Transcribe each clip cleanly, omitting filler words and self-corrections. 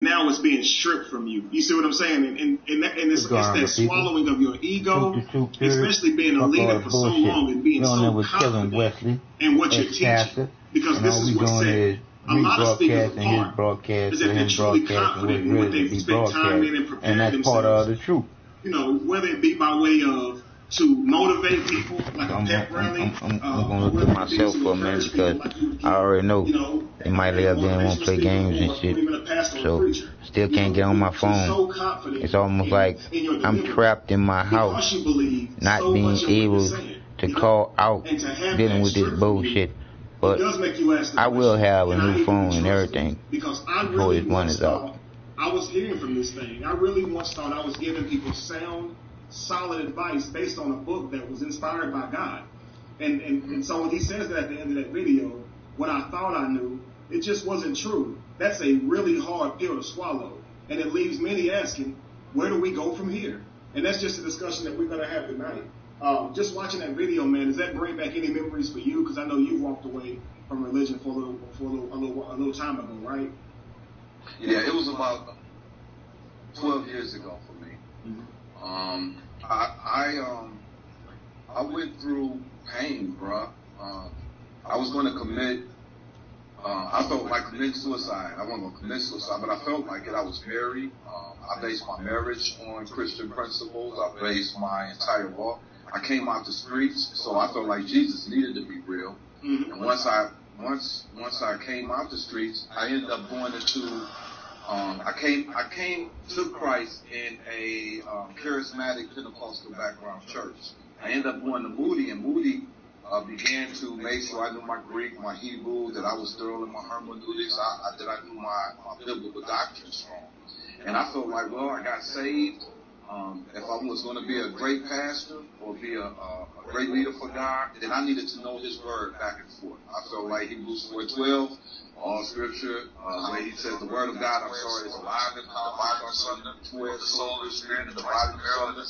now it's being stripped from you. You see what I'm saying? And it's that swallowing of your ego, especially being a leader for so long and being so confident in what you're teaching. Because this is what's said. A lot of speakers apart is that they're truly confident in what they've spent time in and prepared themselves. Part of the truth. You know, whether it be by way of to motivate people, like a pep rally. I'm gonna look at myself for a minute because I already know they might lay up there and won't play games and shit. So still can't get on my phone. It's almost like I'm trapped in my house, not being able to call out, dealing with this bullshit. But I will have a new phone and everything before this one is out. I was hearing from this thing. I really once thought I was giving people sound, solid advice based on a book that was inspired by God. And so when he says that at the end of that video, what I thought I knew, it just wasn't true. That's a really hard pill to swallow. And it leaves many asking, where do we go from here? And that's just a discussion that we're going to have tonight. Just watching that video, man, does that bring back any memories for you? Because I know you walked away from religion for a little time ago, right? Yeah, it was about 12 years ago for me. Mm-hmm. I went through pain, bro. I was going to commit. I felt like committing suicide. I wasn't going to commit suicide, but I felt like it. I was married. I based my marriage on Christian principles. I based my entire walk. I came out the streets, so I felt like Jesus needed to be real. Mm-hmm. And once I came out the streets, I ended up going into. I came to Christ in a charismatic Pentecostal background church. I ended up going to Moody, and Moody began to make sure I knew my Greek, my Hebrew, that I was thorough in my hermeneutics, that I knew my biblical doctrine strong. And I felt like, well, I got saved. If I was going to be a great pastor or be a great leader for God, then I needed to know His Word back and forth. I felt like Hebrews 4:12, all Scripture, where He says the Word of God, is alive and powerful, where the soul of the Spirit and the body marrow of the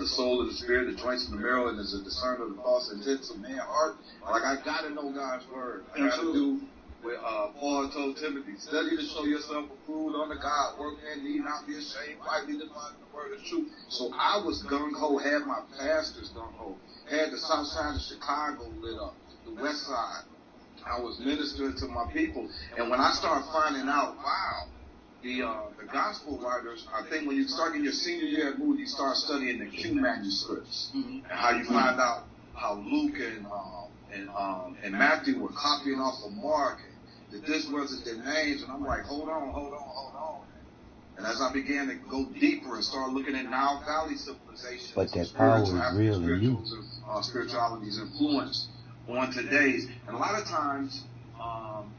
soul of the Spirit, the joints of the marrow, and is a discerner of the thoughts and intents of man's heart. Like, I got to know God's Word. I got to do what Paul told Timothy, study to show yourself approved unto God, workman need not be ashamed, rightly dividing the word of truth. So I was gung-ho, had my pastors gung-ho, had the south side of Chicago lit up, the west side. I was ministering to my people. And when I started finding out, wow, the gospel writers, I think when you start in your senior year at Moody, you start studying the Q manuscripts, and how you find out how Luke and Matthew were copying off of Mark, that this wasn't their names, and I'm like, hold on. And as I began to go deeper and start looking at Nile Valley civilizations, but that power is real in you. Spirituality's influence on today's, and a lot of times,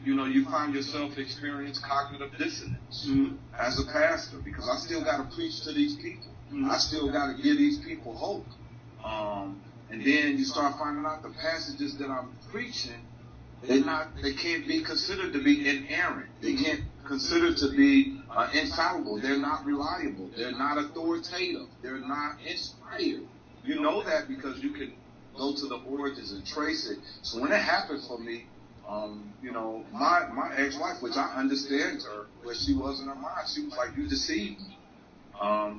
you find yourself experience cognitive dissonance as a pastor, because I still got to preach to these people. I still got to give these people hope. And then you start finding out the passages that I'm preaching, they can't be considered to be inerrant. They can't consider to be infallible. They're not reliable. They're not authoritative. They're not inspired. You know that because you can go to the origins and trace it. So when it happened for me, my ex-wife, which I understand her, where she was in her mind, she was like, you deceived me.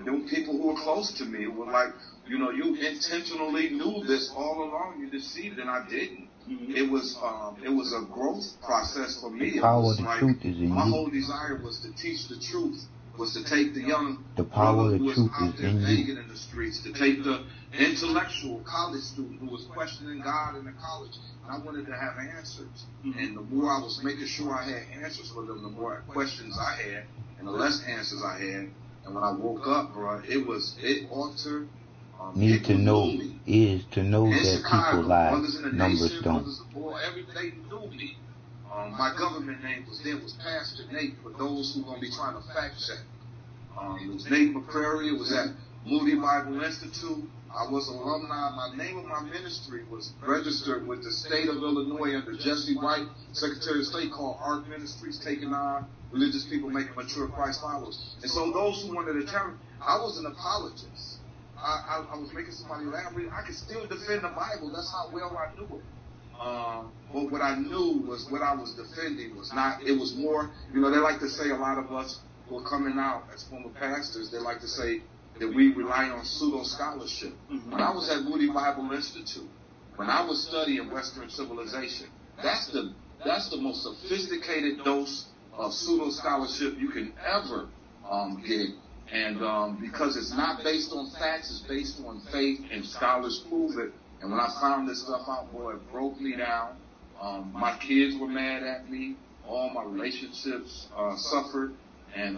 There were people who were close to me who were like, you intentionally knew this all along. You deceived, and I didn't. It was a growth process for me. The power of the truth is in you. My whole desire was to teach the truth, was to take the young the power of the truth is in you. In the streets, to take the intellectual college student who was questioning God in the college. And I wanted to have answers. And the more I was making sure I had answers for them, the more questions I had, and the less answers I had. And when I woke up, bro, it altered. Need to know is to know in that Chicago, people lie, numbers nation, don't. Everybody knew me. My government name was Pastor Nate, for those who are going to be trying to fact check. It was Nate McCrary. It was at Moody Bible Institute. I was alumni. My name of my ministry was registered with the state of Illinois under Jesse White, Secretary of State, called Ark Ministries, taking on religious people, making mature Christ followers. And so those who wanted to tell me, I was an apologist. I was making somebody laugh. I could still defend the Bible. That's how well I knew it. But what I knew was what I was defending was not, it was more, they like to say, a lot of us, who are coming out as former pastors, they like to say that we rely on pseudo-scholarship. Mm-hmm. When I was at Moody Bible Institute, when I was studying Western civilization, that's the most sophisticated dose of pseudo-scholarship you can ever get. And because it's not based on facts, it's based on faith, and scholars prove it. And when I found this stuff out, boy, it broke me down. My kids were mad at me. All my relationships suffered. And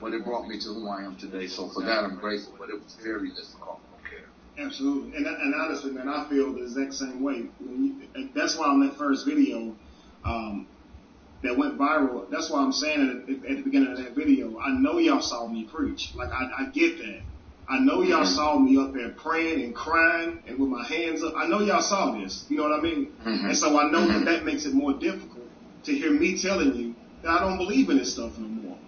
but it brought me to who I am today. So for that, I'm grateful. But it was very difficult. Okay. Absolutely. And honestly, man, I feel the exact same way. That's why on that first video that went viral, that's why I'm saying at the beginning of that video, I know y'all saw me preach. Like, I get that. I know y'all saw me up there praying and crying and with my hands up. I know y'all saw this. You know what I mean? Mm-hmm. And so I know that makes it more difficult to hear me telling you that I don't believe in this stuff no more.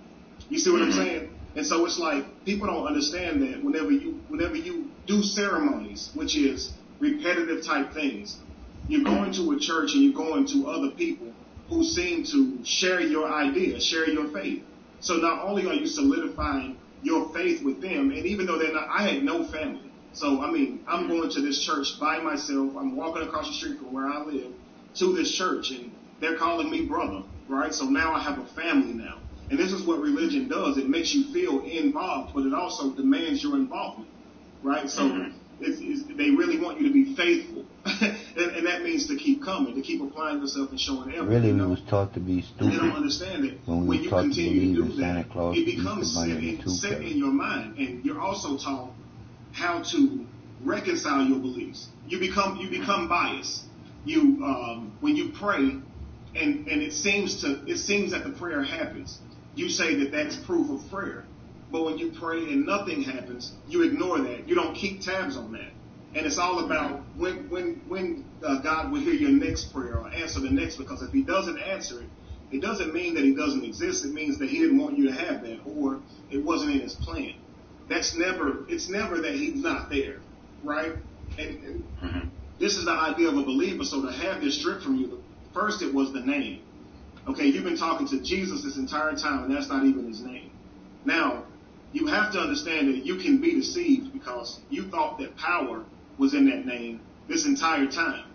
You see what I'm saying? And so it's like people don't understand that whenever you do ceremonies, which is repetitive type things, you're going to a church and you're going to other people who seem to share your ideas, share your faith. So not only are you solidifying your faith with them, and even though they're not, I had no family. So, I mean, I'm going to this church by myself. I'm walking across the street from where I live to this church, and they're calling me brother, right? So now I have a family now. And this is what religion does. It makes you feel involved, but it also demands your involvement, right? So they really want you to be faithful. and that means to keep coming, to keep applying yourself and showing effort. Really, we was taught to be stupid. They don't understand that when you continue to do that, it becomes set in your mind. And you're also taught how to reconcile your beliefs. You become biased. When you pray, and it seems that the prayer happens, you say that that's proof of prayer. But when you pray and nothing happens, you ignore that. You don't keep tabs on that. And it's all about when God will hear your next prayer or answer the next, because if he doesn't answer it, it doesn't mean that he doesn't exist. It means that he didn't want you to have that, or it wasn't in his plan. It's never that he's not there, right? And this is the idea of a believer. So to have this stripped from you, first it was the name. Okay, you've been talking to Jesus this entire time, and that's not even his name. Now, you have to understand that you can be deceived because you thought that power was in that name this entire time.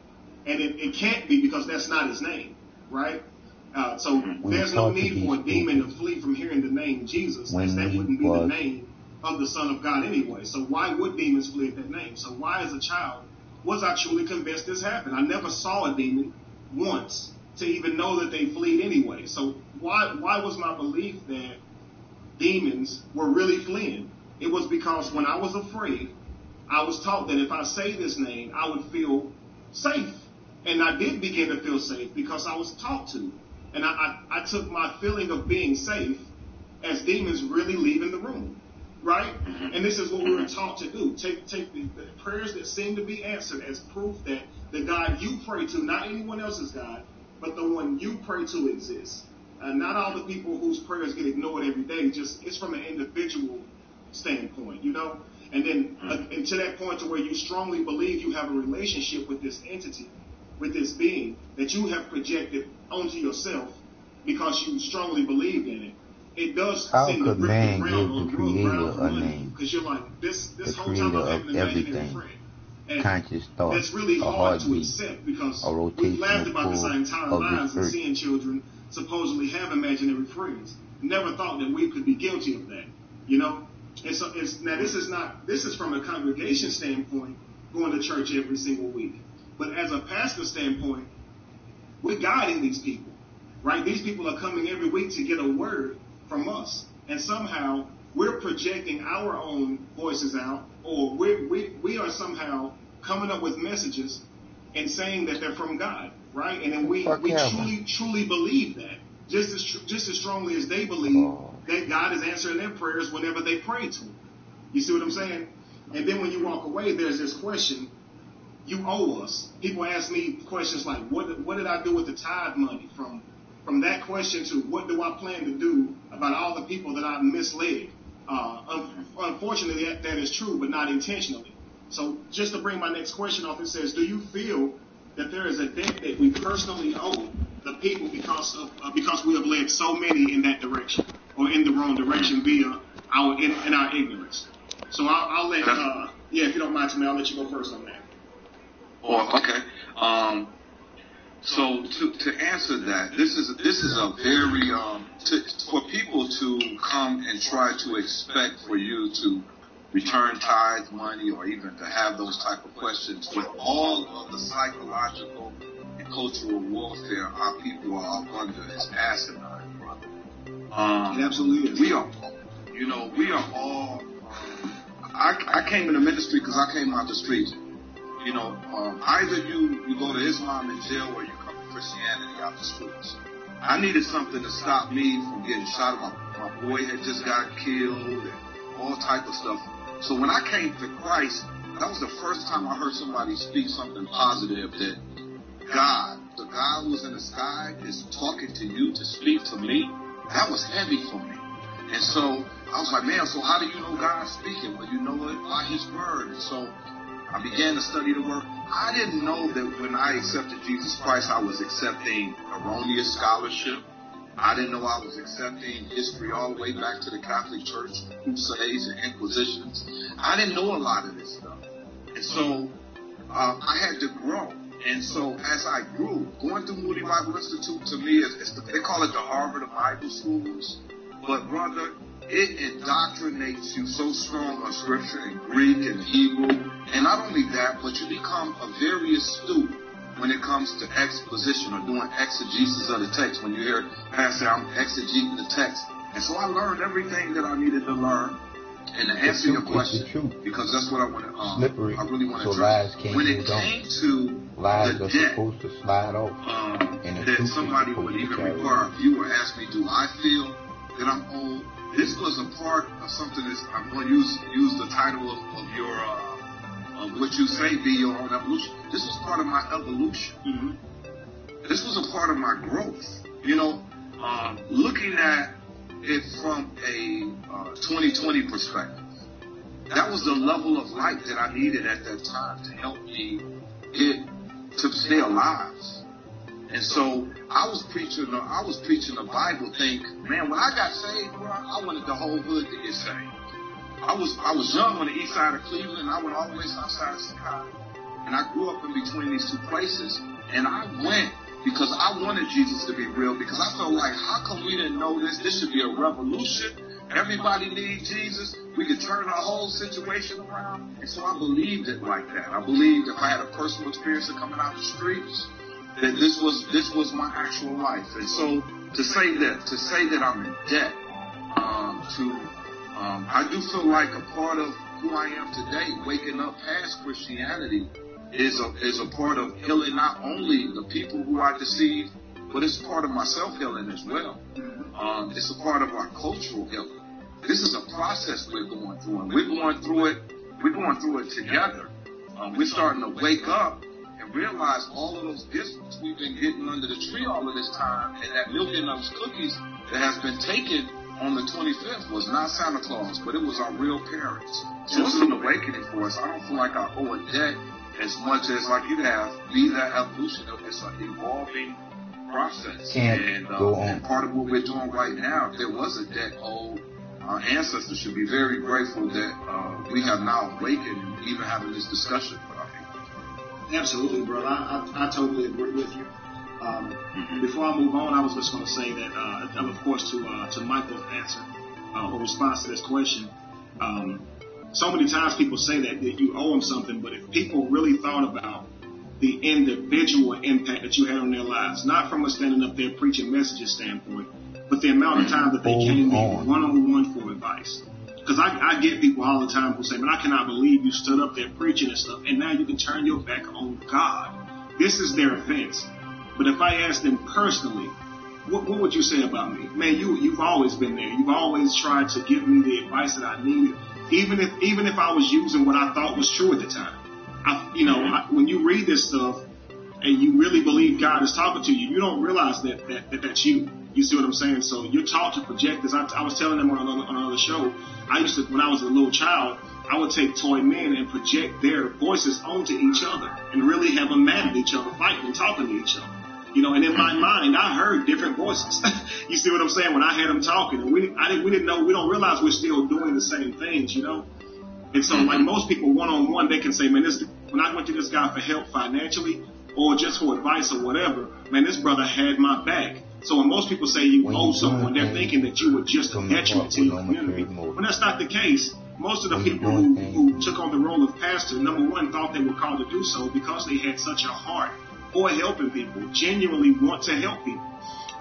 And it can't be, because that's not his name, right? So there's no need for a demon to flee from hearing the name Jesus, because that wouldn't be the name of the Son of God anyway. So why would demons flee at that name? So why, as a child, was I truly convinced this happened? I never saw a demon once to even know that they fled anyway. So why was my belief that demons were really fleeing? It was because when I was afraid, I was taught that if I say this name, I would feel safe. And I did begin to feel safe because I was taught to. And I took my feeling of being safe as demons really leaving the room, right? And this is what we were taught to do. Take the prayers that seem to be answered as proof that the God you pray to, not anyone else's God, but the one you pray to exists. Not all the people whose prayers get ignored every day, just it's from an individual standpoint, you know? And then and to that point to where you strongly believe you have a relationship with this entity, with this being that you have projected onto yourself because you strongly believed in it. It does seem to rip man around give the creator a name? Because you're like, this the whole time I'm having of an imaginary everything. friend. And conscious thought, that's really a hard to heartbeat, accept because a we've laughed about this our entire of lives the and earth. seeing children supposedly have imaginary friends. Never thought that we could be guilty of that, you know? And so this is from a congregation standpoint, going to church every single week. But as a pastor standpoint, we're guiding these people, right? These people are coming every week to get a word from us. And somehow we're projecting our own voices out, or we are somehow coming up with messages and saying that they're from God, right? And then we truly believe that, just as strongly as they believe that God is answering their prayers whenever they pray to him. You see what I'm saying? And then when you walk away, there's this question, you owe us. People ask me questions like, what did I do with the tithe money? From that question to what do I plan to do about all the people that I've misled? Unfortunately, that is true, but not intentionally. So just to bring my next question off, it says, do you feel that there is a debt that we personally owe the people because we have led so many in that direction? or in the wrong direction via our ignorance. So I'll let if you don't mind, Tammy, I'll let you go first on that. Oh, okay. So to answer that, this is a very for people to come and try to expect for you to return tithe money or even to have those type of questions with all of the psychological and cultural warfare our people are under is asinine, brother. It absolutely is. We are all. I came in the ministry because I came out the streets. Either you go to Islam in jail or you come to Christianity out the streets. I needed something to stop me from getting shot. My boy had just got killed and all type of stuff. So when I came to Christ, that was the first time I heard somebody speak something positive, that God, the God who was in the sky, is talking to you to speak to me. That was heavy for me. And so I was like, man, so how do you know God's speaking? Well, you know it by his word. And so I began to study the word. I didn't know that when I accepted Jesus Christ, I was accepting erroneous scholarship. I didn't know I was accepting history all the way back to the Catholic Church, crusades and inquisitions. I didn't know a lot of this stuff. And so I had to grow. And so as I grew, going through Moody Bible Institute to me, they call it the Harvard of Bible schools. But brother, it indoctrinates you so strong on scripture in Greek and Hebrew. And not only that, but you become a very astute when it comes to exposition or doing exegesis of the text. When you hear Pastor, I'm exegeting the text. And so I learned everything that I needed to learn. And to answer your question, because that's what I want to, I really want to address. When it came to the debt to slide off, that somebody would even require, if you were asked me, do I feel that I'm old? This was a part of something that I'm going to use the title of your, of what you say be your own evolution. This was part of my evolution. Mm-hmm. This was a part of my growth. Looking at it from a 2020 perspective, that was the level of light that I needed at that time to help me to stay alive. And so I was preaching the Bible thing. Man, when I got saved, bro, I wanted the whole hood to get saved. I was young on the east side of Cleveland. I went all the way south side of Chicago. And I grew up in between these two places. And I went because I wanted Jesus to be real, because I felt like, how come we didn't know this? This should be a revolution. Everybody needs Jesus. We could turn our whole situation around. And so I believed it like that. I believed if I had a personal experience of coming out the streets, that this was my actual life. And so to say that I'm in debt, I do feel like a part of who I am today, waking up past Christianity, is a part of healing not only the people who I deceived, but it's part of my self-healing as well. It's a part of our cultural healing. This is a process we're going through, and we're going through it together. We're starting to wake up and realize all of those gifts we've been getting under the tree all of this time, and that milk and those cookies that has been taken on the 25th was not Santa Claus, but it was our real parents. So it's an awakening for us. I don't feel like I owe a debt as much as, like you have, be that evolution of this evolving process. And part of what we're doing right now, if there was a debt owed, our ancestors should be very grateful that we have now awakened and even having this discussion with our people. Absolutely, brother. I totally agree with you. Before I move on, I was just going to say that, of course, to Michael's answer or response to this question, so many times people say that you owe them something, but if people really thought about the individual impact that you had on their lives, not from a standing up there preaching messages standpoint, but the amount of time that they came in one-on-one for advice. Because I get people all the time who say, man, I cannot believe you stood up there preaching and stuff, and now you can turn your back on God. This is their offense. But if I asked them personally, what would you say about me? Man, you've always been there. You've always tried to give me the advice that I needed, even if I was using what I thought was true at the time. When you read this stuff and you really believe God is talking to you, you don't realize that's you. You see what I'm saying? So you're taught to project this. I was telling them on another show, I used to, when I was a little child, I would take toy men and project their voices onto each other and really have them mad at each other, fighting and talking to each other. You know, and in my mind, I heard different voices. You see what I'm saying? When I had them talking, and we didn't know, we don't realize we're still doing the same things, you know? And so, like most people, one-on-one, they can say, man, when I went to this guy for help financially or just for advice or whatever, man, this brother had my back. So when most people say you owe someone, they're thinking that you were just a detriment to your community. But that's not the case. Most of the people who took on the role of pastor, number one, thought they were called to do so because they had such a heart for helping people, genuinely want to help people.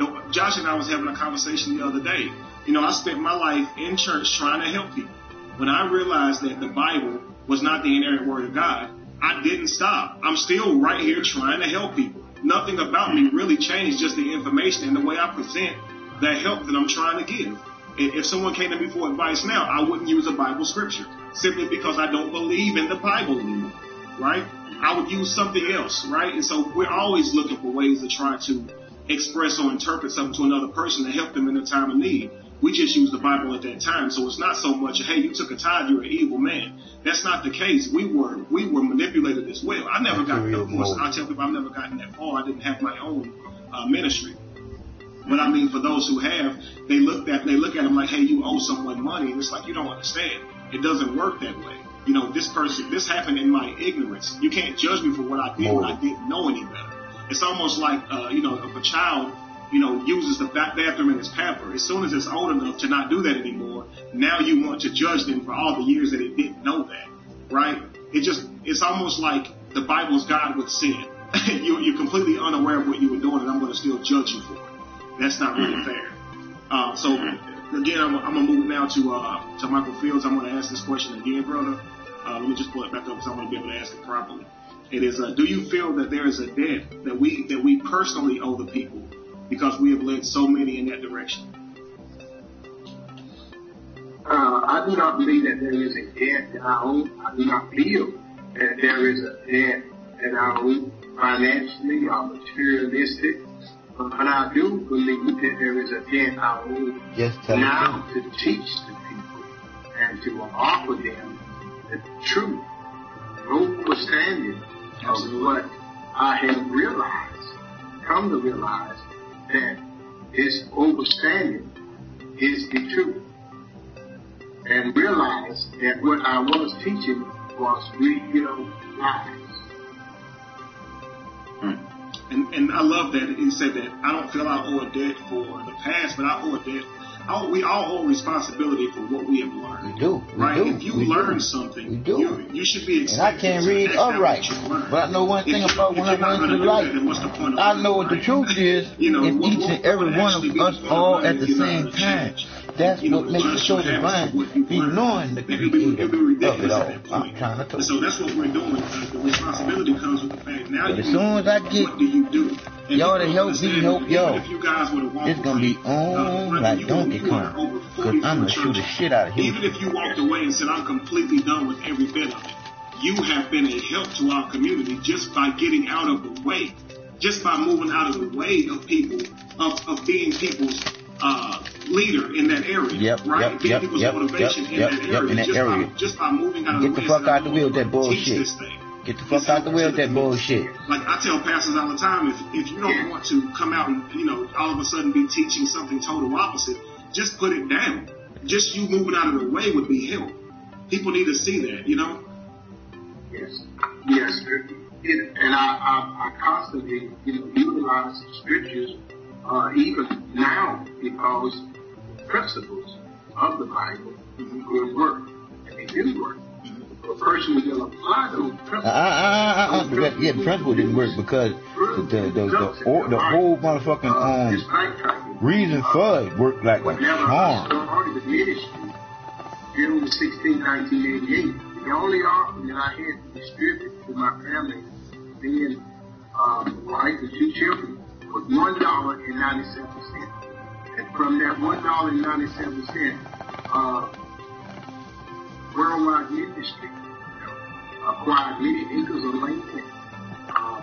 You know, Josh and I was having a conversation the other day. You know, I spent my life in church trying to help people. When I realized that the Bible was not the inerrant word of God, I didn't stop. I'm still right here trying to help people. Nothing about me really changed, just the information and the way I present the help that I'm trying to give. If someone came to me for advice now, I wouldn't use a Bible scripture simply because I don't believe in the Bible anymore, right? I would use something else, right? And so we're always looking for ways to try to express or interpret something to another person to help them in a time of need. We just use the Bible at that time. So it's not so much, hey, you took a tithe, you're an evil man. That's not the case. We were manipulated as well. I never got, of course, I tell people I've never gotten that far. I didn't have my own ministry. But I mean, for those who have, they look at them like, hey, you owe someone money. And it's like, you don't understand. It doesn't work that way. You know, this happened in my ignorance. You can't judge me for what I did when I didn't know any better. It's almost like, you know, if a child, you know, uses the bathroom in his pamper, as soon as it's old enough to not do that anymore, now you want to judge them for all the years that it didn't know that, right? It's almost like the Bible's God with sin. You're completely unaware of what you were doing, and I'm going to still judge you for it. That's not really fair. So again, I'm going to move now to Michael Fields. I'm going to ask this question again, brother. Let me just pull it back up because I want to be able to ask it properly. It is, do you feel that there is a debt that we personally owe the people because we have led so many in that direction? I do not believe that there is a debt that I owe. I do not feel that there is a debt that I owe financially or materialistic. But I do believe that there is a debt I owe now to teach the people and to offer them the truth, understanding of what I have come to realize that this understanding is the truth. And realize that what I was teaching was real lies. And I love that he said that I don't feel I owe a debt for the past, but I owe a debt. We all owe responsibility for what we have learned. We do. Right? If you learn something, you should be expected. And I can't read upright. But I know one thing about when I went through life. I know what the truth is in each and every one of us all at the same time. That's what makes the show divine. Be knowing the creator of it all. I'm trying to talk. So that's what we're doing. The responsibility comes with the fact. Now, but as soon as I get what do you do? y'all to help me help y'all, it's gonna be on like Donkey Kong. Cause I'm gonna shoot the shit out of here. Even if you walked away and said, I'm completely done with every bit of it, you have been a help to our community just by getting out of the way, just by moving out of the way of people, of being people's leader in that area, right? Being people's motivation in that area. Just by moving out of the way. Get the fuck out the way with that bullshit. Get the fuck out the way with that bullshit. Like I tell pastors all the time, if you don't want to come out and, all of a sudden be teaching something total opposite, just put it down. Just you moving out of the way would be help. People need to see that, Yes. And I constantly, utilize scriptures, even now, because principles of the Bible will work, and they do work. A person will apply those principles. The principle didn't work because the whole motherfucking reason for it worked like a charm. Started the ministry June 16, 1988. The only offering that I had to distribute to my family, being wife and 2 children, was $1.97. And from that $1.97, Worldwide Ministry acquired many acres of land,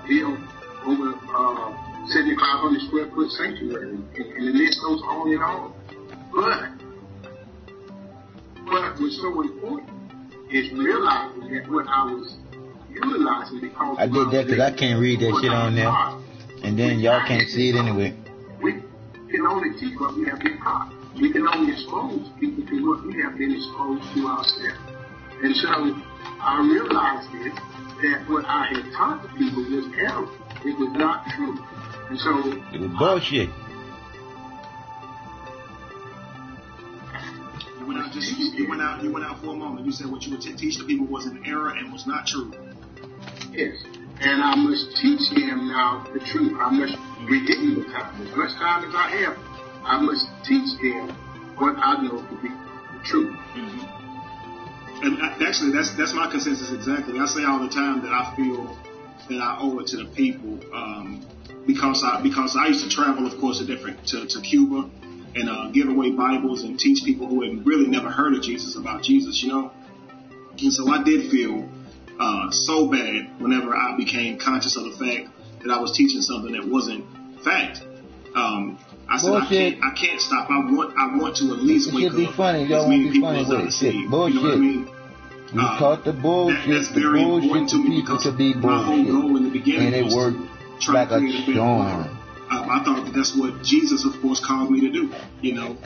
built over 7,500 square foot sanctuary, and the list goes on and on. But what's so important is realizing that what I was utilizing because I did that because I can't read that shit on there. And then y'all can't see it anyway. We can only teach what we have been taught. We can only expose people to what we have been exposed to ourselves. And so I realized this, that what I had taught the people was error. It was not true. And so it was bullshit. You went out for a moment. You said what you would teach the people was an error and was not true. Yes. And I must teach them now the truth. I must redeem the time. As much time as I have, I must teach them what I know to be the truth. Mm-hmm. And actually, that's my consensus exactly. I say all the time that I feel that I owe it to the people because I used to travel, of course, to Cuba and give away Bibles and teach people who had really never heard of Jesus about Jesus, you know. And so I did feel so bad whenever I became conscious of the fact that I was teaching something that wasn't fact. I said I can't stop. I want to at least wake up as many people as I see. You know what I mean? You taught the bullshit. That's very important to me people to be bullshit. My whole goal in the beginning and it was worked to try like to create a better world. I thought that's what Jesus, of course, called me to do. You know,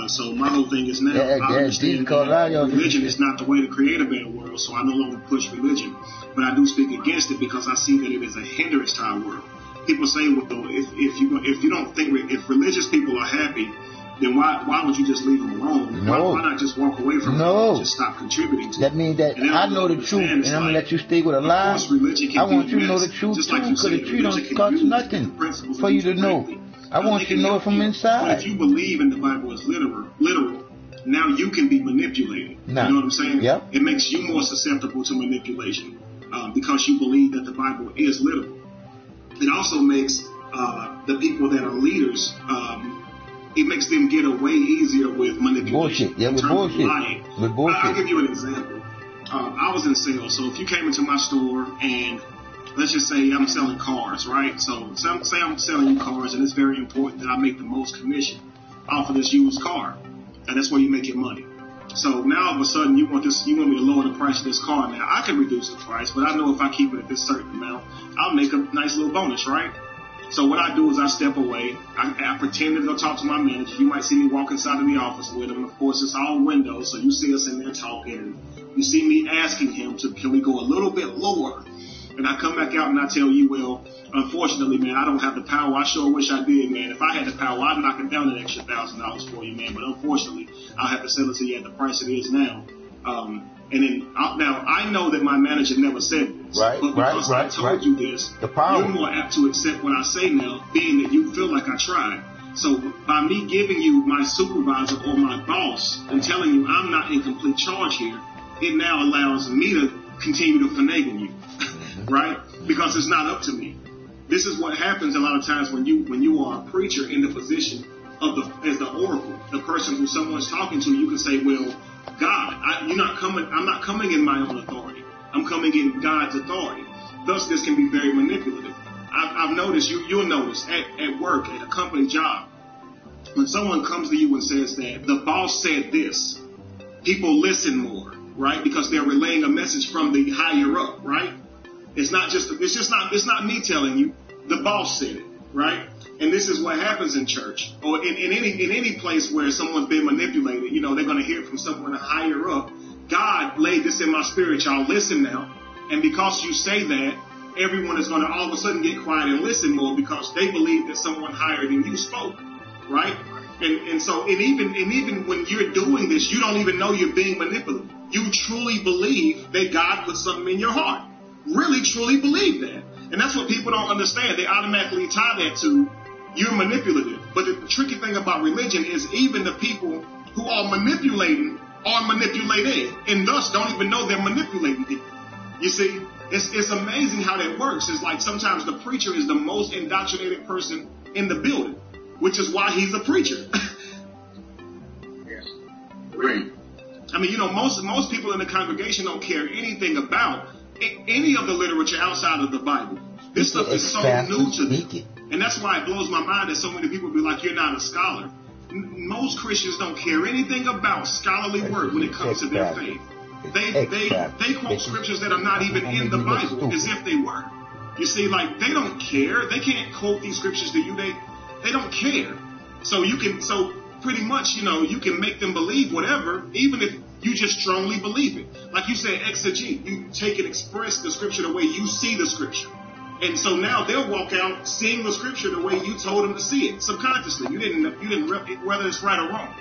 so my whole thing is now I understand that religion is not the way to create a better world. So I no longer push religion, but I do speak against it because I see that it is a hindrance to our world. People say, well, if you don't think if religious people are happy, then why would you just leave them alone? No. Why not just walk away from them and just stop contributing to that means that I know the truth, and I'm going to let you stay with a lie. I want you to know the truth, too, because the truth don't cost nothing for you to know. I want you to know it from inside. But if you believe in the Bible as literal, now you can be manipulated. You know what I'm saying? Yep. It makes you more susceptible to manipulation because you believe that the Bible is literal. It also makes the people that are leaders, it makes them get away easier with manipulation. Bullshit. Yeah, with bullshit. Lying. With bullshit. I'll give you an example. I was in sales, so if you came into my store and let's just say I'm selling cars, right? So say I'm selling you cars, and it's very important that I make the most commission off of this used car, and that's where you make your money. So now all of a sudden you want me to lower the price of this car. Now I can reduce the price, but I know if I keep it at this certain amount, I'll make a nice little bonus, right? So what I do is I step away. I pretend to go talk to my manager. You might see me walk inside of the office with him. Of course, it's all windows, so you see us in there talking. You see me asking him can we go a little bit lower? And I come back out and I tell you, well, unfortunately, man, I don't have the power. I sure wish I did, man. If I had the power, I'd knock it down an extra $1,000 for you, man. But unfortunately, I'll have to sell it to you at the price it is now. And then now I know that my manager never said this, but because I told you this, you're more apt to accept what I say now, being that you feel like I tried. So by me giving you my supervisor or my boss and telling you I'm not in complete charge here, it now allows me to continue to finagle you, right? Because it's not up to me. This is what happens a lot of times when you are a preacher in the position of as the oracle, the person who someone's talking to. You can say, well, God, I'm not coming in my own authority. I'm coming in God's authority. Thus, this can be very manipulative. I've noticed, you'll notice at work, at a company job, when someone comes to you and says that the boss said this, people listen more, right? Because they're relaying a message from the higher up, right? It's not me telling you, the boss said it, right? And this is what happens in church or in any place where someone's been manipulated. You know, they're going to hear it from someone higher up. God laid this in my spirit, y'all. Listen now. And because you say that, everyone is going to all of a sudden get quiet and listen more because they believe that someone higher than you spoke, right? And even when you're doing this, you don't even know you're being manipulated. You truly believe that God put something in your heart. Really, truly believe that. And that's what people don't understand. They automatically tie that to you're manipulative. But the tricky thing about religion is even the people who are manipulating are manipulated and thus don't even know they're manipulating people. You see, it's amazing how that works. It's like sometimes the preacher is the most indoctrinated person in the building, which is why he's a preacher. Yes. Great. I mean, you know, most people in the congregation don't care anything about any of the literature outside of the Bible. This stuff is so new to them. And that's why it blows my mind that so many people be like, you're not a scholar. Most Christians don't care anything about scholarly work when it comes to their faith. They quote scriptures that are not even in the Bible as if they were. You see, like, they don't care. They can't quote these scriptures to you. They don't care. So pretty much, you can make them believe whatever, even if you just strongly believe it. Like you said, exegete. You take and express the scripture the way you see the scripture. And so now they'll walk out seeing the scripture the way you told them to see it subconsciously. You didn't whether it's right or wrong.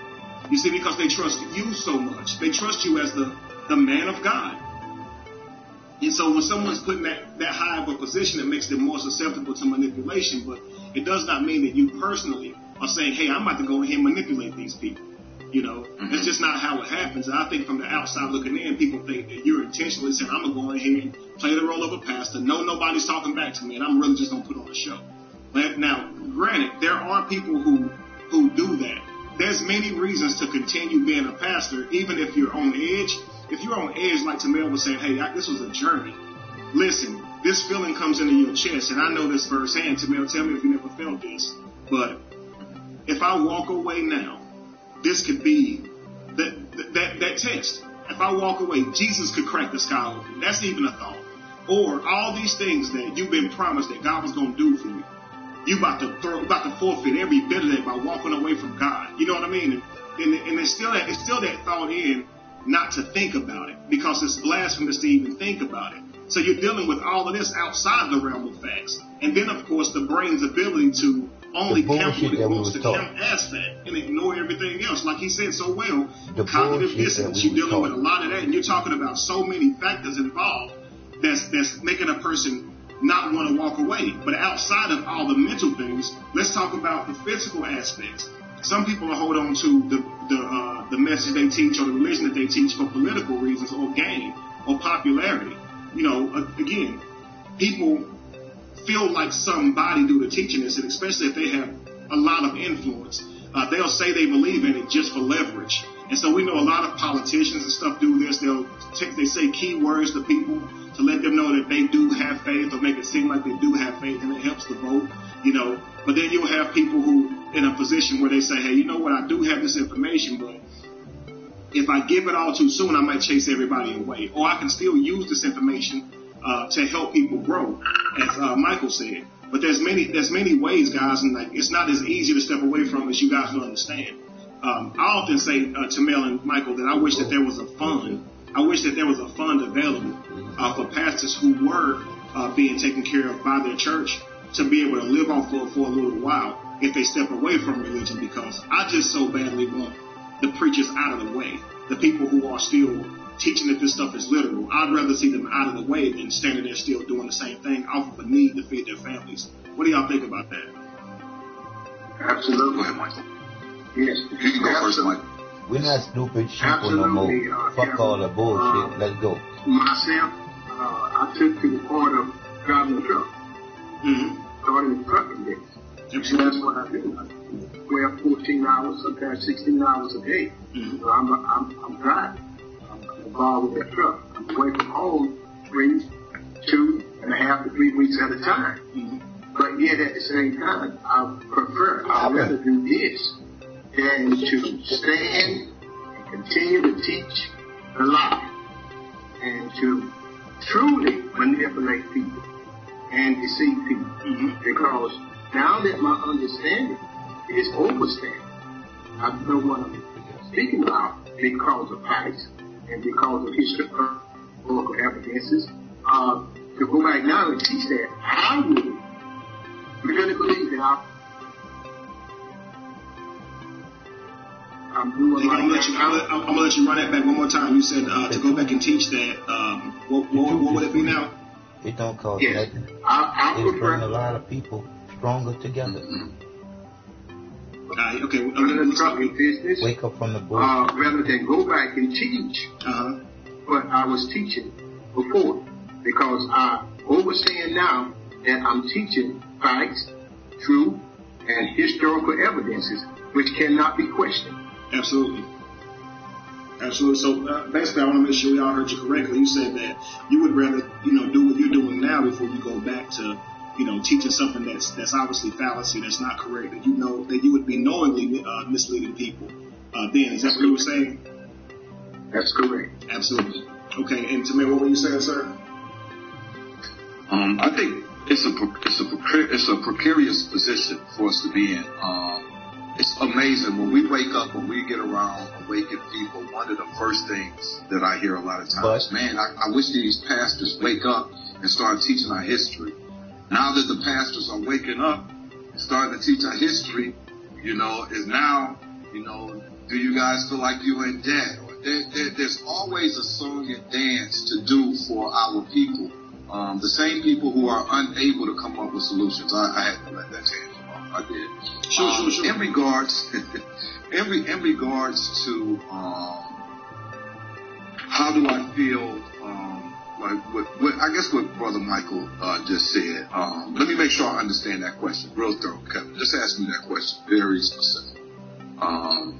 You see, because they trust you so much. They trust you as the man of God. And so when someone's put in that high of a position, it makes them more susceptible to manipulation. But it does not mean that you personally are saying, hey, I'm about to go ahead and manipulate these people. It's just not how it happens. And I think from the outside looking in, people think that you're intentionally saying, I'm going to go ahead and play the role of a pastor. No, nobody's talking back to me, and I'm really just going to put on a show. But now, granted, there are people who do that. There's many reasons to continue being a pastor, even if you're on edge. If you're on edge, like Tamel was saying, hey, this was a journey. Listen, this feeling comes into your chest, and I know this firsthand. Tamel, tell me if you never felt this. But if I walk away now, this could be that test. If I walk away, Jesus could crack the sky open. That's even a thought. Or all these things that you've been promised that God was going to do for you. You about to forfeit every bit of that by walking away from God. You know what I mean? And it's still that thought in not to think about it, because it's blasphemous to even think about it. So you're dealing with all of this outside the realm of facts. And then, of course, the brain's ability to only count what it wants to count as fact and ignore everything else. Like he said so well, cognitive dissonance, you're dealing with a lot of that. And you're talking about so many factors involved that's making a person not want to walk away. But outside of all the mental things, let's talk about the physical aspects. Some people hold on to the message they teach or the religion that they teach for political reasons or gain or popularity. Again, people feel like somebody do the teaching this, and especially if they have a lot of influence. They'll say they believe in it just for leverage. And so we know a lot of politicians and stuff do this. They say key words to people to let them know that they do have faith, or make it seem like they do have faith, and it helps the vote, But then you'll have people who in a position where they say, hey, you know what, I do have this information, but if I give it all too soon, I might chase everybody away. Or I can still use this information to help people grow, as Michael said. But there's many ways, guys, and like it's not as easy to step away from as you guys will understand. I often say to Mel and Michael that I wish that there was a fund. I wish that there was a fund available for pastors who were being taken care of by their church to be able to live off of for a little while if they step away from religion, because I just so badly want the preachers out of the way, the people who are still teaching that this stuff is literal. I'd rather see them out of the way than standing there still doing the same thing off of a need to feed their families. What do y'all think about that? Absolutely. Go ahead, Michael. Yes. You can go first, Michael. We're not stupid sheeple no more. Fuck all the bullshit. Let's go. Myself, I took to the point of driving a truck. Starting in trucking days. And that's what I do. I 12, 14 hours, sometimes 16 hours a day. So I'm driving. I'm involved with that truck. I'm away from home 2.5 to 3 weeks at a time. But yet at the same time, I'd rather do this than to stand and continue to teach the lie and to truly manipulate people and deceive people. Because now that my understanding is overstanding, I know what I'm speaking about because of facts and because of historical evidences. To go back now and teach that, I would really believe that I'm doing I'm gonna let you run that back one more time. You said to go back and teach that. What would it be now? It don't cost nothing. It bring a lot of people stronger together. Okay. In the trucking business, wake up from the bullshit. Rather than go back and teach what I was teaching before, because I understand now that I'm teaching facts, truth, and historical evidences which cannot be questioned. Absolutely. So basically, I want to make sure we all heard you correctly. You said that you would rather, do what you're doing now before you go back to, teaching something that's obviously fallacy, that's not correct, that that you would be knowingly misleading people. Then is that what you were saying? That's correct. Absolutely. Okay. And Tamir, what were you saying, sir? I think it's a precarious position for us to be in. It's amazing when we wake up, when we get around awakened people. One of the first things that I hear a lot of times, man, I wish these pastors wake up and start teaching our history. Now that the pastors are waking up and starting to teach our history, is now, do you guys feel like you're in debt? Or there's always a song and dance to do for our people. The same people who are unable to come up with solutions. I had to let that tangent off. I did. Sure. In regards to how do I feel, I guess what Brother Michael just said. Let me make sure I understand that question real thorough, Kevin. Just ask me that question very specific. I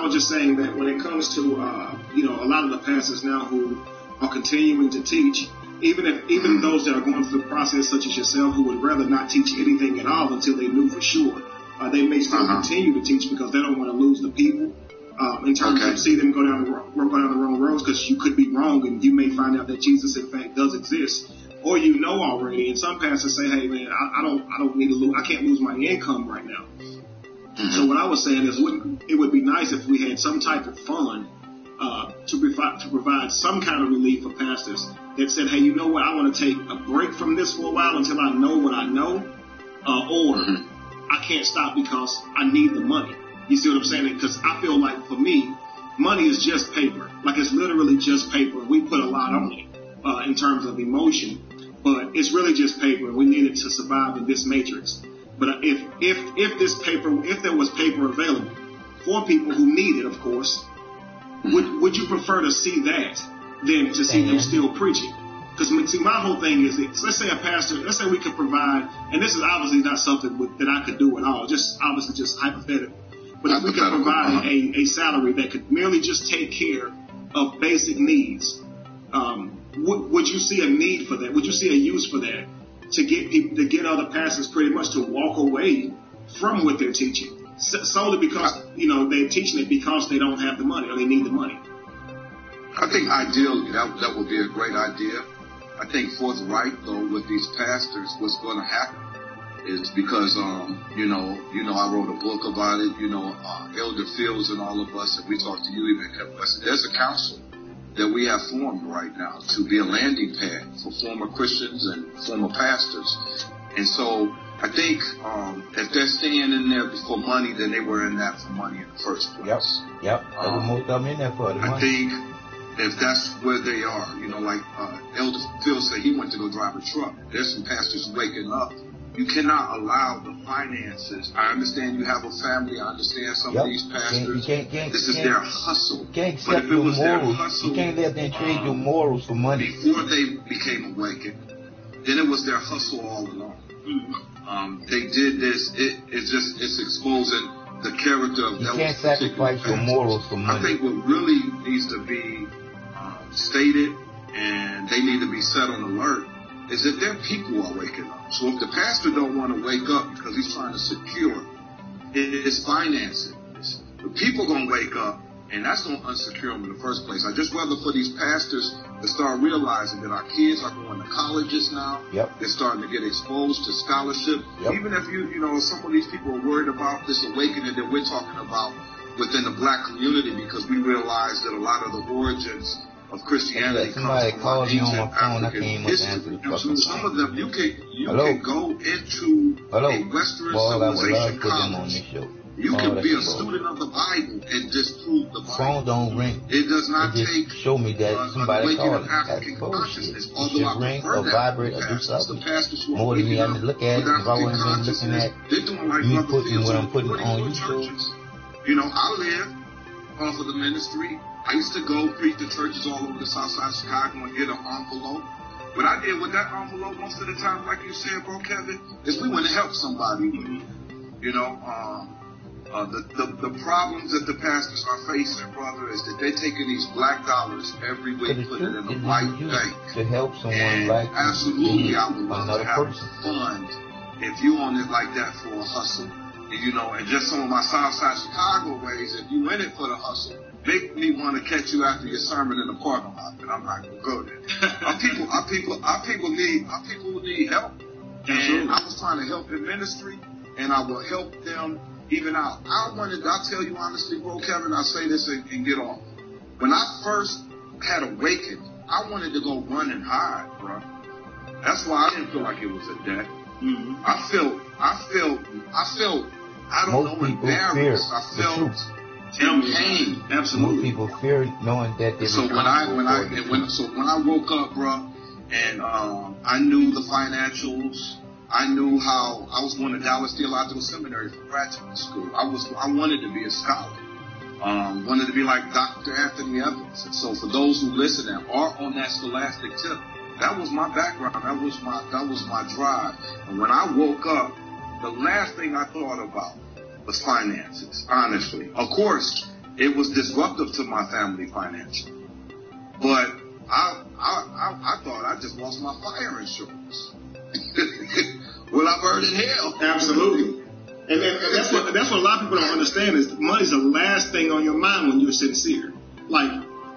was just saying that when it comes to a lot of the pastors now who are continuing to teach, even those that are going through the process, such as yourself, who would rather not teach anything at all until they knew for sure, they may still continue to teach because they don't want to lose the people. In terms of see them go down the wrong roads, because you could be wrong and you may find out that Jesus in fact does exist, or already. And some pastors say, "Hey man, I don't need to lose. I can't lose my income right now." So what I was saying is, it would be nice if we had some type of fund to provide some kind of relief for pastors that said, "Hey, you know what? I want to take a break from this for a while until I know what I know, or I can't stop because I need the money." You see what I'm saying? Because I feel like for me, money is just paper. Like it's literally just paper. We put a lot on it in terms of emotion, but it's really just paper. We need it to survive in this matrix. But if there was paper available for people who need it, of course, would you prefer to see that than to see them still preaching? Because see, my whole thing is, let's say we could provide, and this is obviously not something that I could do at all, just hypothetical. But if we could provide a salary that could merely just take care of basic needs, would you see a need for that? Would you see a use for that to get other pastors pretty much to walk away from what they're teaching, solely because they're teaching it because they don't have the money or they need the money? I think ideally that would be a great idea. I think forthright though with these pastors, what's going to happen is because I wrote a book about it. Elder Fields and all of us, and we talked to you even. There's a council that we have formed right now to be a landing pad for former Christians and former pastors. And so I think if they're staying in there for money, then they were in that for money in the first place. Yep. Most of them in there for the money. I think if that's where they are, like Elder Fields said, he went to go drive a truck. There's some pastors waking up. You cannot allow the finances. I understand you have a family. I understand some of these pastors. This is their hustle. You can't accept your morals. You can't let them trade your morals for money. Before they became awakened, then it was their hustle all along. They did this. It's exposing the character of that. You can't sacrifice your morals for money. I think what really needs to be stated, and they need to be set on alert, is that their people are waking up. So if the pastor don't want to wake up because he's trying to secure his finances, the people going to wake up, and that's going to unsecure them in the first place. I just rather for these pastors to start realizing that our kids are going to colleges now. They're starting to get exposed to scholarship. Even if some of these people are worried about this awakening that we're talking about within the black community, because we realize that a lot of the origins of Christianity somebody called me on my phone. I can't even answer the fucking some of them you can go into a Western civilization college. You can be a student of the Bible and disprove the Bible. Phone don't ring. It does not take show me that somebody called. That's bullshit. It should ring or vibrate or do something more than me having to look at it. If I wasn't looking at me putting what I'm putting on YouTube. I live off of the ministry. I used to go preach to churches all over the south side of Chicago and get an envelope. What I did with that envelope most of the time, like you said, bro, Kevin, is we went to help somebody. The problems that the pastors are facing, brother, is that they're taking these black dollars every week, putting it in a white bank. To help someone like you. Absolutely, I would love to have funds if you on it like that for a hustle. And just some of my Southside Chicago ways, if you in it for the hustle, make me want to catch you after your sermon in the parking lot, but I'm not gonna go there. Our people need help, and I was trying to help in ministry, and I will help them even out. I'll tell you honestly, bro, Kevin, I'll say this and get off. When I first had awakened, I wanted to go run and hide, bro. That's why I didn't feel like it was a death. Mm-hmm. I felt, I don't know, embarrassed. I felt pain. Absolutely. Most people fear knowing that they So when I woke up, bro, and I knew the financials, I knew how I was going to Dallas Theological Seminary for graduate school. I wanted to be a scholar. Wanted to be like Dr. Anthony Evans. And so for those who listen and are on that scholastic tip, that was my background. That was my drive. And when I woke up, the last thing I thought about was finances, honestly. Of course, it was disruptive to my family financially. But I thought I just lost my fire insurance. Will I burn in hell? Absolutely. And that's what a lot of people don't understand is money's the last thing on your mind when you're sincere. Like,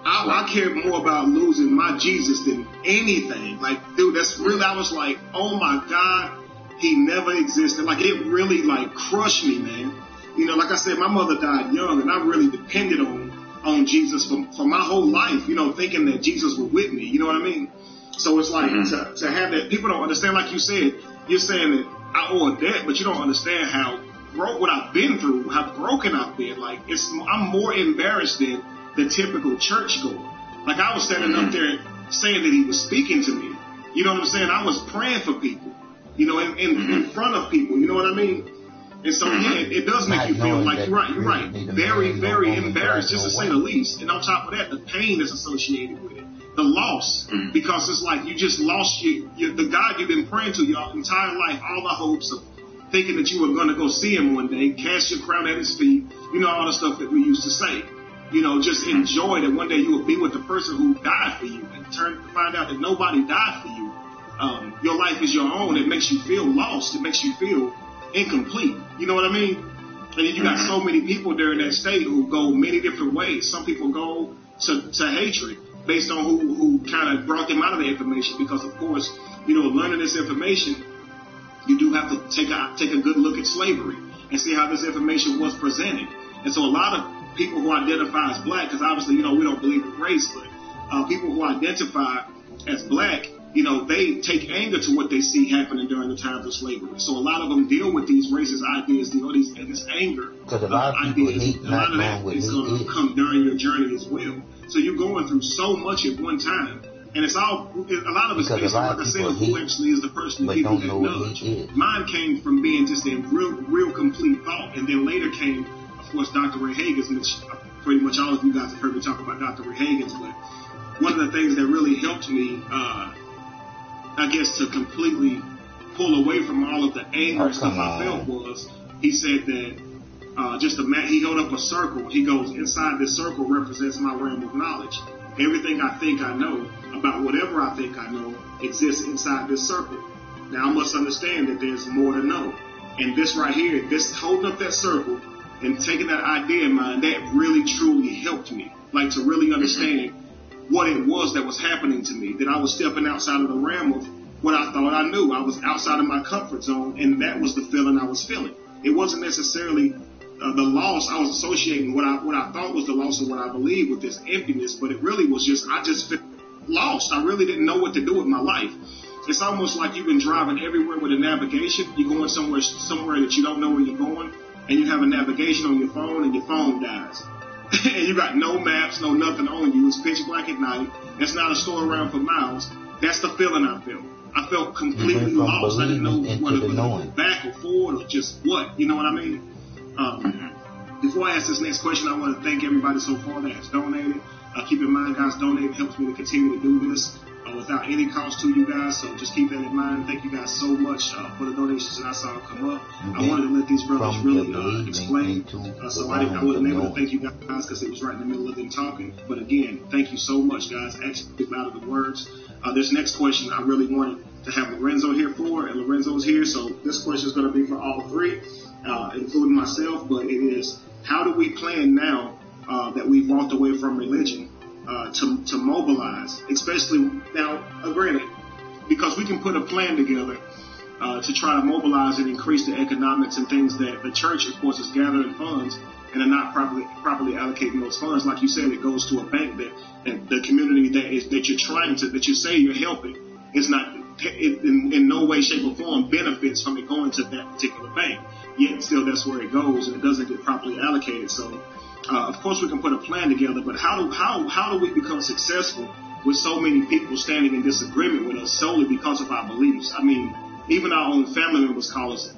I cared more about losing my Jesus than anything. Like, dude, that's really, I was like, oh my God, he never existed. Like, it really, like, crushed me, man. You know, like I said, my mother died young, and I really depended on Jesus for my whole life, you know, thinking that Jesus was with me. You know what I mean? So it's like, to have that, people don't understand, like you said, you're saying that I owe a debt, but you don't understand how what I've been through, how broken I've been. Like, I'm more embarrassed than the typical churchgoer. Like, I was standing up there saying that he was speaking to me. You know what I'm saying? I was praying for people, you know, in front of people. You know what I mean? And so, yeah, it does make you feel like, you're right. Very, very embarrassed, just to say the least. And on top of that, the pain is associated with it. The loss, because it's like you just lost the God you've been praying to your entire life, all the hopes of thinking that you were going to go see him one day, cast your crown at his feet, you know, all the stuff that we used to say. You know, just enjoy that one day you will be with the person who died for you, and find out that nobody died for you. Your life is your own. It makes you feel lost. It makes you feel incomplete. You know what I mean? And you got so many people during that state who go many different ways. Some people go to hatred based on who kind of brought them out of the information, because of course, you know, learning this information, you do have to take a good look at slavery and see how this information was presented. And so a lot of people who identify as black, because obviously, you know, we don't believe in race, but people who identify as black, you know, they take anger to what they see happening during the times of slavery. So a lot of them deal with these racist ideas, you know, this anger. Because a lot of people hate not knowing what is going to come during your journey as well. So you're going through so much at one time. And it's all, a lot of it's based on, like I said, who actually is the person that people that nudge. Mine came from being just in real complete thought. And then later came, of course, Dr. Ray Hagins, which pretty much all of you guys have heard me talk about Dr. Ray Hagins. But one of the things that really helped me, I guess, to completely pull away from all of the anger and stuff I felt was, he said that he held up a circle. He goes, inside this circle represents my realm of knowledge. Everything I think I know about whatever I think I know exists inside this circle. Now I must understand that there's more to know. And this right here, this holding up that circle and taking that idea in mind, that really truly helped me. Like, to really understand what it was that was happening to me, that I was stepping outside of the realm of what I thought I knew. I was outside of my comfort zone, and that was the feeling I was feeling. It wasn't necessarily the loss. I was associating what I thought was the loss of what I believed with this emptiness, but it really was just, I just felt lost. I really didn't know what to do with my life. It's almost like you've been driving everywhere with a navigation. You're going somewhere that you don't know where you're going, and you have a navigation on your phone, and your phone dies. And you got no maps, no nothing on you. It's pitch black at night. There's not a store around for miles. That's the feeling I felt. I felt completely lost. I didn't know whether to go back or forward or just what. You know what I mean? Before I ask this next question, I want to thank everybody so far that has donated. Keep in mind, guys, donating helps me to continue to do this without any cost to you guys. So just keep that in mind. Thank you guys so much for the donations that I saw come up. I wanted to let these brothers really explain. So I would have been able to thank you guys because it was right in the middle of them talking. But again, thank you so much, guys. Actually, louder the words. This next question I really wanted to have Lorenzo here for, and Lorenzo's here. So this question is going to be for all three, including myself. But it is, how do we plan now that we've walked away from religion to mobilize, especially now, granted, because we can put a plan together to try to mobilize and increase the economics and things that the church, of course, is gathering funds and are not properly allocating those funds. Like you said, it goes to a bank that the community that you're saying you're helping is not in no way, shape, or form benefits from it going to that particular bank. Yet still, that's where it goes, and it doesn't get properly allocated. So, of course, we can put a plan together, but how do we become successful with so many people standing in disagreement with us solely because of our beliefs? I mean, even our own family members call us,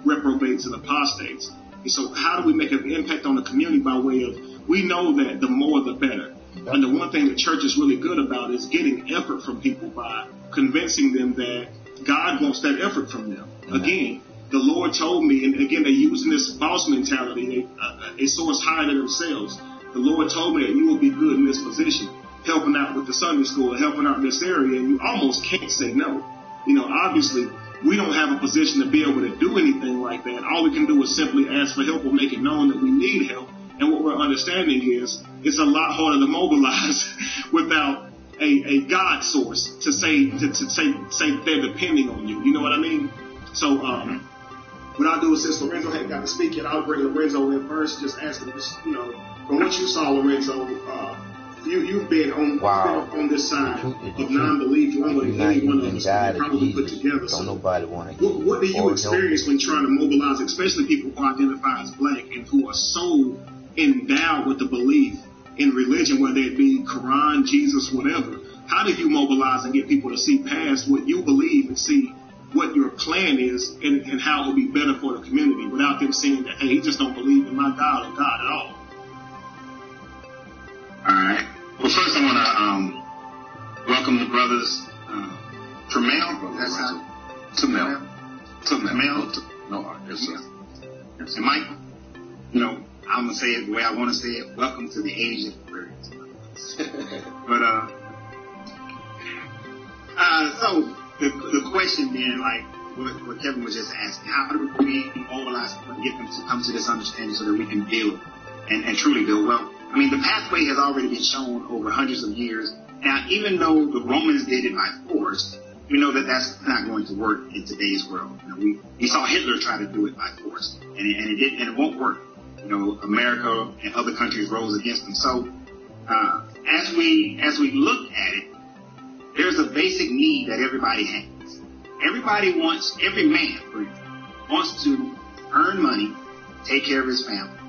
reprobates and apostates. And so how do we make an impact on the community by way of, we know that the more the better. And the one thing the church is really good about is getting effort from people by convincing them that God wants that effort from them. Again, the Lord told me, and again, they're using this boss mentality. They source higher than themselves. The Lord told me that you will be good in this position, helping out with the Sunday school, helping out in this area, and you almost can't say no. Obviously, we don't have a position to be able to do anything like that. All we can do is simply ask for help or make it known that we need help. And what we're understanding is it's a lot harder to mobilize without a God source to say they're depending on you. You know what I mean? So what I'll do is, since Lorenzo hadn't got to speak yet, I'll bring Lorenzo in first. Just ask him, from what you saw, Lorenzo, you've been on this side of non-belief. You're one of the only one of us probably put together. So nobody want to. What do you experience when trying to mobilize, especially people who identify as black and who are so endowed with the belief in religion, whether it be Quran, Jesus, whatever? How do you mobilize and get people to see past what you believe and see what your plan is and how it will be better for the community without them saying that, hey, he just don't believe in my God or God at all? All right. Well, first I want to welcome the brothers, Tramel. That's how. Tramel. No, yes, sir. And Mike, I'm gonna say it the way I want to say it. Welcome to the age of Aquarius. But so the question then, like what Kevin was just asking, how do we mobilize people and get them to come to this understanding so that we can build and truly build? Well, I mean, the pathway has already been shown over hundreds of years. Now, even though the Romans did it by force, we know that that's not going to work in today's world. We saw Hitler try to do it by force, and it didn't, and it won't work. America and other countries rose against them. So, as we look at it, there's a basic need that everybody has. Every man wants to earn money, take care of his family,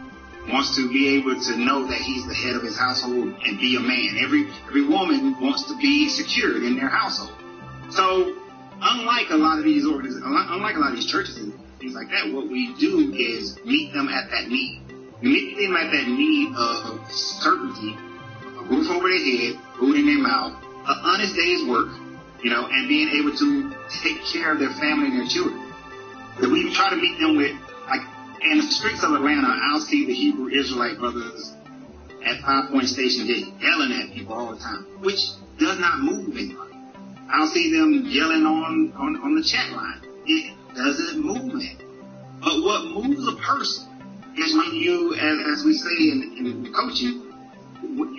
wants to be able to know that he's the head of his household and be a man. Every woman wants to be secured in their household. So, unlike a lot of these churches and things like that, what we do is meet them at that need. We meet them at that need of certainty, a roof over their head, food in their mouth, an honest day's work, and being able to take care of their family and their children. That we try to meet them with, like, in the streets of Atlanta, I'll see the Hebrew Israelite brothers at 5 Point Station just yelling at people all the time, which does not move anybody. I'll see them yelling on the chat line. It doesn't move me. But what moves a person is when you, as we say in coaching,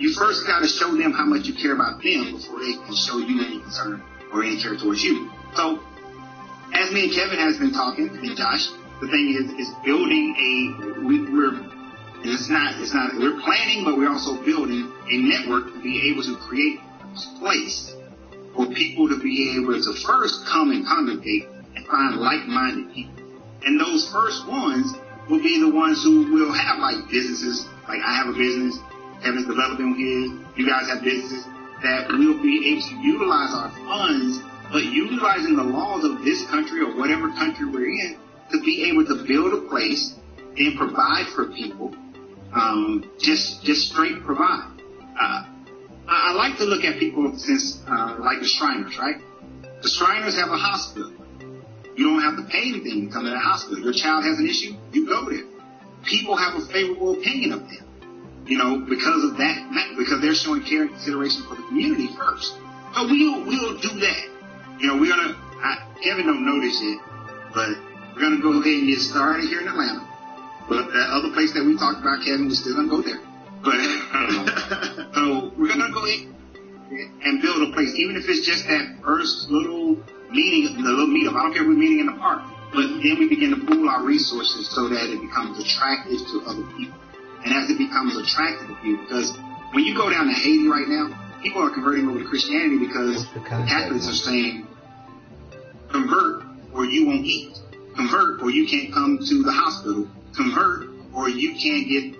you first got to show them how much you care about them before they can show you any concern or any care towards you. So, as me and Kevin has been talking, and Josh, the thing is building we're planning, but we're also building a network to be able to create a place for people to be able to first come and congregate and find like-minded people. And those first ones will be the ones who will have like businesses, like I have a business, Kevin's developing his, you guys have businesses, that we'll be able to utilize our funds, but utilizing the laws of this country or whatever country we're in to be able to build a place and provide for people, just straight provide. I like to look at people since, like the Shriners, right? The Shriners have a hospital. You don't have to pay anything to come to that hospital. Your child has an issue, you go there. People have a favorable opinion of them, because of that, because they're showing care and consideration for the community first. So we'll do that. Kevin don't know this yet, but we're going to go ahead and get started here in Atlanta. But that other place that we talked about, Kevin, we're still going to go there. But so we're gonna go ahead and build a place, even if it's just that first little meeting, the little meetup. I don't care if we're meeting in the park, but then we begin to pool our resources so that it becomes attractive to other people. And as it becomes attractive to people, because when you go down to Haiti right now, people are converting over to Christianity because the Catholics are saying, convert or you won't eat. Convert or you can't come to the hospital. Convert or you can't get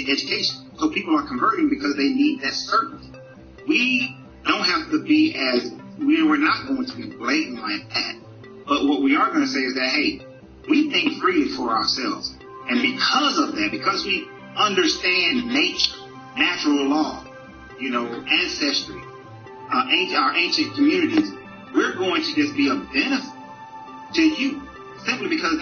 education. So people are converting because they need that certainty. We don't have to be we're not going to be blatant like that. But what we are going to say is that, hey, we think freely for ourselves. And because of that, because we understand nature, natural law, ancestry, our ancient communities, we're going to just be a benefit to you. Simply because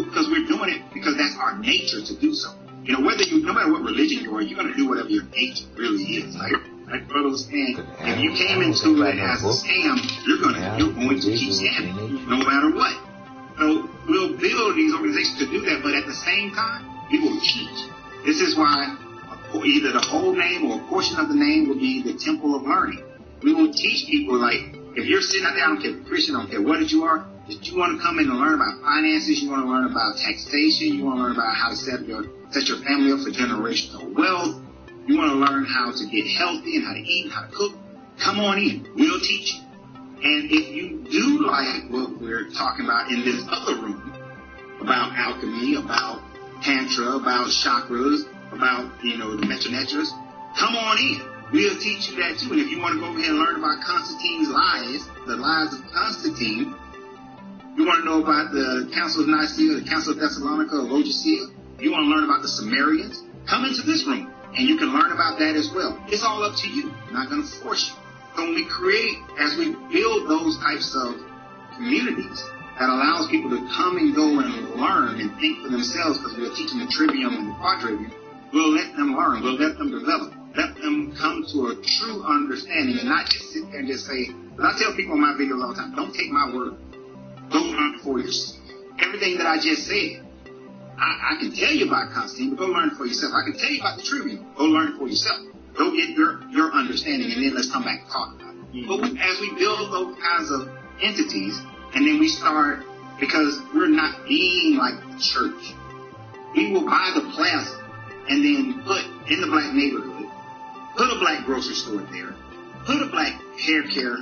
because we're doing it because that's our nature to do so. No matter what religion you are, you're going to do whatever your nature really is. Like Brother was saying, if you came into it as a scam, you're going to keep scamming, no matter what. So we'll build these organizations to do that, but at the same time, we will teach. This is why either the whole name or a portion of the name will be the Temple of Learning. We will teach people, like, if you're sitting out there, I don't care if you're Christian, I don't care what you are, if you want to come in and learn about finances, you want to learn about taxation, you want to learn about how to set your family up for generational wealth, you want to learn how to get healthy and how to eat and how to cook, come on in. We'll teach you. And if you do like what we're talking about in this other room, about alchemy, about tantra, about chakras, about, the Metanetras, come on in. We'll teach you that too. And if you want to go ahead and learn about Constantine's lies, the lies of Constantine, you want to know about the Council of Nicaea, the Council of Thessalonica, of Laodicea, you want to learn about the Sumerians, come into this room and you can learn about that as well. It's all up to you. I'm not going to force you. So when we as we build those types of communities that allows people to come and go and learn and think for themselves, because we're teaching the trivium and the quadrivium, we'll let them learn, we'll let them develop, let them come to a true understanding and not just sit there and just say, because I tell people in my videos all the time, don't take my word. Go learn for yourself. Everything that I just said, I can tell you about Constantine, but go learn it for yourself. I can tell you about the trivium. Go learn it for yourself. Go get your understanding, and then let's come back and talk about it. But as we build those kinds of entities, and then we start, because we're not being like the church, we will buy the plaza and then put in the black neighborhood, put a black grocery store there, put a black hair care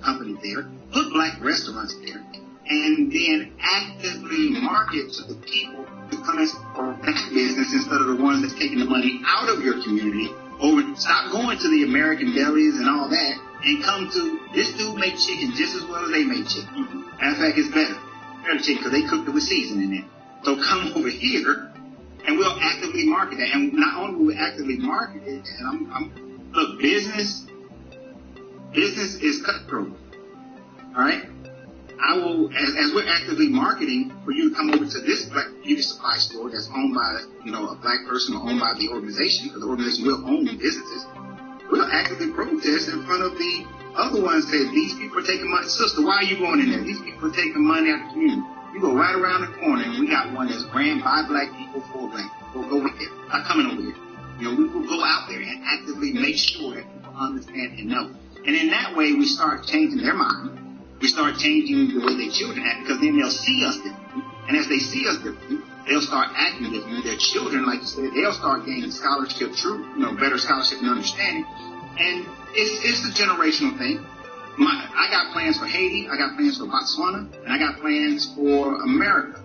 company there, put black restaurants there, and then actively market to the people who come in for that business instead of the ones that's taking the money out of your community. Stop going to the American delis and all that and come to this dude make chicken just as well as they make chicken. In fact, it's better chicken because they cooked it with seasoning in it. So come over here and we'll actively market that. And not only will we actively market it, and look, business is cutthroat. All right? I will, as we're actively marketing for you to come over to this black beauty supply store that's owned by, a black person or owned by the organization, because the organization will own businesses, we'll actively protest in front of the other ones that these people are taking money. Sister, why are you going in there? These people are taking money out of the community. You go right around the corner and we got one that's ran by black people for black people. Go right there. Not coming over here. We will go out there and actively make sure that people understand and know. And in that way, we start changing their mind. We start changing the way their children act, because then they'll see us differently. And as they see us differently, they'll start acting differently. Their children, like you said, they'll start gaining scholarship, better scholarship and understanding. And it's a generational thing. I got plans for Haiti, I got plans for Botswana, and I got plans for America.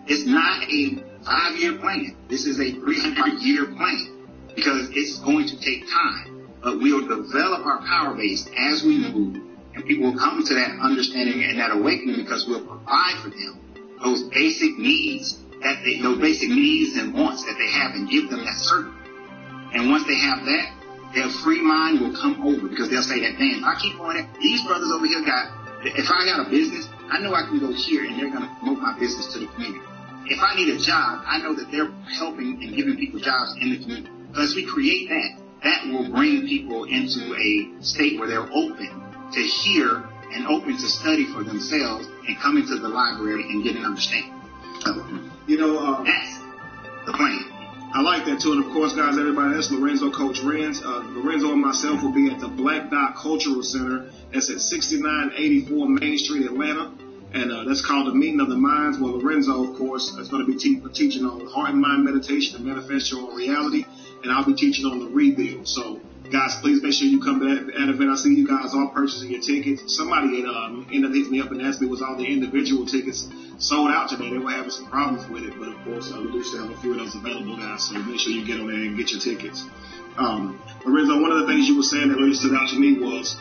It's not a 5-year plan. This is a 300-year plan, because it's going to take time. But we'll develop our power base as we move. And people will come to that understanding and that awakening, because we'll provide for them those basic needs those basic needs and wants that they have, and give them that certainty. And once they have that, their free mind will come over, because they'll say that, man, if I keep on it, these brothers over here if I got a business, I know I can go here and they're going to promote my business to the community. If I need a job, I know that they're helping and giving people jobs in the community. So as we create that will bring people into a state where they're open to hear and open to study for themselves and come into the library and get an understanding. So, that's the plan. I like that too. And of course, guys, everybody, that's Lorenzo Coach Renz. Lorenzo and myself will be at the Black Dot Cultural Center. That's at 6984 Main Street, Atlanta. And that's called the Meeting of the Minds. Well, Lorenzo, of course, is going to be teaching on heart and mind meditation and manifest your own reality. And I'll be teaching on the rebuild. So, guys, please make sure you come to that event. I see you guys all purchasing your tickets. Somebody ended up hitting me up and asked me was all the individual tickets sold out today. They were having some problems with it, but of course we do still have a few of those available, guys. So make sure you get on there and get your tickets. Lorenzo, one of the things you were saying that really stood out to me was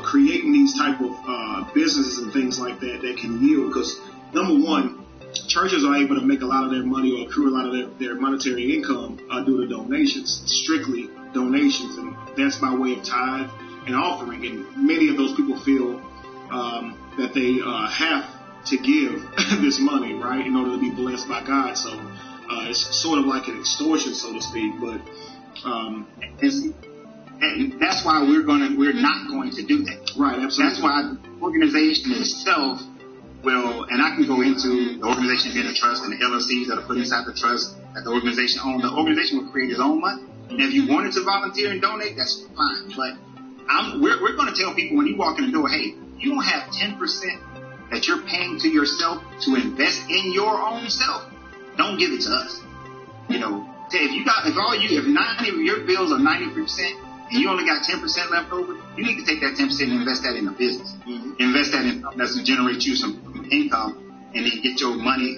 creating these type of businesses and things like that that can yield. Because number one, churches are able to make a lot of their money or accrue a lot of their monetary income due to donations, strictly donations, and that's by way of tithe and offering. And many of those people feel that they have to give this money, right, in order to be blessed by God. So it's sort of like an extortion, so to speak. But and that's why we're not going to do that. Right, absolutely. That's why the organization itself will, and I can go into the organization being a trust and the LLCs that are put inside the trust that the organization owns. The organization will create its own money. And if you wanted to volunteer and donate, that's fine. But we're going to tell people when you walk in the door, hey, you don't have 10% that you're paying to yourself to invest in your own self. Don't give it to us. You know, if 90 of your bills are 90% and you only got 10% left over, you need to take that 10% and invest that in a business. Mm-hmm. Invest that in something that's going to generate you some income and then get your money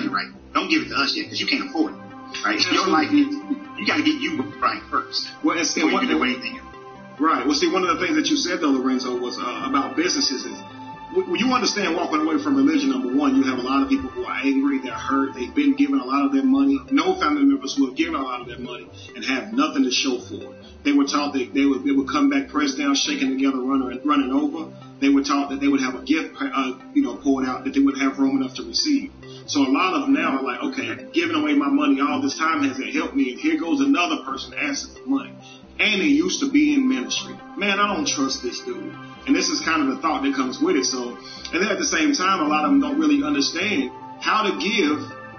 right. Don't give it to us yet because you can't afford it. Right? Your life needs, you got to get you right first. Well, you can do anything else. Right. Well, see, one of the things that you said, though, Lorenzo, was about businesses is when you understand walking away from religion, number one, you have a lot of people who are angry, they're hurt, they've been given a lot of their money. No family members who have given a lot of their money and have nothing to show for it. They were taught that they would come back pressed down, shaking together, running over. They were taught that they would have a gift, poured out that they wouldn't have room enough to receive. So a lot of them now are like, okay, giving away my money all this time hasn't helped me, and here goes another person asking for money. And they used to be in ministry. Man, I don't trust this dude. And this is kind of the thought that comes with it. So, and then at the same time, a lot of them don't really understand how to give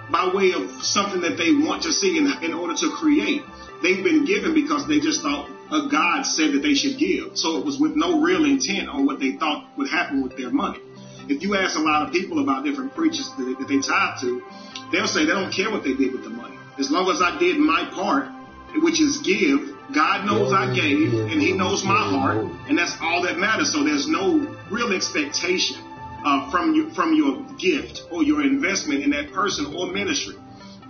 by way of something that they want to see in order to create. They've been given because they just thought a God said that they should give. So it was with no real intent on what they thought would happen with their money. If you ask a lot of people about different preachers that they tithe to, they'll say they don't care what they did with the money. As long as I did my part, which is give, God knows I gave, and he knows my heart, and that's all that matters. So there's no real expectation from your gift or your investment in that person or ministry.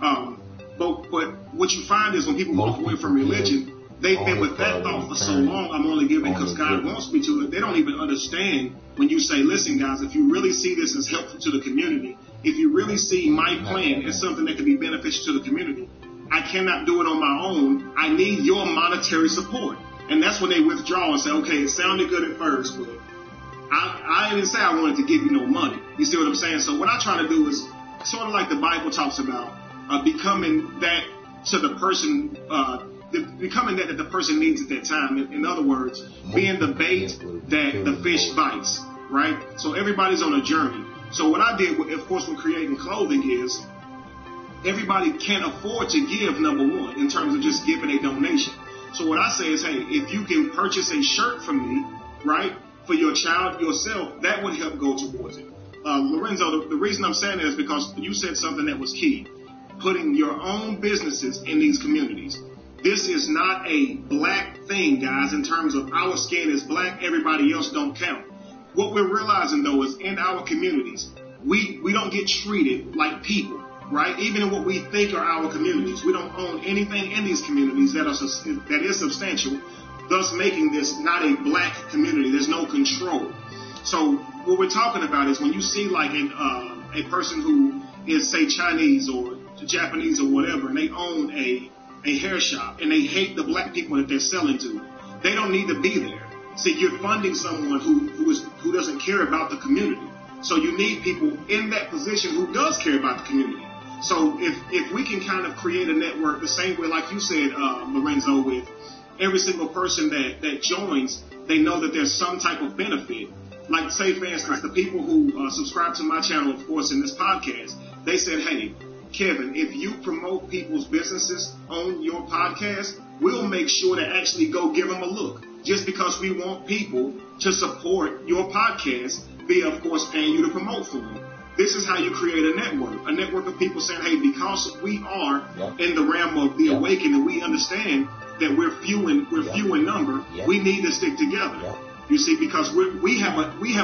But what you find is when people walk away from religion, they've been with that thought for so long, I'm only giving because God wants me to. They don't even understand when you say, listen, guys, if you really see this as helpful to the community, if you really see my plan as something that can be beneficial to the community, I cannot do it on my own. I need your monetary support. And that's when they withdraw and say, okay, it sounded good at first, but I didn't say I wanted to give you no money. You see what I'm saying? So what I try to do is sort of like the Bible talks about, becoming that to the person, becoming that the person needs at that time. In other words, being the bait that the fish bites, right? So everybody's on a journey. So what I did, of course, with creating clothing is everybody can't afford to give, number one, in terms of just giving a donation. So what I say is, hey, if you can purchase a shirt from me, right, for your child, yourself, that would help go towards it. Lorenzo, the reason I'm saying that is because you said something that was key, putting your own businesses in these communities. This is not a black thing, guys, in terms of our skin is black, everybody else don't count. What we're realizing, though, is in our communities, we don't get treated like people. Right? Even in what we think are our communities, we don't own anything in these communities that is substantial, thus making this not a black community. There's no control. So what we're talking about is when you see like a person who is, say, Chinese or Japanese or whatever, and they own a hair shop and they hate the black people that they're selling to, they don't need to be there. See, you're funding someone who doesn't care about the community. So you need people in that position who does care about the community. So if we can kind of create a network the same way, like you said, Lorenzo, with every single person that joins, they know that there's some type of benefit. Like, say, for instance, the people who subscribe to my channel, of course, in this podcast, they said, hey, Kevin, if you promote people's businesses on your podcast, we'll make sure to actually go give them a look. Just because we want people to support your podcast via, of course, paying you to promote for them. This is how you create a network of people saying, hey, because we are in the realm of the awakening, we understand that we're few in number. We need to stick together. You see, because we have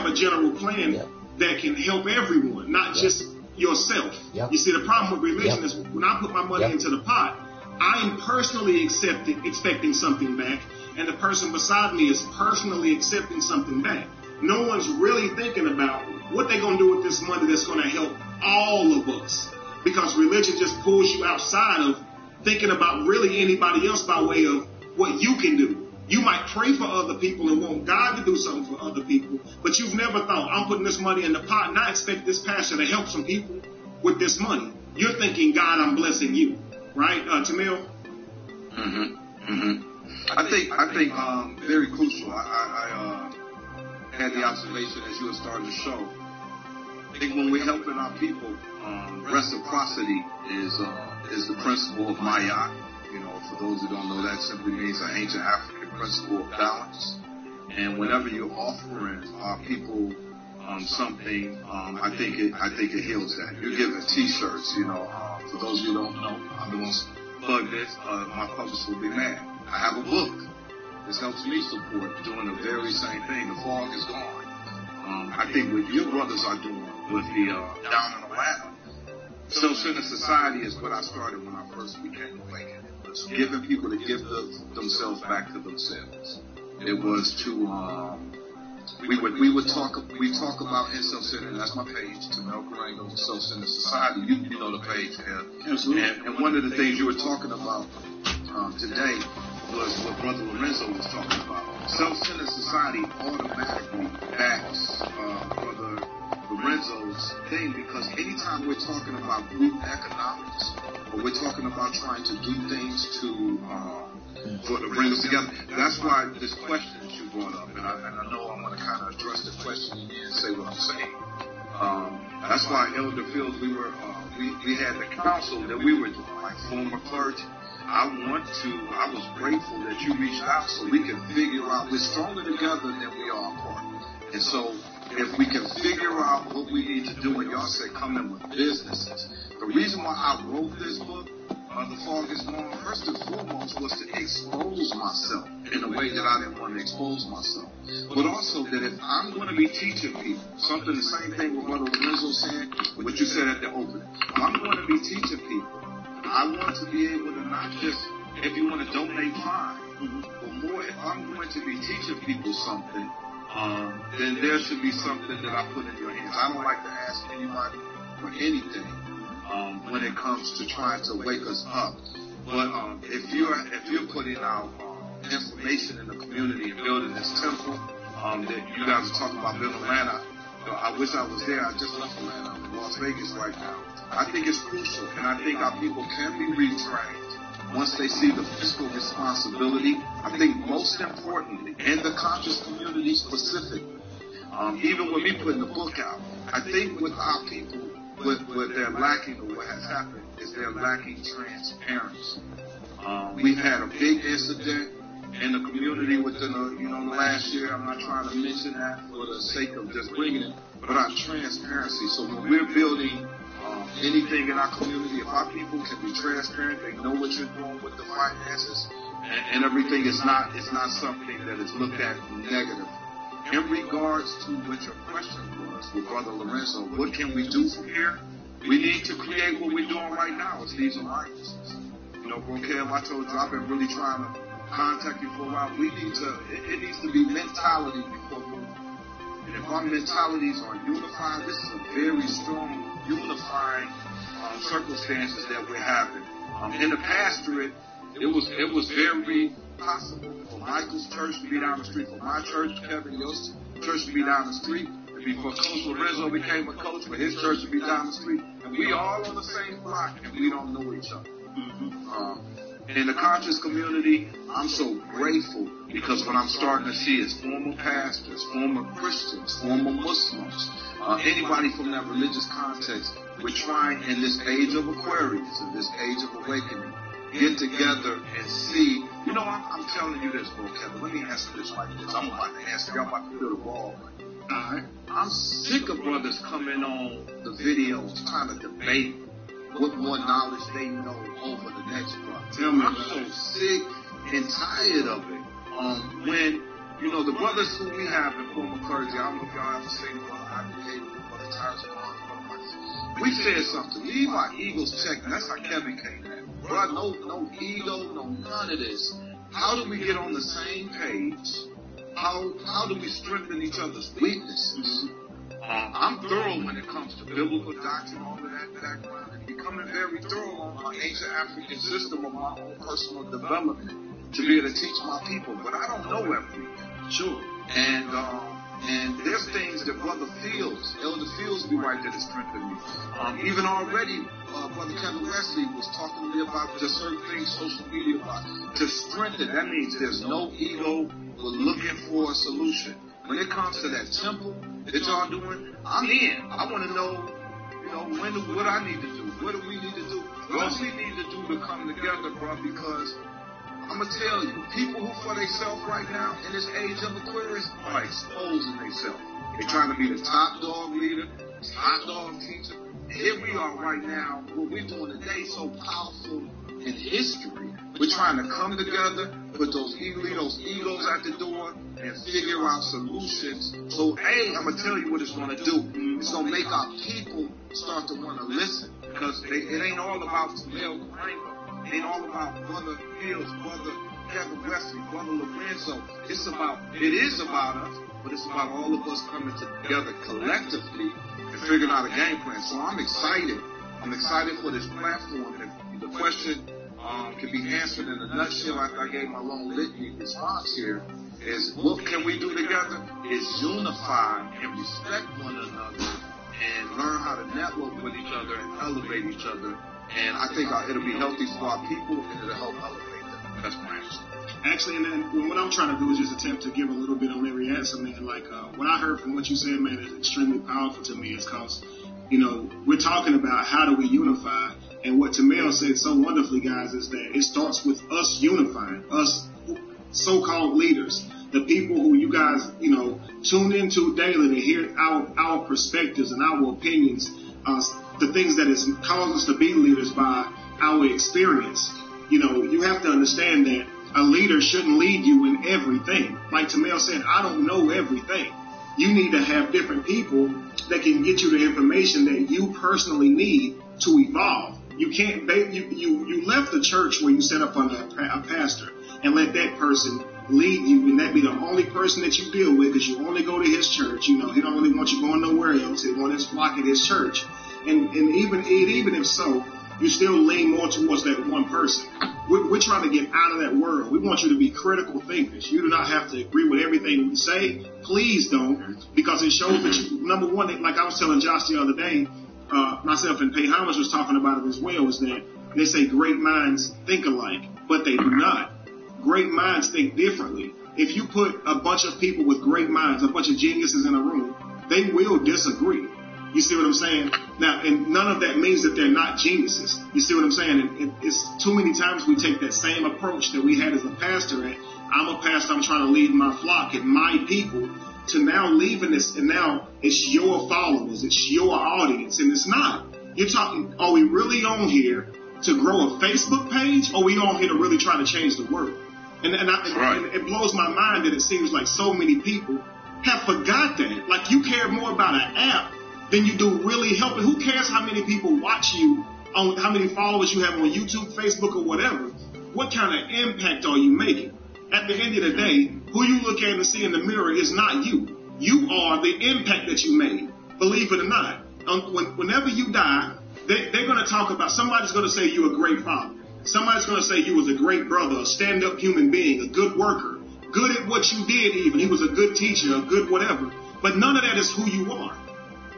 a general plan that can help everyone, not just yourself. You see, the problem with religion is when I put my money into the pot, I'm personally expecting something back, and the person beside me is personally accepting something back. No one's really thinking about what they're going to do with this money that's going to help all of us, because religion just pulls you outside of thinking about really anybody else by way of what you can do. You might pray for other people and want God to do something for other people, but you've never thought, I'm putting this money in the pot and I expect this pastor to help some people with this money. You're thinking, God, I'm blessing you. Right, Tamil? I think very crucial. I had the observation as you were starting to show. I think when we're helping our people, reciprocity is the principle of Maya. You know, for those who don't know, that simply means an ancient African principle of balance. And whenever you're offering our people something, I think it heals that. You're giving T-shirts. You know, for those who don't know, I'm the one to plug this. My publisher will be mad. I have a book. This helps me support doing the very same thing. The fog is gone. I think what your brothers are doing with the Down in Atlanta, Self-Centered Society is what I started when I first became awakened. It was giving people to give themselves back to themselves. It was to we talk about in Self-Centered, and that's my page, Tamil Karango, Self-Centered Society. You know the page, Kev. And one of the things you were talking about today was what Brother Lorenzo was talking about. Self-Centered Society automatically backs Brother Lorenzo's thing, because anytime we're talking about group economics, or we're talking about trying to do things to bring us together, that's why this question that you brought up, and I know I'm going to kind of address the question again and say what I'm saying. That's why Elder Fields, we had the council that we were doing, like former clergy. I was grateful that you reached out so we can figure out, we're stronger together than we are apart. And so if we can figure out what we need to do, and y'all say come in with businesses. The reason why I wrote this book, The Fog is Gone, first and foremost was to expose myself in a way that I didn't want to expose myself. But also that if I'm going to be teaching people, the same thing with Brother Lorenzo said, what you said at the opening. If I'm going to be teaching people, I want to be able to not just, if you want to donate, fine, but more, if I'm going to be teaching people something, then there should be something that I put in your hands. I don't like to ask anybody for anything when it comes to trying to wake us up. But if you're putting out information in the community and building this temple that you guys are talking about building Atlanta, I wish I was there. I just left Atlanta. I'm in Las Vegas right now. I think it's crucial, and I think our people can be retrained once they see the fiscal responsibility. I think most importantly, in the conscious community specifically, even when we putting the book out, I think with our people, what they're lacking, or what has happened, is they're lacking transparency. We've had a big incident in the community within the last year. I'm not trying to mention that for the sake of just bringing it, but our transparency. So when we're building anything in our community, if our people can be transparent, they know what you're doing with the finances and everything. It's not something that is looked at negative. In regards to what your question was with Brother Lorenzo, what can we do from here? We need to create what we're doing right now. It's these alliances. Bro Kev, I told you I've been really trying to contact you for a while. It needs to be mentality before movement. And if our mentalities are unified, this is a very strong unifying circumstances that we're having. In the pastorate, it was very possible for Michael's church to be down the street, for my church, Kevin, your church to be down the street, and before Coach Lorenzo became a coach, for his church to be down the street, and we all on the same block, and we don't know each other. In the conscious community, I'm so grateful, because what I'm starting to see is former pastors, former Christians, former Muslims, anybody from that religious context, we're trying in this age of Aquarius, in this age of awakening, get together and see. You know, I'm telling you this, bro, Kevin. Let me answer this like this. I'm about to answer. Y'all about to feel the ball. Alright. I'm sick of brothers coming on the videos trying to debate what more knowledge they know over the next brother. I'm so sick and tired of it. When, you know, the brothers who we have in former clergy, I don't know if y'all ever seen Brother Advocate, Brother Tyrus Barnes, we said something. Leave our egos checked. And that's how Kevin came at. Bro, no ego, no none of this. How do we get on the same page? How do we strengthen each other's weaknesses? I'm thorough when it comes to biblical doctrine, all of that background, and becoming very thorough on my ancient African system of my own personal development to be able to teach my people. But I don't know everything. Sure. And there's things that Brother Fields, Elder Fields, be right there to strengthen me. Even already, Brother Kevin Wesley was talking to me about just certain things, social media, about to strengthen. That means there's no ego. We're looking for a solution. When it comes to that temple that y'all doing, I'm in. I want to know, you know, what I need to do. What do we need to do? What do we need to do to come together, bro? Because I'm going to tell you, people who for themselves right now in this age of Aquarius are exposing themselves. They're trying to be the top dog leader, top dog teacher. And here we are right now, what we're doing today so powerful in history. We're trying to come together, put those egos at the door, and figure out solutions. So, I'm going to tell you what it's going to do. It's going to make our people start to want to listen. Because it ain't all about Mel Kramer. It ain't all about Brother Fields, Brother Kevin Wesley, Brother Lorenzo. It is about us, but it's about all of us coming together collectively and figuring out a game plan. So I'm excited. I'm excited for this platform. And the question can be answered in a nutshell after I gave my long litany response here, is what can we do together? Is unify and respect one another and learn how to network with each other and elevate each other. And I think it'll be healthy for our people and it'll help elevate them. That's my answer. Actually, and then what I'm trying to do is just attempt to give a little bit on every answer, man. Like, what I heard from what you said, man, is extremely powerful to me. Is because, you know, we're talking about how do we unify. And what Tamel said so wonderfully, guys, is that it starts with us unifying, us so-called leaders, the people who you guys, you know, tune into daily to hear our perspectives and our opinions, the things that has caused us to be leaders by our experience. You know, you have to understand that a leader shouldn't lead you in everything. Like Tamel said, I don't know everything. You need to have different people that can get you the information that you personally need to evolve. You can't, you left the church where you set up under a pastor and let that person lead you, and that be the only person that you deal with because you only go to his church. You know, he don't really want you going nowhere else. He wants his flock at his church. And even if so, you still lean more towards that one person. We're trying to get out of that world. We want you to be critical thinkers. You do not have to agree with everything we say. Please don't, because it shows that you, number one, like I was telling Josh the other day, myself and Pay Homage was talking about it as well, is that they say great minds think alike, but they do not. Great minds think differently. If you put a bunch of people with great minds, a bunch of geniuses in a room, they will disagree. You see what I'm saying? Now, and none of that means that they're not geniuses. You see what I'm saying? And it's too many times we take that same approach that we had as a pastor. And I'm a pastor, I'm trying to lead my flock and my people, to now leaving this, and now it's your followers, it's your audience, and it's not. You're talking, are we really on here to grow a Facebook page, or are we on here to really try to change the world? And it blows my mind that it seems like so many people have forgot that. Like, you care more about an app than you do really helping. Who cares how many people watch you, on how many followers you have on YouTube, Facebook, or whatever? What kind of impact are you making? At the end of the day, who you look at and see in the mirror is not you. You are the impact that you made, believe it or not. Whenever you die, they're going to talk about, somebody's going to say you're a great father. Somebody's going to say you was a great brother, a stand-up human being, a good worker, good at what you did even. He was a good teacher, a good whatever. But none of that is who you are.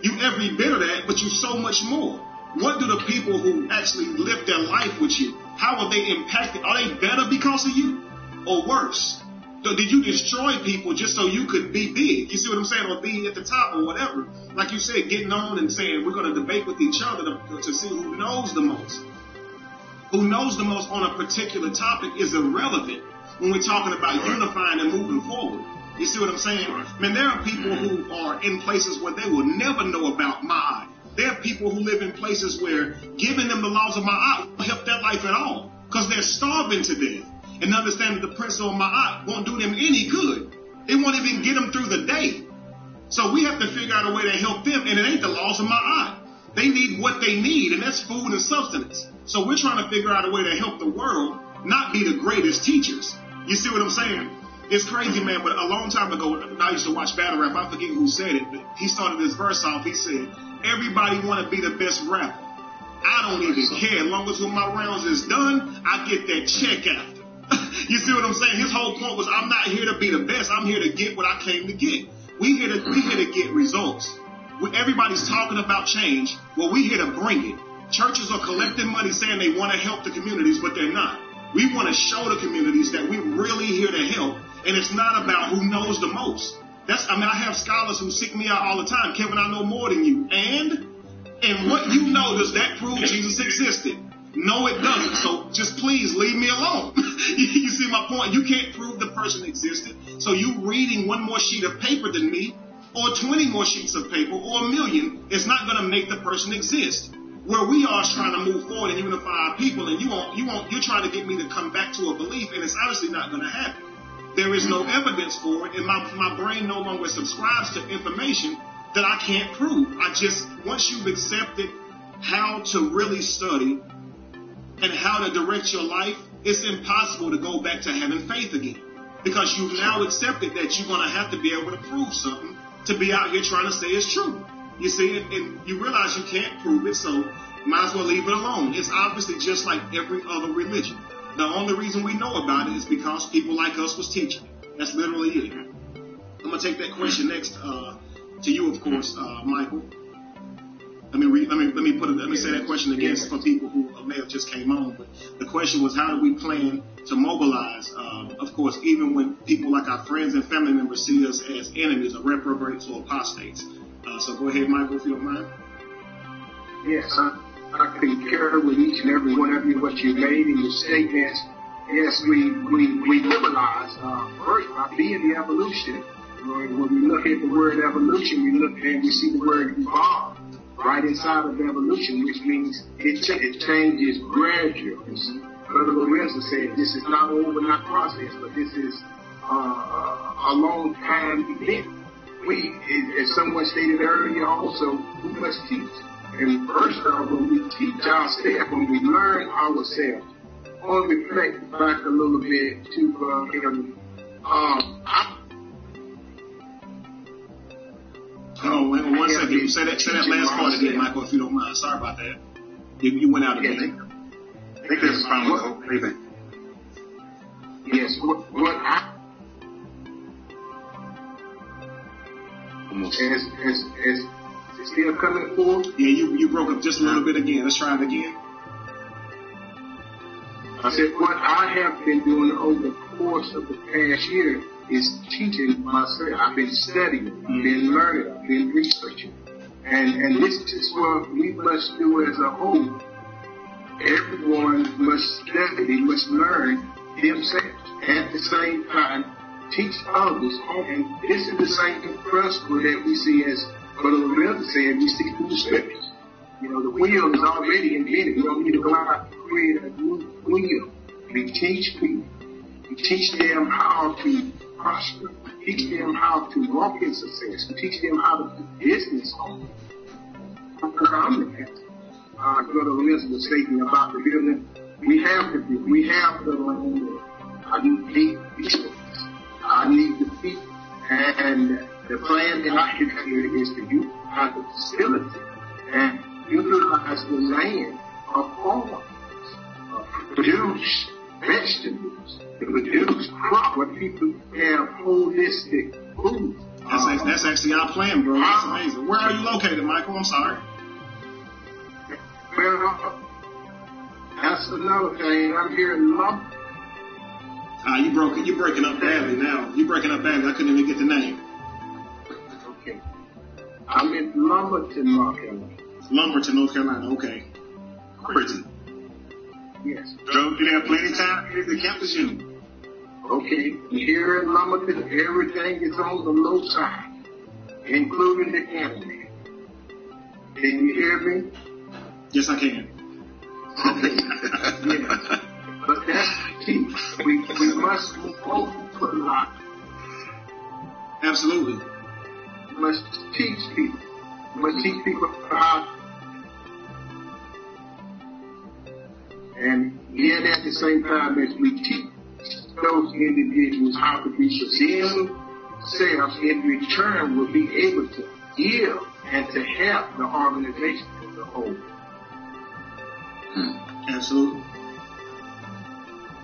You every bit of that, but you so much more. What do the people who actually live their life with you, how are they impacted? Are they better because of you or worse? So did you destroy people just so you could be big? You see what I'm saying? Or be at the top or whatever. Like you said, getting on and saying we're going to debate with each other to see who knows the most. Who knows the most on a particular topic is irrelevant when we're talking about unifying and moving forward. You see what I'm saying? Man, there are people who are in places where they will never know about Ma'at. There are people who live in places where giving them the laws of Ma'at won't help their life at all because they're starving to death. And understand that the principle of Ma'at won't do them any good. It won't even get them through the day. So we have to figure out a way to help them, and it ain't the laws of Ma'at. They need what they need, and that's food and sustenance. So we're trying to figure out a way to help the world not be the greatest teachers. You see what I'm saying? It's crazy, man, but a long time ago, I used to watch battle rap. I forget who said it, but he started this verse off. He said, everybody want to be the best rapper. I don't even care. As long as when my rounds is done, I get that check after. You see what I'm saying? His whole point was, I'm not here to be the best. I'm here to get what I came to get. We here to get results. Everybody's talking about change. Well, we here to bring it. Churches are collecting money saying they want to help the communities, but they're not. We want to show the communities that we're really here to help, and it's not about who knows the most. I have scholars who seek me out all the time. Kevin, I know more than you. And what you know, does that prove Jesus existed? No, it doesn't. So just please leave me alone. You see my point? You can't prove the person existed. So you reading one more sheet of paper than me, or 20 more sheets of paper, or 1,000,000, is not going to make the person exist. Where we are is trying to move forward and unify our people, and you're trying to get me to come back to a belief, and it's honestly not going to happen. There is no evidence for it, and my brain no longer subscribes to information that I can't prove. Once you've accepted how to really study and how to direct your life, it's impossible to go back to having faith again. Because you've now accepted that you're going to have to be able to prove something to be out here trying to say it's true. You see, and you realize you can't prove it, so might as well leave it alone. It's obviously just like every other religion. The only reason we know about it is because people like us was teaching it. That's literally it. I'm going to take that question next to you, of course, Michael. Let me say that question again for people who may have just came on. But the question was, how do we plan to mobilize? Of course, even when people like our friends and family members see us as enemies or reprobates or apostates. So go ahead, Michael, if you don't mind. Yes, I concur with each and every one of you, what you made in your statements. Yes, we mobilize first by being the evolution. When we look at the word evolution, we see the word evolve right inside of evolution, which means it changes gradually. Brother Lorenzo said this is not an overnight process, but this is a long time event. As someone stated earlier also, we must teach. And first off, when we teach ourselves, when we learn ourselves, I want to reflect back a little bit to one second. Say that last part again, Michael, if you don't mind. Sorry about that. You went out again. I think there's a problem with David. Yes, what I is still coming forward? Yeah, you broke up just a little bit again. Let's try it again. I said what I have been doing over the course of the past year is teaching myself. I've been studying, I've been learning, I've been researching. And this is what we must do as a whole. Everyone must study, must learn themselves. At the same time, teach others. And this is the same principle that we see as Brother Lorenzo said, we see through the scriptures. You know, the wheel is already invented. We don't need to go out and create a new wheel. We teach people. We teach them how to prosper. We teach them how to walk in success. We teach them how to do business on it. Brother Lorenzo was stating about the building. We have the building. We have the land. I need the I need the people. And the plan that I have here is to utilize the facility and utilize the land of farmers, produce vegetables, produce crop where people have holistic food. That's actually our plan, bro. That's amazing. Where are you located, Michael? I'm sorry. Well, that's another thing. I'm here in Lubbock. You breaking up badly now. You breaking up badly. I couldn't even get the name. Okay. I'm in Lumberton, North Carolina. Lumberton, North Carolina. Okay. Pretty. Yes. So you have plenty of time at the campus union. Okay. Here in Lumberton, everything is on the low side, including the internet. Can you hear me? Yes, I can. Okay. Yes. But that's the key. We must move on to a lot. Absolutely. We must teach people. We must teach people how. And yet at the same time as we teach those individuals how to be themselves, in return will be able to give and to help the organization as a whole. Absolutely.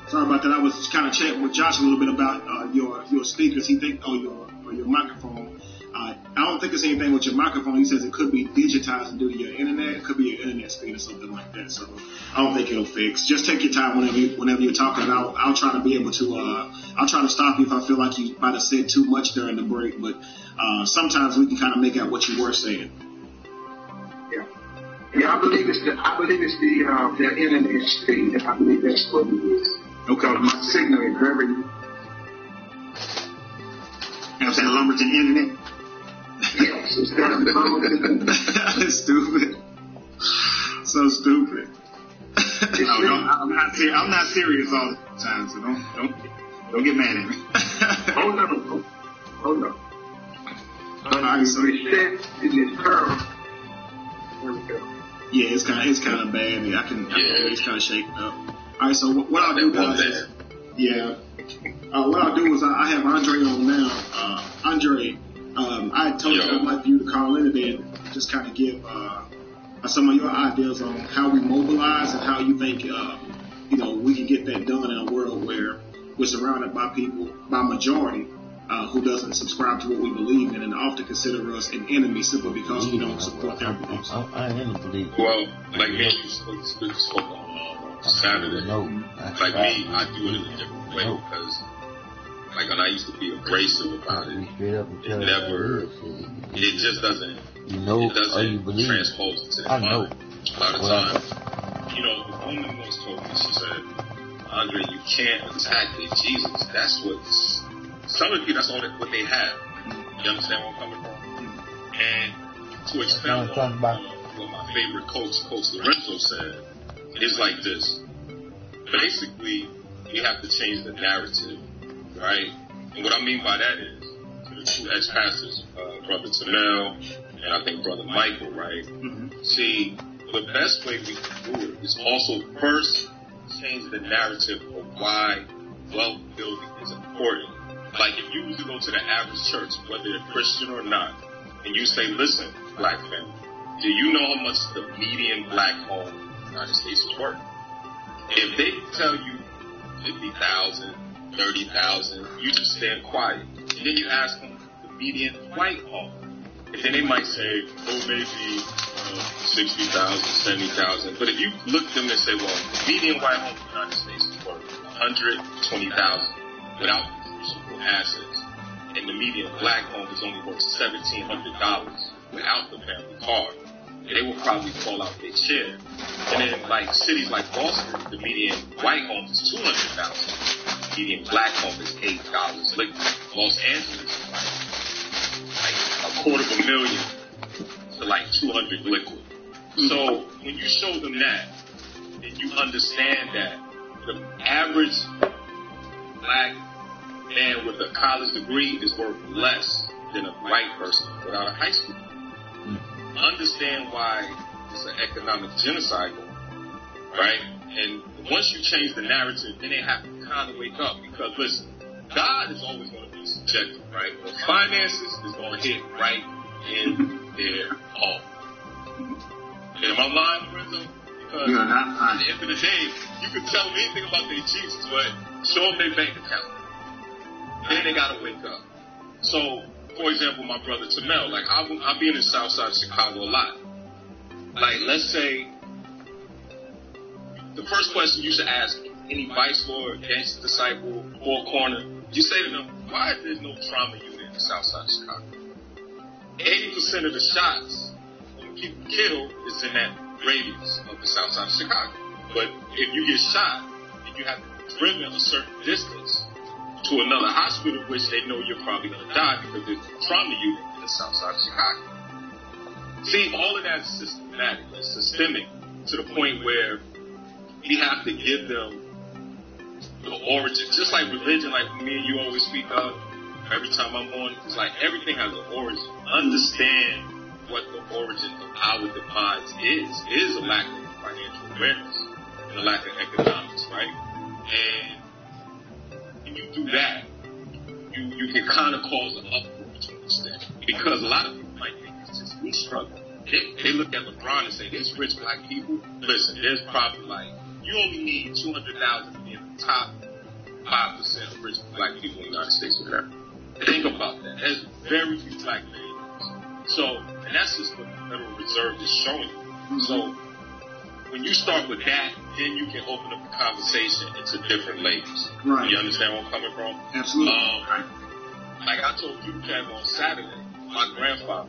Sorry about that. I was kind of chatting with Josh a little bit about your speakers. He think your microphone. I don't think it's anything with your microphone. He says it could be digitized due to your internet. It could be your internet speed or something like that. So I don't think it'll fix. Just take your time whenever you're talking. I'll try to be able to. I'll try to stop you if I feel like you might have said too much during the break. But sometimes we can kind of make out what you were saying. Yeah, I believe it's the internet speed. I believe that's what it is. Okay. My signal is very. Is that Lumberton internet? Yes, it's that Lumberton. That's stupid. So stupid. I'm not serious all the time, so don't get mad at me. Oh no. Respect is term. There we go. Yeah, it's kind of bad. It's kind of shaken up. All right, so what I'll do, guys, is, what I'll do is I have Andre on now. Andre, I told you I'd like for you to call in today and just kind of give some of your ideas on how we mobilize and how you think we can get that done in a world where we're surrounded by people, by majority, who doesn't subscribe to what we believe in and often consider us an enemy simply because we don't support their beliefs. I really believe. Well, like me, you spoke on Saturday. Like me, I do it in a different way because, like, when I used to be abrasive about it, it just doesn't. It doesn't transpose into the mind. A lot of times, the woman once told me, she said, Andre, you can't attack their Jesus. That's what's. Some of you, that's all what they have. You understand where I'm coming from? And to expound on what my favorite coach Lorenzo said, is like this. Basically, you have to change the narrative, right? And what I mean by that is, to the two ex-pastors, Brother Tamel and I think Brother Michael, right? Mm-hmm. See, the best way we can do it is also first change the narrative of why wealth building is important. Like, if you was to go to the average church, whether they're Christian or not, and you say, listen, black family, do you know how much the median black home in the United States is worth? If they tell you 50,000, 30,000, you just stand quiet. And then you ask them the median white home. And then they might say, maybe 60,000, 70,000. But if you look at them and say, well, the median white home in the United States is worth 120,000 without assets, and the median black home is only worth $1,700 without the family car, they will probably fall out their chair. And then, like cities like Boston, the median white home is $200,000. The median black home is $8 liquid. Los Angeles is like $250,000 to like $200 liquid. So when you show them that, and you understand that the average black man with a college degree is worth less than a white person without a high school. Understand why it's an economic genocide, right? And once you change the narrative, then they have to kind of wake up because, listen, God is always going to be subjective, right? But finances is going to hit right in their home. Am I lying, Lorenzo? Because at the end of the day, you can tell them anything about their Jesus, but show them their bank account. Then they gotta wake up. So, for example, my brother Tamel, like I've been in the south side of Chicago a lot. Like, let's say the first question you should ask me any Vice Lord, Gangster Disciple, Four Corner, you say to them, why is there no trauma unit in the South Side of Chicago? 80% of the shots when people kill is in that radius of the South Side of Chicago. But if you get shot and you have to be driven a certain distance to another hospital, which they know you're probably going to die because there's a trauma unit in the South Side of Chicago. See, all of that is systematic, it's systemic, to the point where we have to give them the origin, just like religion, like me and you always speak of. Every time I'm on, it's like everything has an origin. Understand what the origin of our demise is a lack of financial awareness and a lack of economics, right? And when you do that, you can kind of cause an uproar to an extent. Because a lot of people might think it's just we struggle. They look at LeBron and say, there's rich black people. Listen, there's probably like, you only need 200,000 to be in the top 5% of rich black people in the United States of America. Think about that. There's very few black millionaires. So, and that's just what the Federal Reserve is showing you. So, when you start with that, then you can open up the conversation into different layers. Right. You understand where I'm coming from? Absolutely. Like I told you, Kev, on Saturday, my grandfather,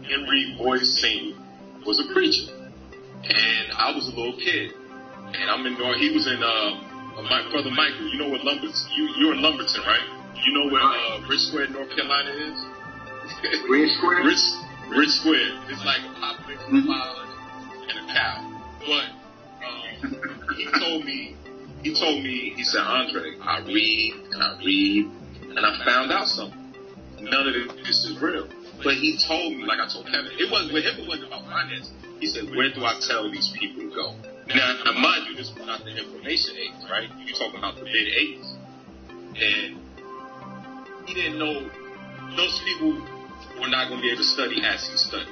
Henry Boyce Sr., was a preacher. And I was a little kid. And I'm in North, he was in, my brother Michael, you know where you're in Lumberton, right? You know where Rich Square, North Carolina is? Rich Square? Rich Square. It's like a population of 500 and a cow. But he told me, he said, Andre, I read, and I found out something. None of this is real. But he told me, like I told Kevin, it wasn't about finance. He said, where do I tell these people to go? Now, mind you, this was not the information age, right? You're talking about the mid-80s. And he didn't know those people were not going to be able to study as he studied.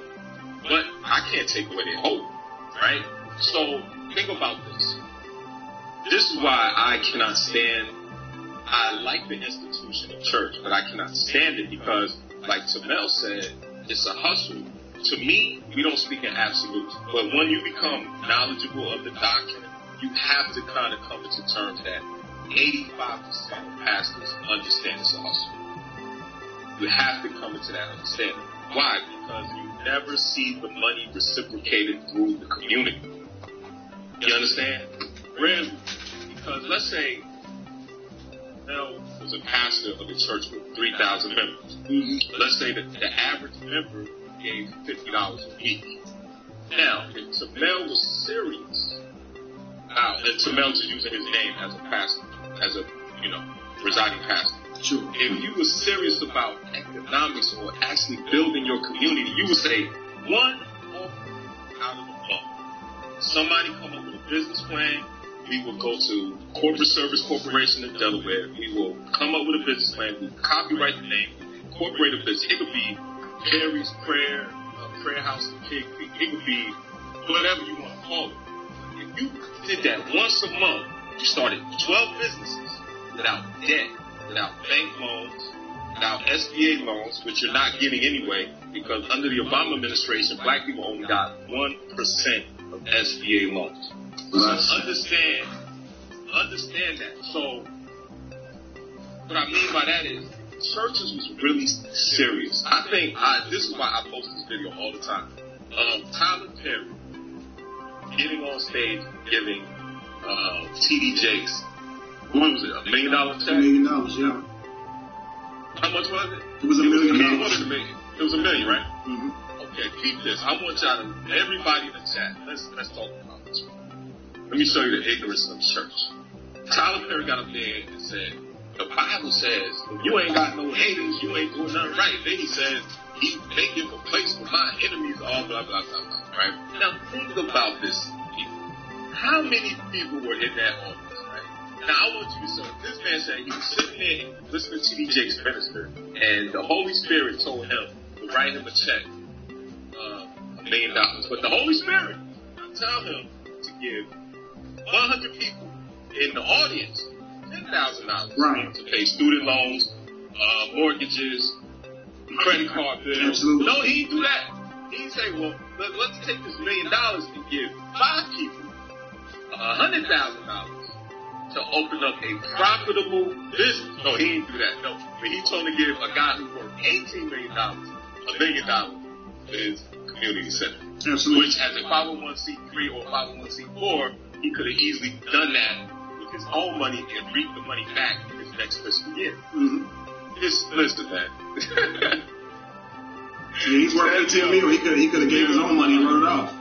But I can't take away their hope, right? So think about this. This is why I cannot stand, I like the institution of church, but I cannot stand it because, like Tamel said, it's a hustle. To me, we don't speak in absolutes. But when you become knowledgeable of the doctrine, you have to kind of come into terms that 85% of pastors understand it's a hustle. You have to come into that understanding. Why? Because you never see the money reciprocated through the community. You understand? Rarely. Because let's say Mel was a pastor of a church with 3,000 members. Let's say that the average member gave $50 a week. Now, if Tamel was serious, and Tamel just using his name as a pastor, as a, residing pastor. Sure. If you were serious about economics or actually building your community, you would say, one offering out of the month. Somebody come up with a business plan. We will go to Corporate Service Corporation in Delaware. We will come up with a business plan. We copyright the name. Incorporate a business. It could be Perry's Prayer House in Pig Creek. It could be whatever you want to call it. If you did that once a month, you started 12 businesses without debt, without bank loans, without SBA loans, which you're not getting anyway, because under the Obama administration, black people only got 1% of SBA loans. So understand that. So what I mean by that is churches was really serious. I think this is why I post this video all the time. Tyler Perry getting on stage giving T.D. Jakes, what was it, $1 million check? $1 million, yeah. How much was it? It was $1 million. It was $1 million. It was $1 million, right? Mm-hmm. Okay, keep this. I want y'all to, everybody in the chat, let's talk about this. Let me show you the ignorance of the church. Tyler Perry got up there and said, the Bible says, if you ain't got no haters, you ain't doing nothing right. Then he says, they give a place for my enemies, all blah, blah, blah, blah, right? Now think about this, people. How many people were in that office, right? Now I want you to say, this man said he was sitting there listening to T.D. Jakes minister, and the Holy Spirit told him to write him a check, $1 million. But the Holy Spirit tell him to give 100 people in the audience $10,000 right. to pay student loans, mortgages, credit card bills. Absolutely. No, he didn't do that. He say, well, let's take this $1 million and give 5 people $100,000. to open up a profitable business. No, he didn't do that. No, but he told to give a guy who worked $18 million, $1 million to his community center. Absolutely. Which, as a 501c3 or 501c4, he could have easily done that with his own money and reap the money back in his next fiscal year. Mm-hmm. Just listen, man. Yeah, he's worth 18 million. He could have gave his own money and wrote it off.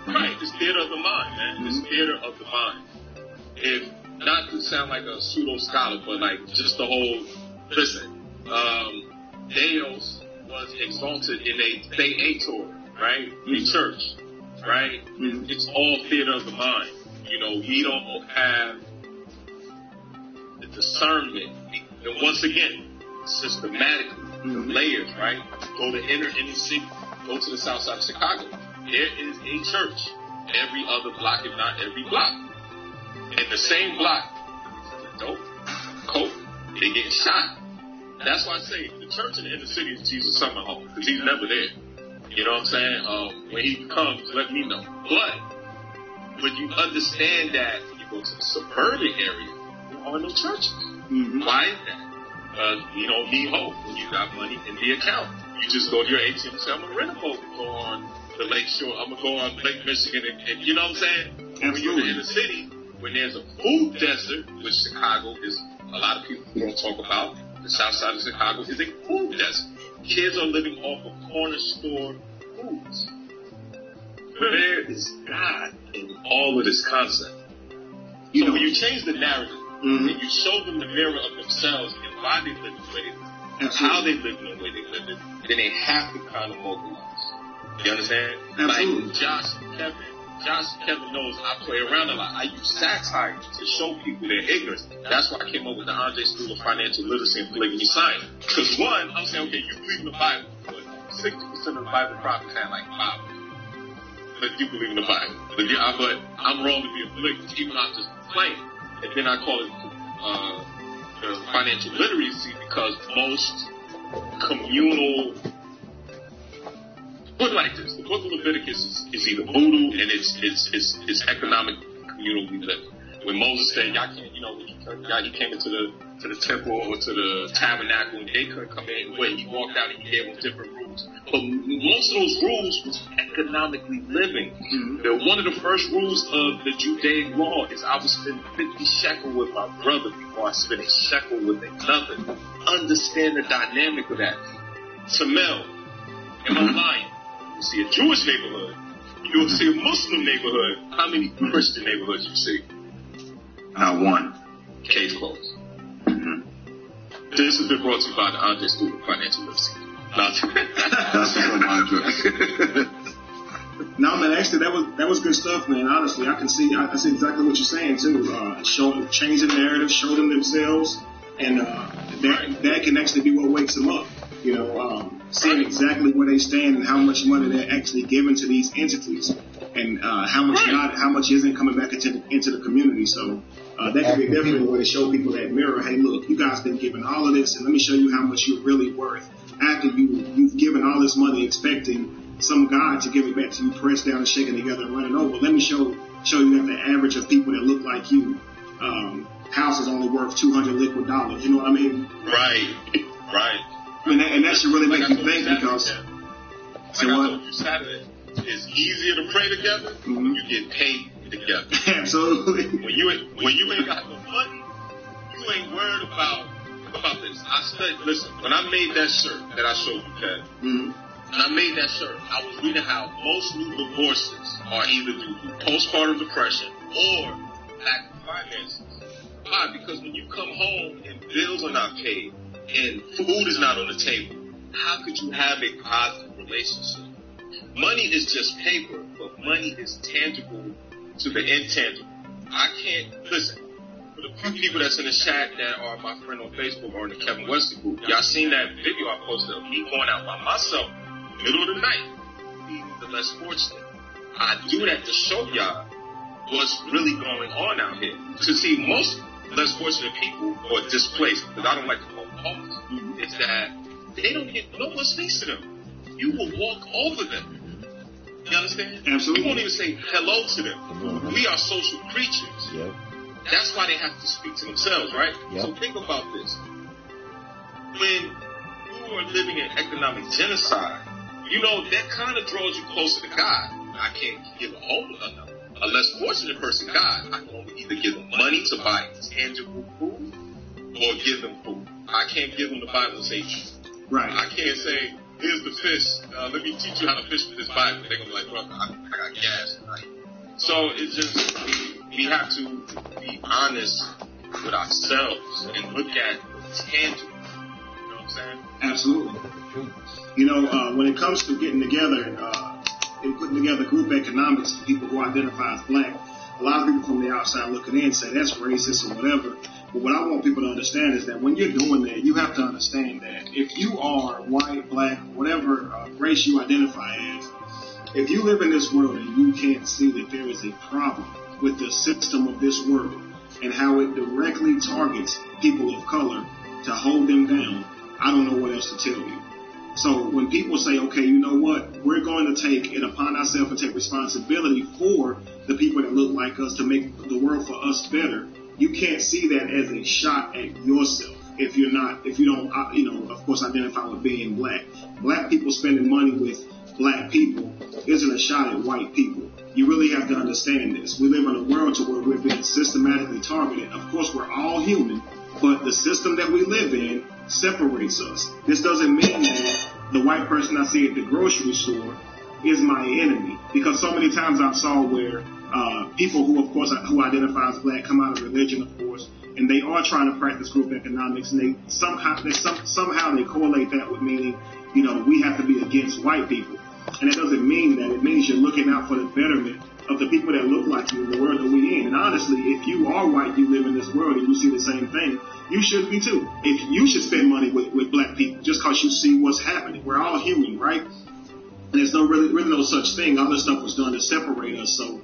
Right, it's theater of the mind, man. It's theater of the mind. If not to sound like a pseudo scholar, but like just the whole listen. Deus was exalted in a theater, right? A church, right? It's all theater of the mind. You know, we don't have the discernment. And once again, systematically, the layers, right? Go to inner city, go to the south side of Chicago. There is a church every other block, if not every block. In the same block, dope, coke, they getting shot. That's why I say the church in the inner city is Jesus' summer home, because he's never there. You know what I'm saying? When he comes, let me know. But when you understand that you go to the suburban area, there are no churches. Why is that? You don't need hope when you got money in the account. You just go to your ATM and say, I'm going to rent a boat and go on the lake shore. I'm going to go on Lake Michigan. And you know what I'm saying? When you're in the city, when there's a food desert, which Chicago is, a lot of people don't talk about, the south side of Chicago is a food desert. Kids are living off of corner store foods. Where is God in all of this concept? So when you change the narrative, and you show them the mirror of themselves and why they live the way they live, and how they live the way they live it, then they have to kind of mobilize. You understand? Absolutely. Like Josh Kevin knows I play around a lot. I use satire to show people their ignorance. That's why I came up with the Andre School of Financial Literacy and Polygamy Science. Because one, I'm saying, okay, you believe in the Bible, but 60% of the Bible prophets had like 5. But you believe in the Bible. But I'm wrong to be a polygamist, even though I'm just playing. And then I call it the financial literacy because most communal, put it like this, the book of Leviticus is either voodoo and it's economic communal living. When Moses said, y'all can't, you know, when he came into the temple or to the tabernacle and they couldn't come in, when he walked out and he gave them different rules. But most of those rules was economically living. One of the first rules of the Judaic law is I will spend 50 shekel with my brother before I spend a shekel with another. Understand the dynamic of that. Tamel, am I lying? You see a Jewish neighborhood. You'll see a Muslim neighborhood. How many Christian neighborhoods you see? Not one. Case closed. This has been brought to you by the Andre School of Financial Literacy. That's from Andre. No, man, actually, that was good stuff, man. Honestly, I see exactly what you're saying too. Change the narrative, show them themselves, and that can actually be what wakes them up. You know, seeing exactly where they stand and how much money they're actually giving to these entities, and how much isn't coming back into the community. So that could be definitely a way to show people that mirror. Hey, look, you guys been giving all of this, and let me show you how much you're really worth. After you've given all this money, expecting some God to give it back to you, pressed down and shaken together and running over. Let me show you that the average of people that look like you, house is only worth $200 liquid dollars. You know what I mean? Right. I mean, and that should really make you think because. So what? I told you Saturday, it's easier to pray together. You get paid together. Absolutely. When you ain't got no money, you ain't worried about this. Listen, when I made that shirt that I showed you, Ted, when I made that shirt, I was reading how most new divorces are either due to postpartum depression or lack of finances. Why? Because when you come home and bills are not paid and food is not on the table, how could you have a positive relationship? Money is just paper, but money is tangible to the intangible. I can't, listen, for the few people that's in the chat that are my friend on Facebook or in the Kevin Wesley group, y'all seen that video I posted of me going out by myself in the middle of the night, feeding the less fortunate. I do that to show y'all what's really going on out here. To see most less fortunate people or displaced, because I don't like to call them homeless, is that they don't get no one speaks to them. You will walk over them. You understand? Absolutely. You won't even say hello to them. We are social creatures. Yep. That's why they have to speak to themselves, right? Yep. So think about this. When you are living in economic genocide, you know, that kind of draws you closer to God. I can't give a less fortunate person God. I can only either give them money to buy tangible food or give them food. I can't give them the Bible and say, right. I can't say, here's the fish. Let me teach you how to fish with this Bible. They're going to be like, brother, I got gas tonight. So it's just, we have to be honest with ourselves and look at what's tangible. You know what I'm saying? Absolutely. You know, when it comes to getting together and putting together group economics for people who identify as black, a lot of people from the outside looking in say that's racist or whatever. But what I want people to understand is that when you're doing that, you have to understand that if you are white, black, whatever race you identify as, if you live in this world and you can't see that there is a problem with the system of this world and how it directly targets people of color to hold them down, I don't know what else to tell you. So when people say, okay, you know what, we're going to take it upon ourselves and take responsibility for the people that look like us to make the world for us better, you can't see that as a shot at yourself if you don't, you know, of course, identify with being black. Black people spending money with black people isn't a shot at white people. You really have to understand this. We live in a world to where we're being systematically targeted. Of course, we're all human, but the system that we live in separates us. This doesn't mean that the white person I see at the grocery store is my enemy, because so many times I saw where people who, of course, who identify as black come out of religion, of course, and they are trying to practice group economics, and they somehow they correlate that with meaning, you know, we have to be against white people. And it doesn't mean that. It means you're looking out for the betterment of the people that look like you in the world that we're in. And honestly, if you are white, you live in this world, and you see the same thing, you should be too. If you should spend money with black people just because you see what's happening. We're all human, right? And there's really no such thing. All this stuff was done to separate us. So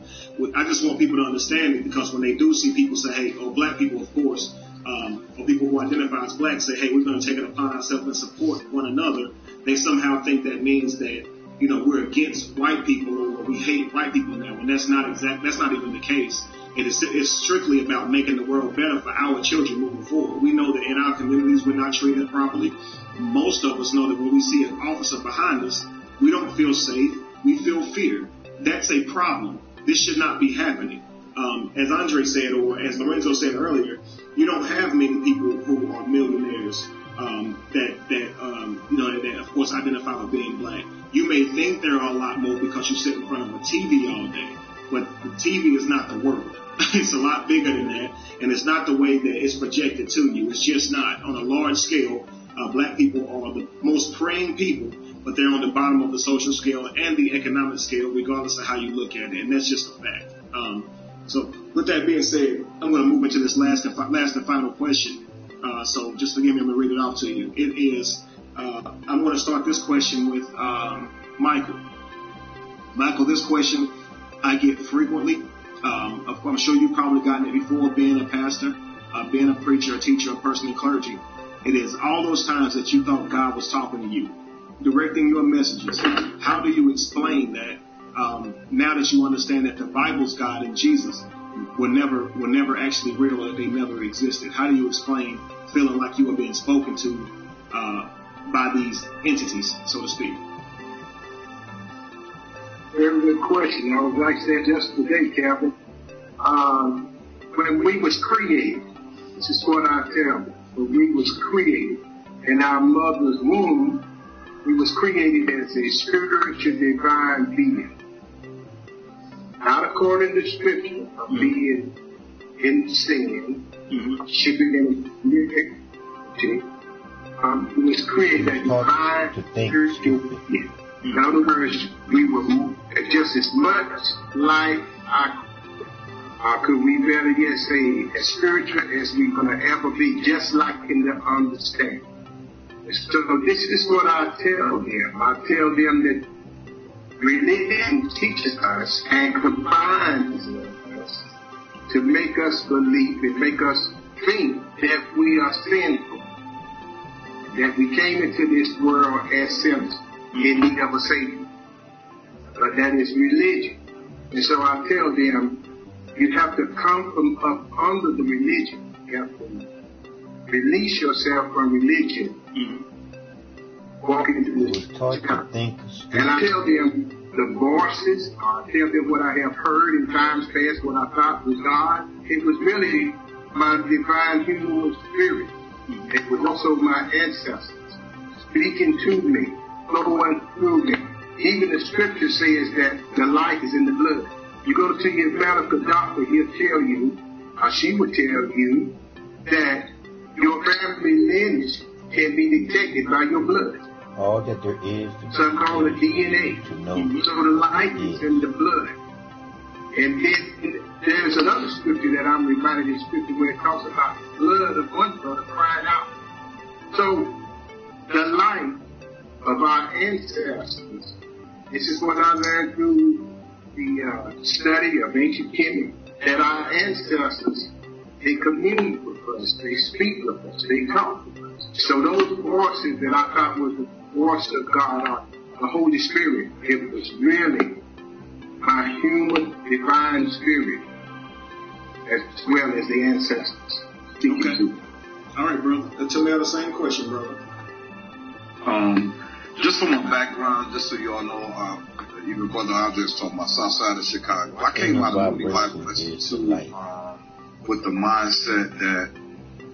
I just want people to understand it, because when they do see people say, hey, or black people, of course, or people who identify as black say, hey, we're going to take it upon ourselves and support one another, they somehow think that means that, you know, we're against white people or we hate white people now. And that's not even the case. It's strictly about making the world better for our children moving forward. We know that in our communities we're not treated properly. Most of us know that when we see an officer behind us, we don't feel safe. We feel fear. That's a problem. This should not be happening. As Andre said, or as Lorenzo said earlier, you don't have many people who are millionaires that of course identify with being black. You may think there are a lot more because you sit in front of a TV all day, but the TV is not the world. It's a lot bigger than that, and it's not the way that it's projected to you. It's just not. On a large scale, black people are the most praying people, but they're on the bottom of the social scale and the economic scale, regardless of how you look at it, and that's just a fact. So with that being said, I'm going to move into this last and final question. So just forgive me, I'm going to read it out to you. It is, I'm going to start this question with Michael. Michael, this question I get frequently. I'm sure you've probably gotten it before, being a pastor, being a preacher, a teacher, a person in clergy. It is all those times that you thought God was talking to you, directing your messages. How do you explain that now that you understand that the Bible's God and Jesus were never actually real, or they never existed? How do you explain feeling like you were being spoken to by these entities, so to speak? Very good question. I was like I said just today, Captain. When we was created, this is what I tell them. When we was created in our mother's womb, we was created as a spiritual divine being. Not according to Scripture, of being in sin, should be in iniquity. We was created as divine spiritual being. In other words, we were just as much like could we better yet say, as spiritual as we're going to ever be, just like in the understanding. So this is what I tell them. I tell them that religion teaches us and confines us to make us believe and make us think that we are sinful, that we came into this world as sinners in need of a Savior. But that is religion. And so I tell them, You have to come from up under the religion. You have to release yourself from religion. Walk into this. And I tell them the voices, I tell them what I have heard in times past, what I thought was God. It was really my divine human spirit. It was also my ancestors speaking to me, flowing through me. Even the scripture says that the life is in the blood. You go to your medical doctor, he'll tell you, or she will tell you, that your family lineage can be detected by your blood. All that there is to some call it DNA. To know. So the life is in the blood. And then there's another scripture that I'm reminded of, scripture where it talks about the blood of one brother crying out. So the life of our ancestors, this is what I learned through the study of ancient Kemet, that our ancestors, they commune with us, they speak with us, they talk with us. So those voices that I thought was the voice of God, or the Holy Spirit, it was really my human divine spirit, as well as the ancestors. Okay. All right, brother. Tell me the same question, brother. Just from my background, just so you all know, even Brother Andres talking about South Side of Chicago. I came out of Moody Bible Institute with the mindset that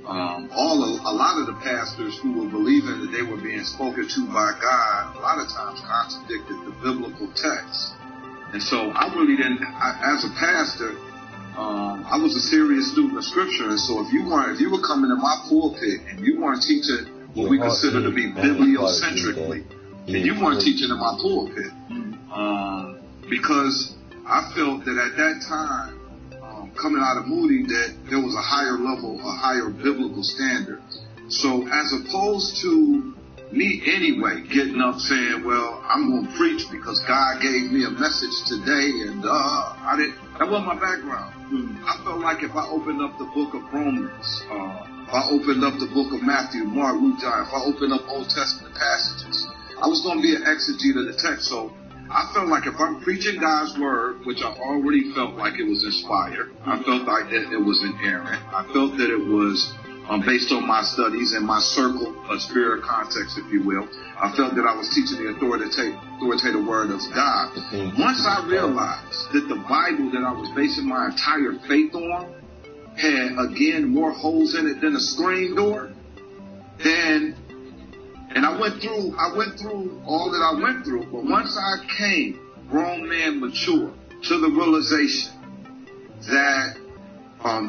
a lot of the pastors who were believing that they were being spoken to by God, a lot of times contradicted the biblical text. And so I really didn't, as a pastor, I was a serious student of Scripture. And so if you were coming to my pulpit and you weren't teaching what we consider to be bibliocentrically, and you weren't teaching in my pulpit, because I felt that at that time, coming out of Moody, that there was a higher level, a higher biblical standard. So as opposed to me anyway getting up saying, well, I'm going to preach because God gave me a message today, and that wasn't my background. I felt like if I opened up the book of Romans, if I opened up the book of Matthew, Mark, Luke, John, if I opened up Old Testament passages, I was going to be an exegete of the text. So I felt like if I'm preaching God's word, which I already felt like it was inspired, I felt like that it was inerrant, I felt that it was based on my studies and my circle of spirit context, if you will, I felt that I was teaching the authoritative word of God. Once I realized that the Bible that I was basing my entire faith on had, again, more holes in it than a screen door, then, and I went through all that I went through, but once I came, grown man, mature, to the realization that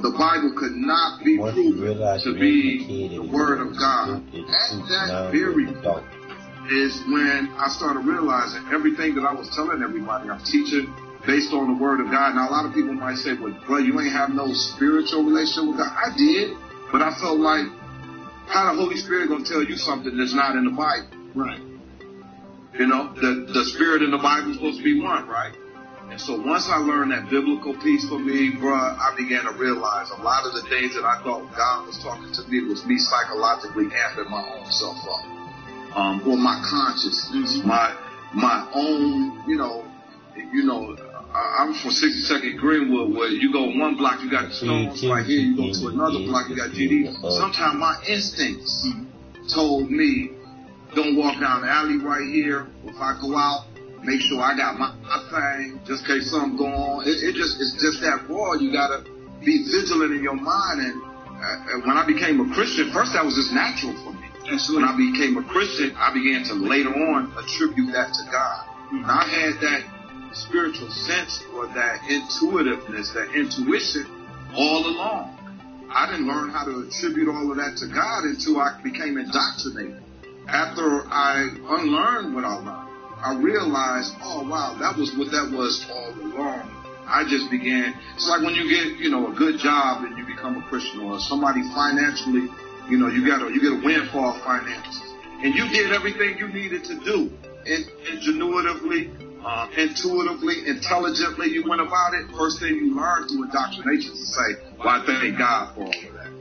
the Bible could not be proven to be the Word of God, at that very point is when I started realizing everything that I was telling everybody, I'm teaching based on the Word of God. Now, a lot of people might say, well, bro, you ain't have no spiritual relationship with God. I did, but I felt like, how the Holy Spirit going to tell you something that's not in the Bible? Right. You know, the Spirit in the Bible is supposed to be one, right? And so once I learned that biblical piece for me, bruh, I began to realize a lot of the things that I thought God was talking to me was me psychologically amping my own self up. Or my consciousness, my own, I'm from 62nd Greenwood, where you go one block, you got the Stones right here, you go to another block, you got GD. Sometimes my instincts told me, don't walk down the alley right here. If I go out, make sure I got my thing, just in case something go on. It's just that raw. You gotta be vigilant in your mind. And when I became a Christian, first that was just natural for me. When I became a Christian, I began to later on attribute that to God. And I had that spiritual sense or that intuitiveness, that intuition all along. I didn't learn how to attribute all of that to God until I became indoctrinated. After I unlearned what I learned, I realized, oh, wow, that was what that was all along. I just began, it's like when you get, a good job and you become a Christian, or somebody financially, you get a windfall finances. And you did everything you needed to do. Intuitively, intelligently, you went about it. First thing you learned through indoctrination is to say, well, I thank God for all of that.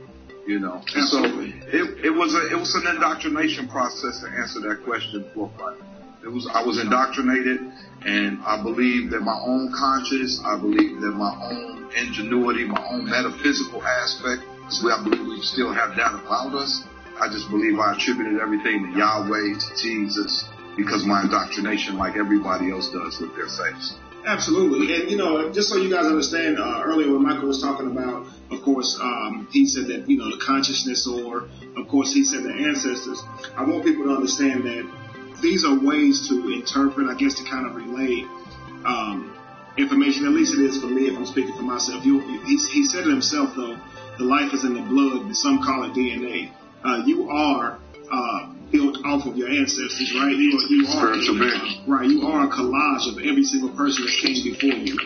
And so it was an indoctrination process to answer that question forthright. I was indoctrinated, and I believe that my own conscience, I believe that my own ingenuity, my own metaphysical aspect, because I believe we still have that about us. I just believe I attributed everything to Yahweh, to Jesus, because my indoctrination, like everybody else does with their faith. Absolutely. And, you know, just so you guys understand, earlier when Michael was talking about, of course, he said that, you know, the consciousness, or, of course, he said the ancestors. I want people to understand that these are ways to interpret, I guess, to kind of relay information. At least it is for me, if I'm speaking for myself. He said it himself, though, the life is in the blood, and some call it DNA. You are built off of your ancestors, right? You are right. You are a collage of every single person that came before you,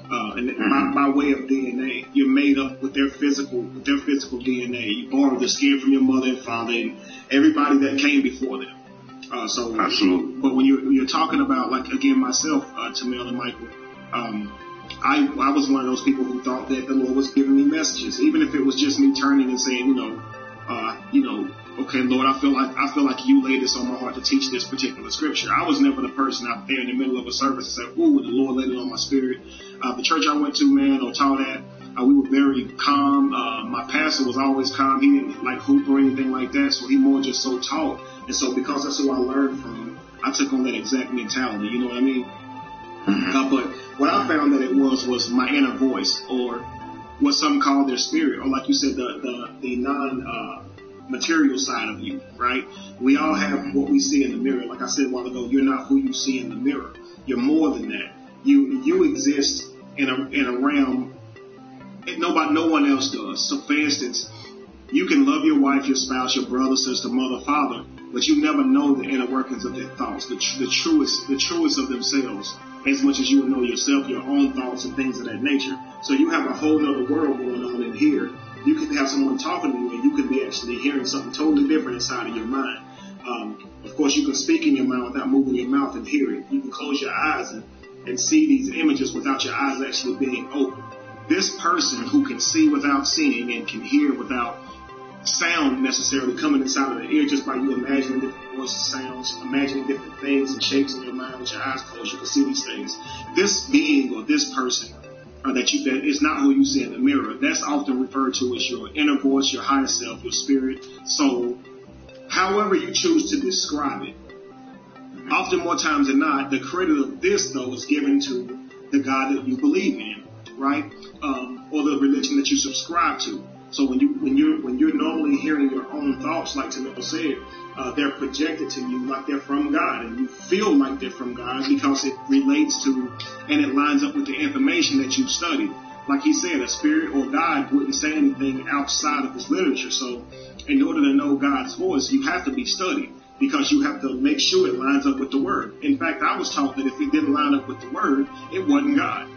and by way of DNA, you're made up with their physical DNA. You borrow the skin from your mother and father and everybody that came before them. So absolutely. But when you're talking about, like, again, myself, Tamel and Michael, I was one of those people who thought that the Lord was giving me messages, even if it was just me turning and saying, okay, Lord, I feel like you laid this on my heart to teach this particular scripture. I was never the person out there in the middle of a service and said, ooh, the Lord laid it on my spirit. The church I went to, man, or taught at, we were very calm. My pastor was always calm. He didn't like hoop or anything like that, so he more just so taught. And so because that's who I learned from, I took on that exact mentality, you know what I mean? But what I found that it was my inner voice, or what some call their spirit, or like you said, the non-material side of you, right? We all have what we see in the mirror. Like I said a while ago, you're not who you see in the mirror. You're more than that. You exist in a realm no one else does. So for instance, you can love your wife, your spouse, your brother, sister, mother, father, but you never know the inner workings of their thoughts, the truest of themselves, as much as you would know yourself, your own thoughts and things of that nature. So you have a whole other world going on in here. You could have someone talking to you, and you could be actually hearing something totally different inside of your mind. Of course, you can speak in your mind without moving your mouth and hear it. You can close your eyes and see these images without your eyes actually being open. This person who can see without seeing and can hear without sound necessarily coming inside of the ear, just by you imagining different voices, sounds, imagining different things and shapes in your mind with your eyes closed, you can see these things. This being or this person that is not who you see in the mirror, that's often referred to as your inner voice, your higher self, your spirit, soul, however you choose to describe it. Often, more times than not, the credit of this, though, is given to the God that you believe in, right? Or the religion that you subscribe to. So when you're normally hearing your own thoughts, like Tamel said, they're projected to you like they're from God, and you feel like they're from God because it relates to and it lines up with the information that you've studied. Like he said, a spirit or God wouldn't say anything outside of his literature. So in order to know God's voice, you have to be studied, because you have to make sure it lines up with the word. In fact, I was taught that if it didn't line up with the word, it wasn't God.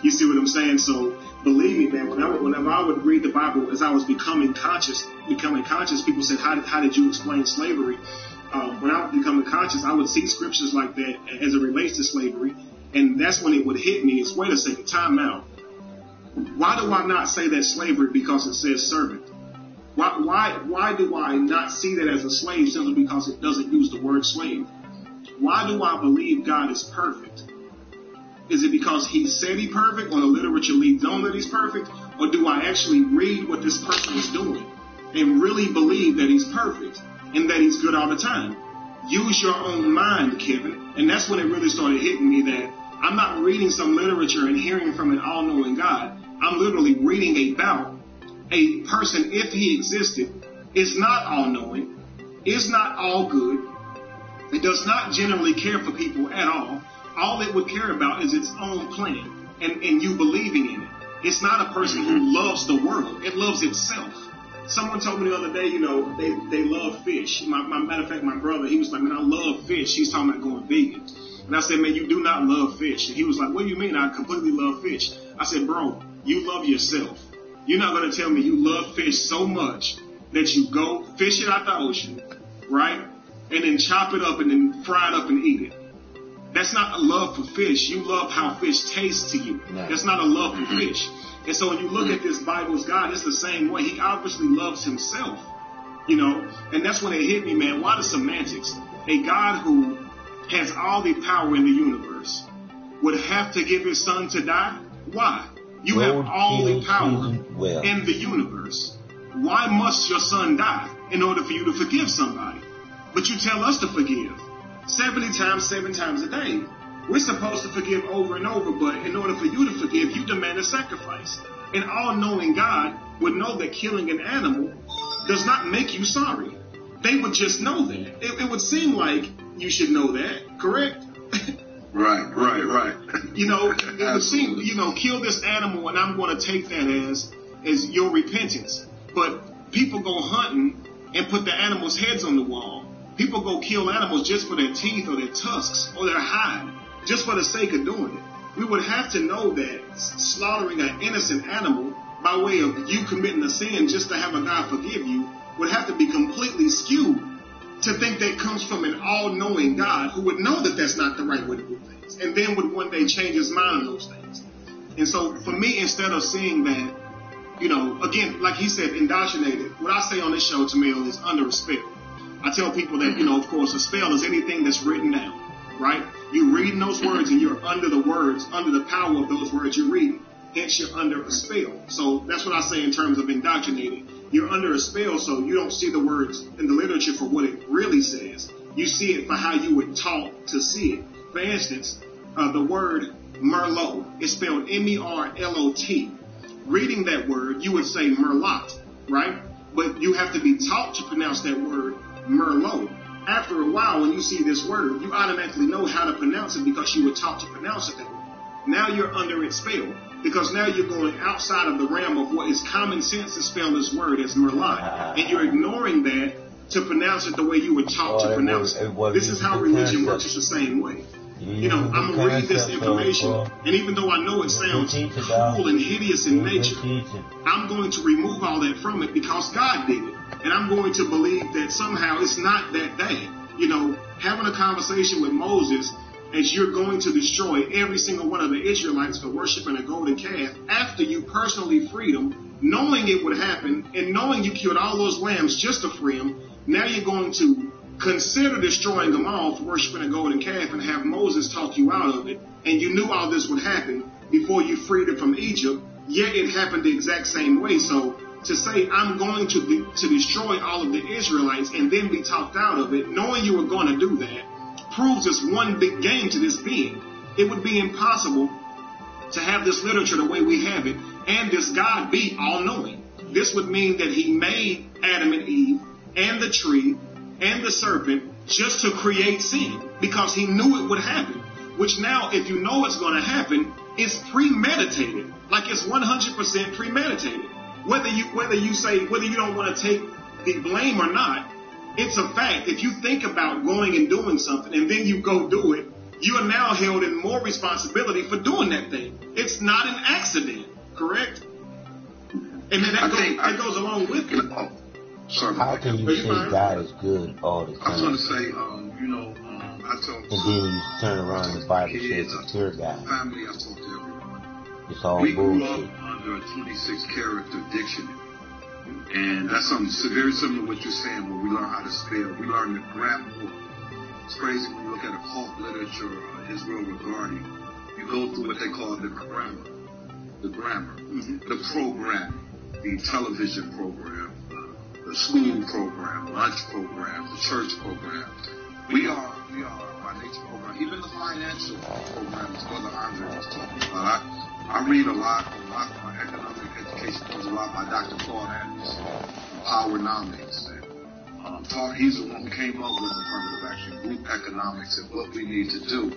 You see what I'm saying? So believe me, man, whenever I would read the Bible, as I was becoming conscious, people said, how did you explain slavery? When I was becoming conscious, I would see scriptures like that as it relates to slavery. And that's when it would hit me. It's, wait a second, time out. Why do I not say that slavery because it says servant? Why do I not see that as a slave simply because it doesn't use the word slave? Why do I believe God is perfect? Is it because he said he's perfect, or the literature leads on that he's perfect? Or do I actually read what this person is doing and really believe that he's perfect and that he's good all the time? Use your own mind, Kevin. And that's when it really started hitting me that I'm not reading some literature and hearing from an all-knowing God. I'm literally reading about a person, if he existed, is not all-knowing, is not all good. It does not generally care for people at all. All it would care about is its own plan and you believing in it. It's not a person who loves the world. It loves itself. Someone told me the other day, they love fish. Matter of fact, my brother, he was like, man, I love fish. He's talking about going vegan. And I said, man, you do not love fish. And he was like, what do you mean? I completely love fish. I said, bro, you love yourself. You're not going to tell me you love fish so much that you go fish it out the ocean, right? And then chop it up and then fry it up and eat it. That's not a love for fish. You love how fish tastes to you. No. That's not a love for fish. And so when you look at this Bible's God, it's the same way. He obviously loves himself, and that's when it hit me, man. Why the semantics? A God who has all the power in the universe, would have to give his son to die? Why? You have all the power in the universe. Why must your son die in order for you to forgive somebody? But you tell us to forgive 70 times, 7 times a day. We're supposed to forgive over and over, but in order for you to forgive, you demand a sacrifice. An all-knowing God would know that killing an animal does not make you sorry. They would just know that. It would seem like you should know that, correct? Right. You know, it would seem, you know, kill this animal and I'm going to take that as your repentance. But people go hunting and put the animals' heads on the wall. People go kill animals just for their teeth or their tusks or their hide, just for the sake of doing it. We would have to know that slaughtering an innocent animal by way of you committing a sin just to have a God forgive you would have to be completely skewed to think that comes from an all-knowing God who would know that that's not the right way to do things and then would one day change his mind on those things. And so for me, instead of seeing that, you know, again, like he said, indoctrinated, what I say on this show, Tamil, is under a spell. I tell people that, you know, of course, a spell is anything that's written down, right? You're reading those words and you're under the words, under the power of those words you're reading. Hence, you're under a spell. So that's what I say in terms of indoctrinated. You're under a spell, so you don't see the words in the literature for what it really says. You see it for how you were taught to see it. For instance, the word Merlot is spelled M-E-R-L-O-T. Reading that word, you would say Merlot, right? But you have to be taught to pronounce that word Merlot. After a while, when you see this word, you automatically know how to pronounce it because you were taught to pronounce it that way. Now you're under its spell because now you're going outside of the realm of what is common sense to spell this word as Merlot. And you're ignoring that to pronounce it the way you were taught to pronounce it. This is how religion works. It's the same way. You know, I'm going to read this information, and even though I know it sounds cruel and hideous in nature, I'm going to remove all that from it because God did it. And I'm going to believe that somehow it's not that bad. You know, having a conversation with Moses as you're going to destroy every single one of the Israelites for worshiping a golden calf after you personally freed them, knowing it would happen, and knowing you killed all those lambs just to free them, now you're going to consider destroying them all for worshiping a golden calf and have Moses talk you out of it. And you knew all this would happen before you freed it from Egypt, yet it happened the exact same way. So to say I'm going to destroy all of the Israelites and then be talked out of it, knowing you were going to do that, proves it's one big game to this being. It would be impossible to have this literature the way we have it and this God be all-knowing. This would mean that he made Adam and Eve and the tree and the serpent just to create sin because he knew it would happen, which now if you know it's going to happen, it's premeditated, like it's 100% premeditated. Whether you don't want to take the blame or not, it's a fact. If you think about going and doing something and then you go do it, you are now held in more responsibility for doing that thing. It's not an accident, correct? And then that goes along with it. How can you say God is good all the time? I was going to say, I told. And then you turn around and the Bible says it's pure God. Family, I told everyone. It's all we bullshit. We grew up under a 26-character dictionary. And that's something very similar to what you're saying, where we learn how to spell. We learn the grammar. It's crazy when you look at occult literature, Israel regarding, you go through what they call the grammar, the programming, the television program, the school program, lunch program, the church program. We are by nature program, even the financial programs Brother Andre was talking about. I read a lot of my economic education comes a lot by Dr. Claude Anderson, Powernomics, and he's the one who came up with affirmative action, group economics, and what we need to do,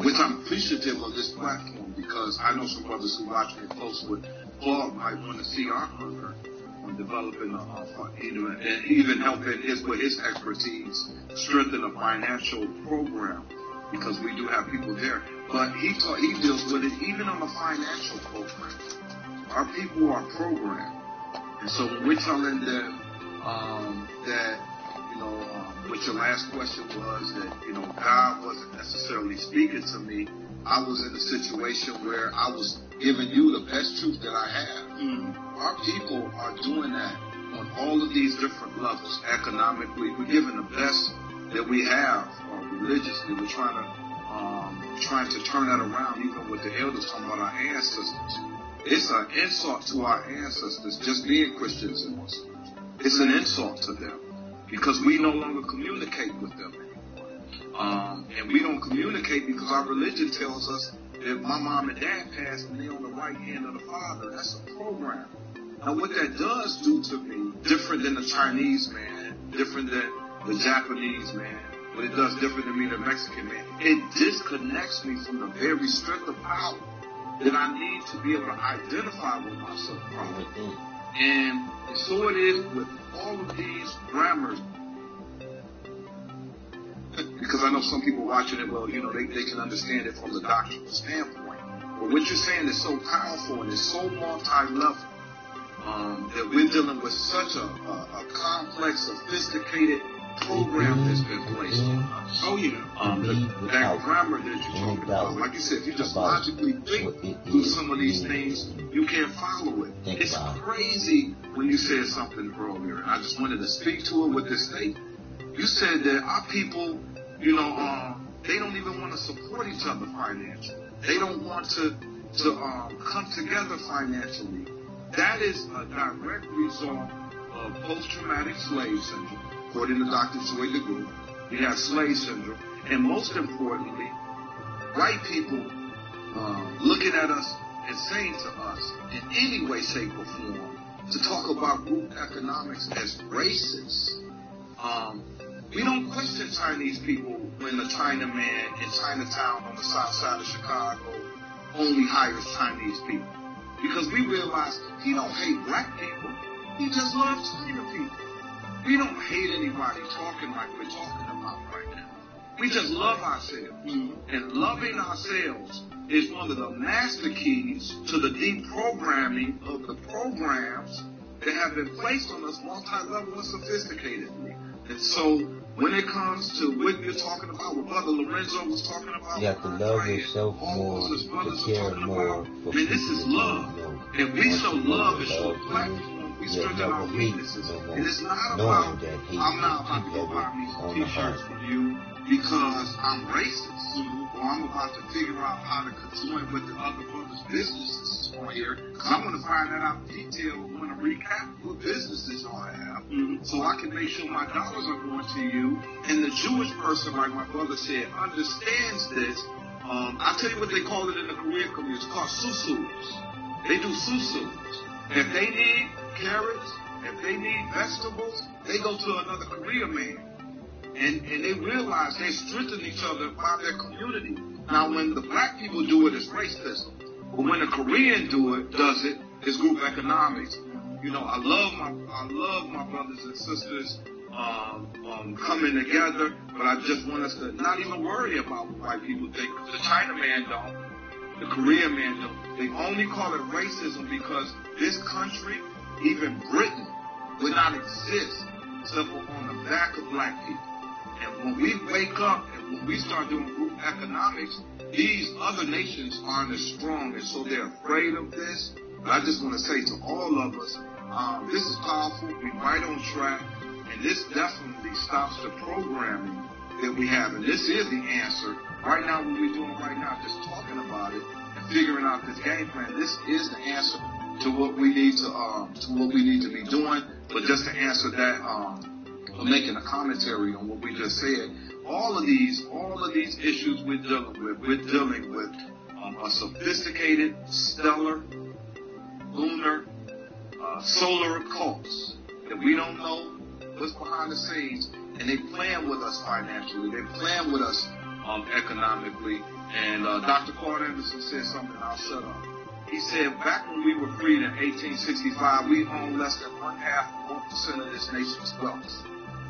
which I'm appreciative of this platform because I know some brothers who watch me close with Claude might want to see our hunger on developing and even helping with his expertise strengthen a financial program because we do have people there. But he deals with it even on the financial program. Our people are programmed. And so when we're telling them what your last question was, that, God wasn't necessarily speaking to me, I was in a situation where I was giving you the best truth that I have. Our people are doing that on all of these different levels. Economically, we're giving the best that we have religiously. We're trying to turn that around, even with the elders talking about our ancestors. It's an insult to our ancestors just being Christians and Muslims. It's an insult to them because we no longer communicate with them anymore. And we don't communicate because our religion tells us that my mom and dad passed and they're on the right hand of the Father. That's a program. Now what that does do to me, different than the Chinese man, different than the Japanese man, what it does different than me, the Mexican man, it disconnects me from the very strength of power that I need to be able to identify with myself properly. And so it is with all of these grammars. Because I know some people watching it, well, they can understand it from the doctrinal standpoint. But what you're saying is so powerful and it's so multi-level that we're dealing with such a complex, sophisticated program that's been placed on us. Oh, yeah. That grammar that you're talking about, like you said, if you just logically think through some of these things, you can't follow it. It's crazy when you said something earlier, and I just wanted to speak to it with this statement. You said that our people, they don't even want to support each other financially. They don't want to come together financially. That is a direct result of post-traumatic slave syndrome. According to Dr. Joy DeGruy, we have slave syndrome. And most importantly, white people looking at us and saying to us in any way, shape, or form to talk about group economics as racist. We don't question Chinese people when the Chinaman in Chinatown on the south side of Chicago only hires Chinese people. Because we realize he don't hate black people. He just loves China people. We don't hate anybody talking like we're talking about right now. We just love ourselves. And loving ourselves is one of the master keys to the deprogramming of the programs that have been placed on us multi-level and sophisticatedly. And so when it comes to what you're talking about, what Brother Lorenzo was talking about, you have to love yourself more, to care more. This is love. And we show love and show platform. We strengthen our weaknesses. And it's not about, I'm not about to go buy me some t-shirts from you because I'm racist. Or I'm about to figure out how to conjoin with the other brothers' businesses on here. Because I want to find that out in detail. I want to recap what businesses y'all have. So I can make sure my dollars are going to you. And the Jewish person, like my brother said, understands this. I'll tell you what they call it in the Korean community. It's called susus. They do susus. If they need carrots, if they need vegetables, they go to another Korean man. And they realize they strengthen each other by their community. Now, when the black people do it, it's racism. But when the Korean does it, it's group economics. I love my brothers and sisters coming together, but I just want us to not even worry about what white people think. The China man don't. The Korean man don't. They only call it racism because this country, even Britain, would not exist except for on the back of black people. And when we wake up and when we start doing group economics, these other nations aren't as strong, and so they're afraid of this. But I just want to say to all of us, this is powerful. We're right on track, and this definitely stops the programming that we have. And this is the answer. Right now, what we're doing right now, just talking about it and figuring out this game plan, this is the answer to what we need to be doing. But just to answer that, making a commentary on what we just said, all of these issues we're dealing with a sophisticated, stellar, lunar, solar occults that we don't know what's behind the scenes, and they playing with us financially, they playing with us economically. And Dr. Claude Anderson said something, I'll shut up. He said, back when we were freed in 1865, we owned less than 1% of this nation's wealth.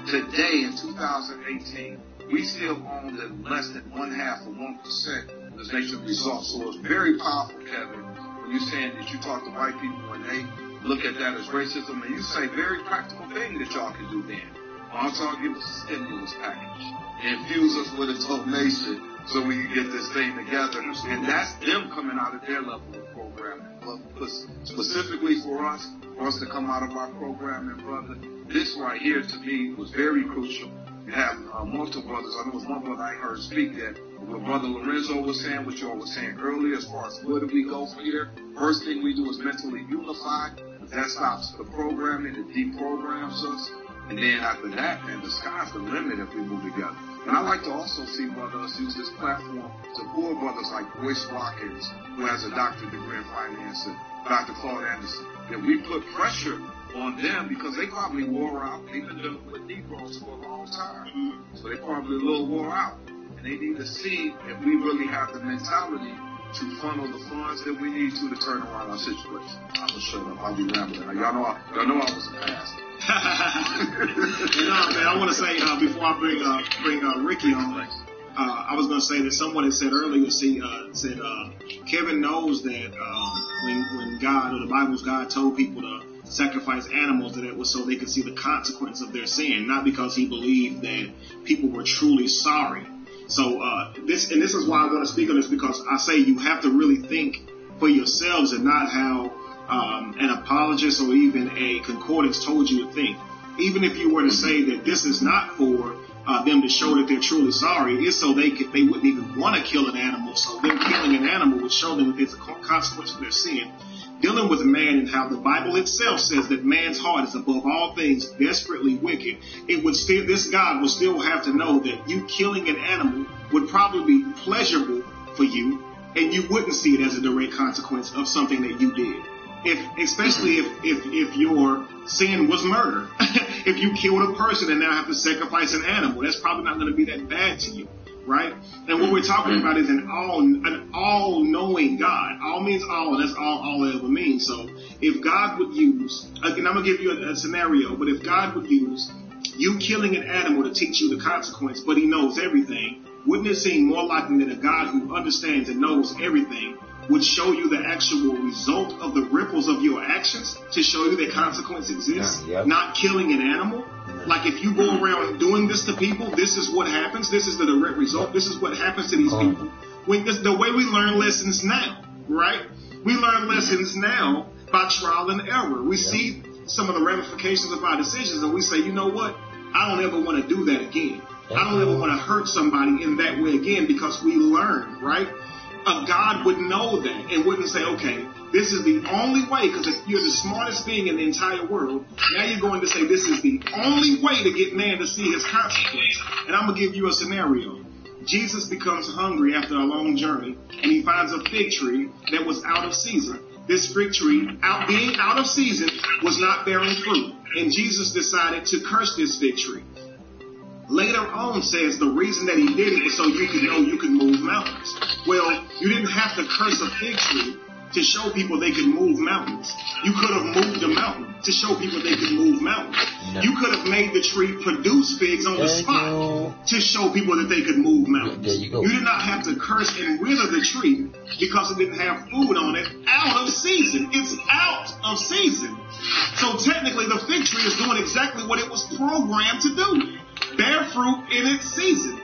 Today, in 2018, we still own less than 1/2 of 1% of this nation's results. So it's very powerful, Kevin, when you're saying that you talk to white people and they look at that as racism, and you say very practical thing that y'all can do then. Also, I'll give us a stimulus package. Infuse us with a donation so we can get this thing together. And that's them coming out of their level of programming. But specifically for us to come out of our programming, brother, this right here to me was very crucial you have multiple brothers. I know it was one brother I heard speak that what Brother Lorenzo was saying, what y'all was saying earlier, as far as where do we go from here? First thing we do is mentally unify. That stops the programming, it deprograms us. And then after that, man, the sky's the limit if we move together. And I like to also see brothers use this platform to pull brothers like Royce Watkins, who has a doctorate degree in finance, and Dr. Claude Anderson, that we put pressure on them because they probably wore out. They've been dealing with Negroes for a long time. So they probably a little wore out. And they need to see if we really have the mentality to funnel the funds that we need to turn around our situation. I'm going to shut up. I'll be rambling. Y'all know I was a pastor. Man, I want to say, before I bring Ricky on, I was going to say that someone had said earlier, said Kevin knows that when God, or the Bible's God, told people to sacrifice animals, that it was so they could see the consequence of their sin, not because he believed that people were truly sorry. So this is why I want to speak on this, because I say you have to really think for yourselves and not how an apologist or even a concordance told you to think. Even if you were to say that this is not for them to show that they're truly sorry, it's so they wouldn't even want to kill an animal. So them killing an animal would show them that it's a consequence of their sin. Dealing with man and how the Bible itself says that man's heart is above all things desperately wicked, this God would still have to know that you killing an animal would probably be pleasurable for you, and you wouldn't see it as a direct consequence of something that you did. Especially if your sin was murder. If you killed a person and now have to sacrifice an animal, that's probably not going to be that bad to you. Right? And what we're talking about is an all-knowing God. All means all, and that's all it ever means. So if God would use, again, I'm going to give you a scenario, but if God would use you killing an animal to teach you the consequence, but he knows everything, wouldn't it seem more likely that a God who understands and knows everything would show you the actual result of the ripples of your actions to show you that consequence exists, not killing an animal? Like if you go around doing this to people, this is what happens. This is the direct result. This is what happens to these people. The way we learn lessons now, right? We learn lessons now by trial and error. We see some of the ramifications of our decisions and we say, you know what? I don't ever want to do that again. I don't ever want to hurt somebody in that way again, because we learn, right? A God would know that and wouldn't say, okay, this is the only way, because if you're the smartest being in the entire world, now you're going to say this is the only way to get man to see his consequence. And I'm going to give you a scenario. Jesus becomes hungry after a long journey, and he finds a fig tree that was out of season. This fig tree, being out of season, was not bearing fruit. And Jesus decided to curse this fig tree. Later on says the reason that he did it was so you could know you could move mountains. Well, you didn't have to curse a fig tree to show people they could move mountains. You could have moved a mountain to show people they could move mountains. No. You could have made the tree produce figs on the spot to show people that they could move mountains. There you go. You did not have to curse and wither the tree because it didn't have food on it out of season. It's out of season. So technically the fig tree is doing exactly what it was programmed to do. Bear fruit in its season.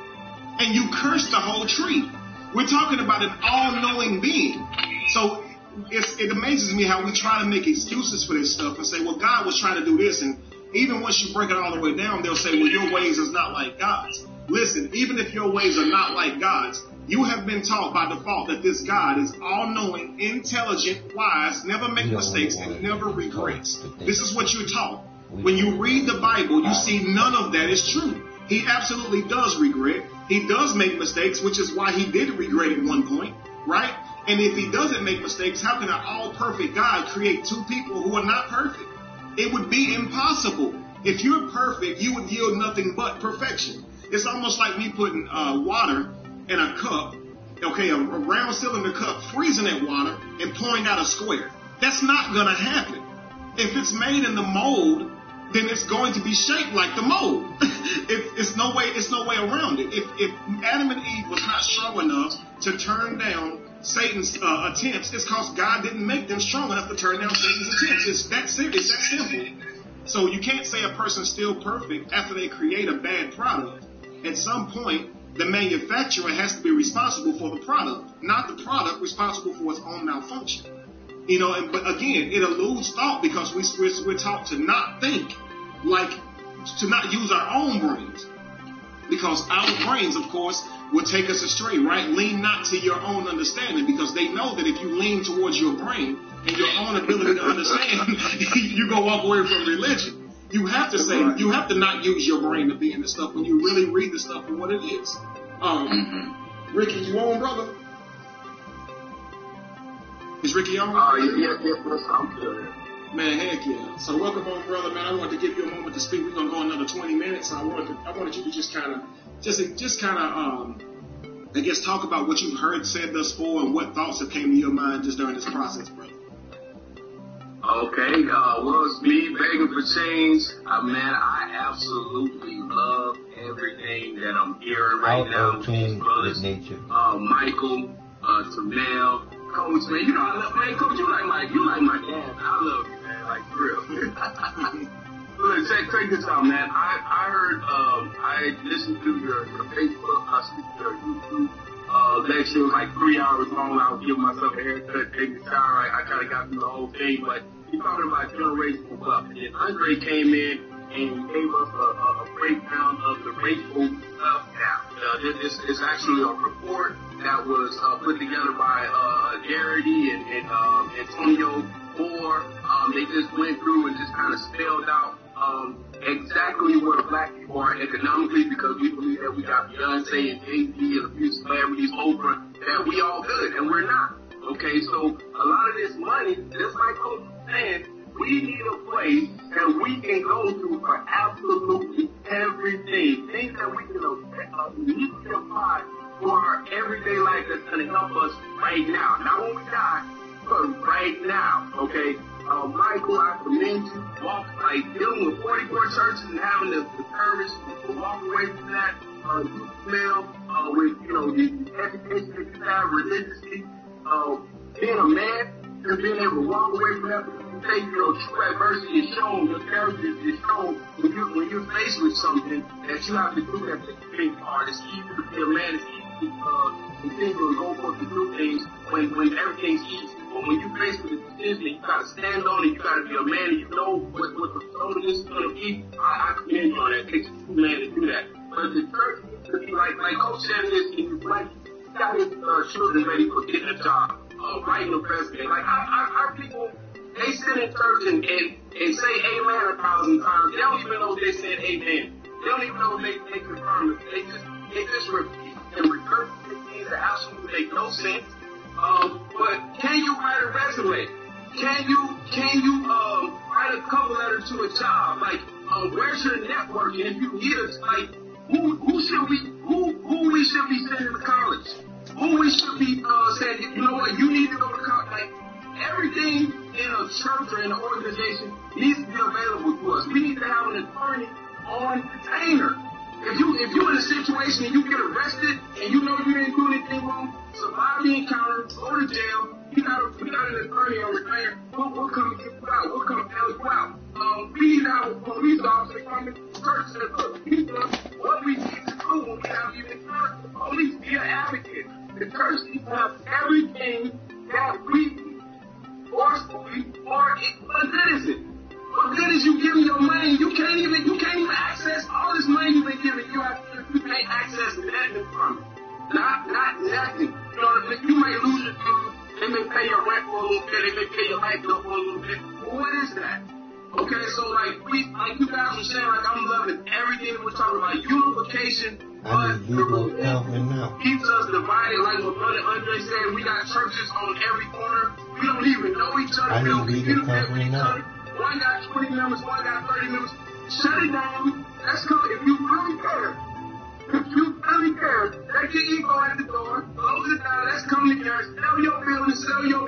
And you curse the whole tree. We're talking about an all-knowing being. So it amazes me how we try to make excuses for this stuff and say, well, God was trying to do this. And even once you break it all the way down, they'll say, well, your ways is not like God's. Listen, even if your ways are not like God's, you have been taught by default that this God is all-knowing, intelligent, wise, never make mistakes, and never regrets. This is what you're taught. When you read the Bible, you see none of that is true. He absolutely does regret. He does make mistakes, which is why he did regret at one point, right? And if he doesn't make mistakes, how can an all-perfect God create two people who are not perfect? It would be impossible. If you're perfect, you would yield nothing but perfection. It's almost like me putting water in a cup, okay, a round cylinder cup, freezing that water and pouring out a square. That's not going to happen. If it's made in the mold, then it's going to be shaped like the mold. It's no way around it. If Adam and Eve was not strong enough to turn down Satan's attempts, it's because God didn't make them strong enough to turn down Satan's attempts. It's that serious, that simple. So you can't say a person's still perfect after they create a bad product. At some point, the manufacturer has to be responsible for the product, not the product responsible for its own malfunction. You know, but again, it eludes thought because we're taught to not think, like to not use our own brains. Because our brains, of course, will take us astray, right? Lean not to your own understanding, because they know that if you lean towards your brain and your own ability to understand, you're going to walk away from religion. You have to say, you have to not use your brain to be in the stuff when you really read the stuff for what it is. Ricky, you on, brother? Is Ricky on? Yes, I'm good. Man, heck yeah. So welcome on, brother, man. I wanted to give you a moment to speak. We're going to go another 20 minutes. So I wanted you to just kind of, I guess, talk about what you've heard said thus far and what thoughts have came to your mind just during this process, brother. Okay, well, it's me begging for change. Man, I absolutely love everything that I'm hearing right now. With nature. Michael, Termel, Coach, man, you know I love, man, Coach, you like my dad. I love you, man, like for real. Look, check this out, man. I heard, I listened to your Facebook, your YouTube lecture. It was like 3 hours long. I was giving myself a haircut, taking a shower. I kind of got through the whole thing, but you talking about generational wealth. And then Andre came in and gave us a breakdown of the racial wealth gap. This is actually a report that was put together by Garrity and Antonio Moore. They just went through and just kind of spelled out exactly where black people are economically, because we believe that we got Beyonce and Jay-Z and a few celebrities over, that we all good, and we're not. Okay, so a lot of this money, just like Coach was saying, we need a place that we can go to for absolutely everything. Things that we can uniquely apply for our everyday life that's going to help us right now. Not when we die, but right now. Okay? Michael, I commend you. Dealing with 44 churches and having the courage to walk away from that. You smell with, the education that you have religiously. Being a man and being able to walk away from that. Say, true adversity is shown, your character is shown when you're faced with something that you have to do that big part. It's easy to be a man, it's easy to continue to go forth to do things when everything's easy. But when you're faced with a decision, you gotta stand on it, you gotta be a man, and you know what the flow of this is gonna be. I commend you on that. It takes a true man to do that. But the church needs to be like Coach said this, you got his children ready for getting a job, writing a resume. Like our people, they sit in church and say amen 1,000 times. They don't even know they said amen. They don't even know they confirm it. They just repeat and regurgitate things that absolutely make no sense. But can you write a resume? Can you write a cover letter to a job? Like, where's your networking? If you need us, like, who we should be sending to college? Who we should be saying, you know what, you need to go to college? Like, everything in a church or in an organization needs to be available to us. We need to have an attorney on retainer. If you're in a situation and you get arrested and you know you didn't do anything wrong, survive the encounter, go to jail, we got an attorney on retainer, we'll come get you out, we'll come bail you out. We need to have a police officer come into the church and look, what we need to do when we have you in church, the police, be an advocate. The church needs to have everything that we need. Forcefully, or what good is it? What good is you giving your money? You can't even access all this money you've been giving. You can't access nothing from it. Not nothing. You know what I mean? You may lose your food. They may pay your rent for a little bit. They may pay your light bill for a little bit. But what is that? Okay, so like you guys were saying, like I'm loving everything we're talking about, unification. But keeps us divided, like what Brother Andre said. We got churches on every corner. We don't even know each other. We don't communicate with each other. One got 20 members, one got 30 members. Shut it down. Let's go. If you really care, take your ego at the door. Close it down. Let's come together. Sell your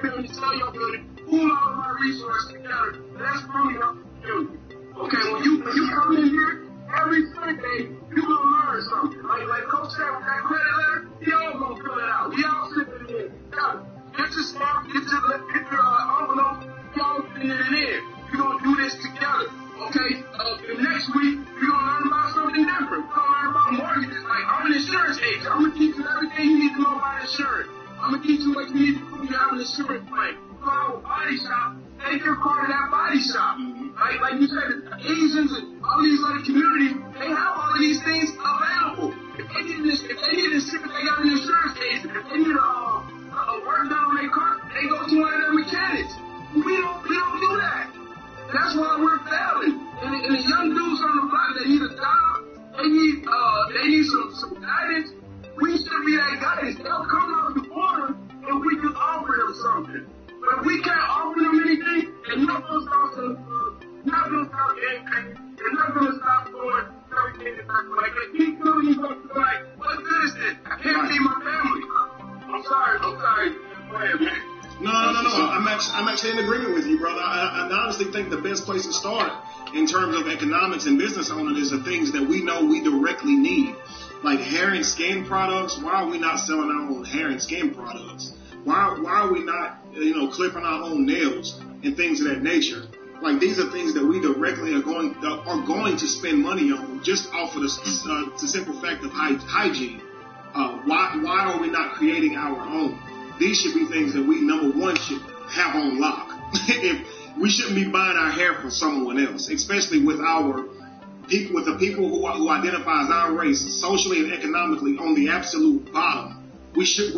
building. Pool all of our resources together. Let's bring up the building. Okay, when you come in here, every Sunday, you're going to learn something. Like Coach said with that credit letter, we all going to fill it out. We all send it in. Get your stamp, get your envelope, we all send it in. We're going to do this together. Okay? The next week, we're going to learn about something different. We're going to learn about mortgages. Like, I'm an insurance agent. I'm going to teach you everything you need to know about insurance. I'm going to teach you what you need to do when you have an insurance claim. Go to a body shop, take your car to that body shop. Right? Like you said, the Asians and all these other communities, they have all of these things available. need insurance, they got an insurance agent. If they need a work done on their car, they go to one of their mechanics. We don't do that. That's why we're failing. And the young dudes on the block, they need a job. They need some guidance. We should be that guidance. They'll come out of the border and we can offer them something. But if we can't offer them anything, they're not going to stop anything. They're not going to stop doing everything that's like they keep doing these like, what good is this? I can't feed my family. I'm sorry. Go ahead, man. No. I'm actually in agreement with you, brother. I honestly think the best place to start in terms of economics and business owners is the things that we know we directly need. Like hair and skin products. Why are we not selling our own hair and skin products? Why are we not, clipping our own nails and things of that nature? Like these are things that we directly are going to spend money on just off of the simple fact of hygiene. Why are we not creating our own? These should be things that we, number one, should have on lock. If we shouldn't be buying our hair from someone else, especially with the people who identify as our race, socially and economically, on the absolute bottom. We should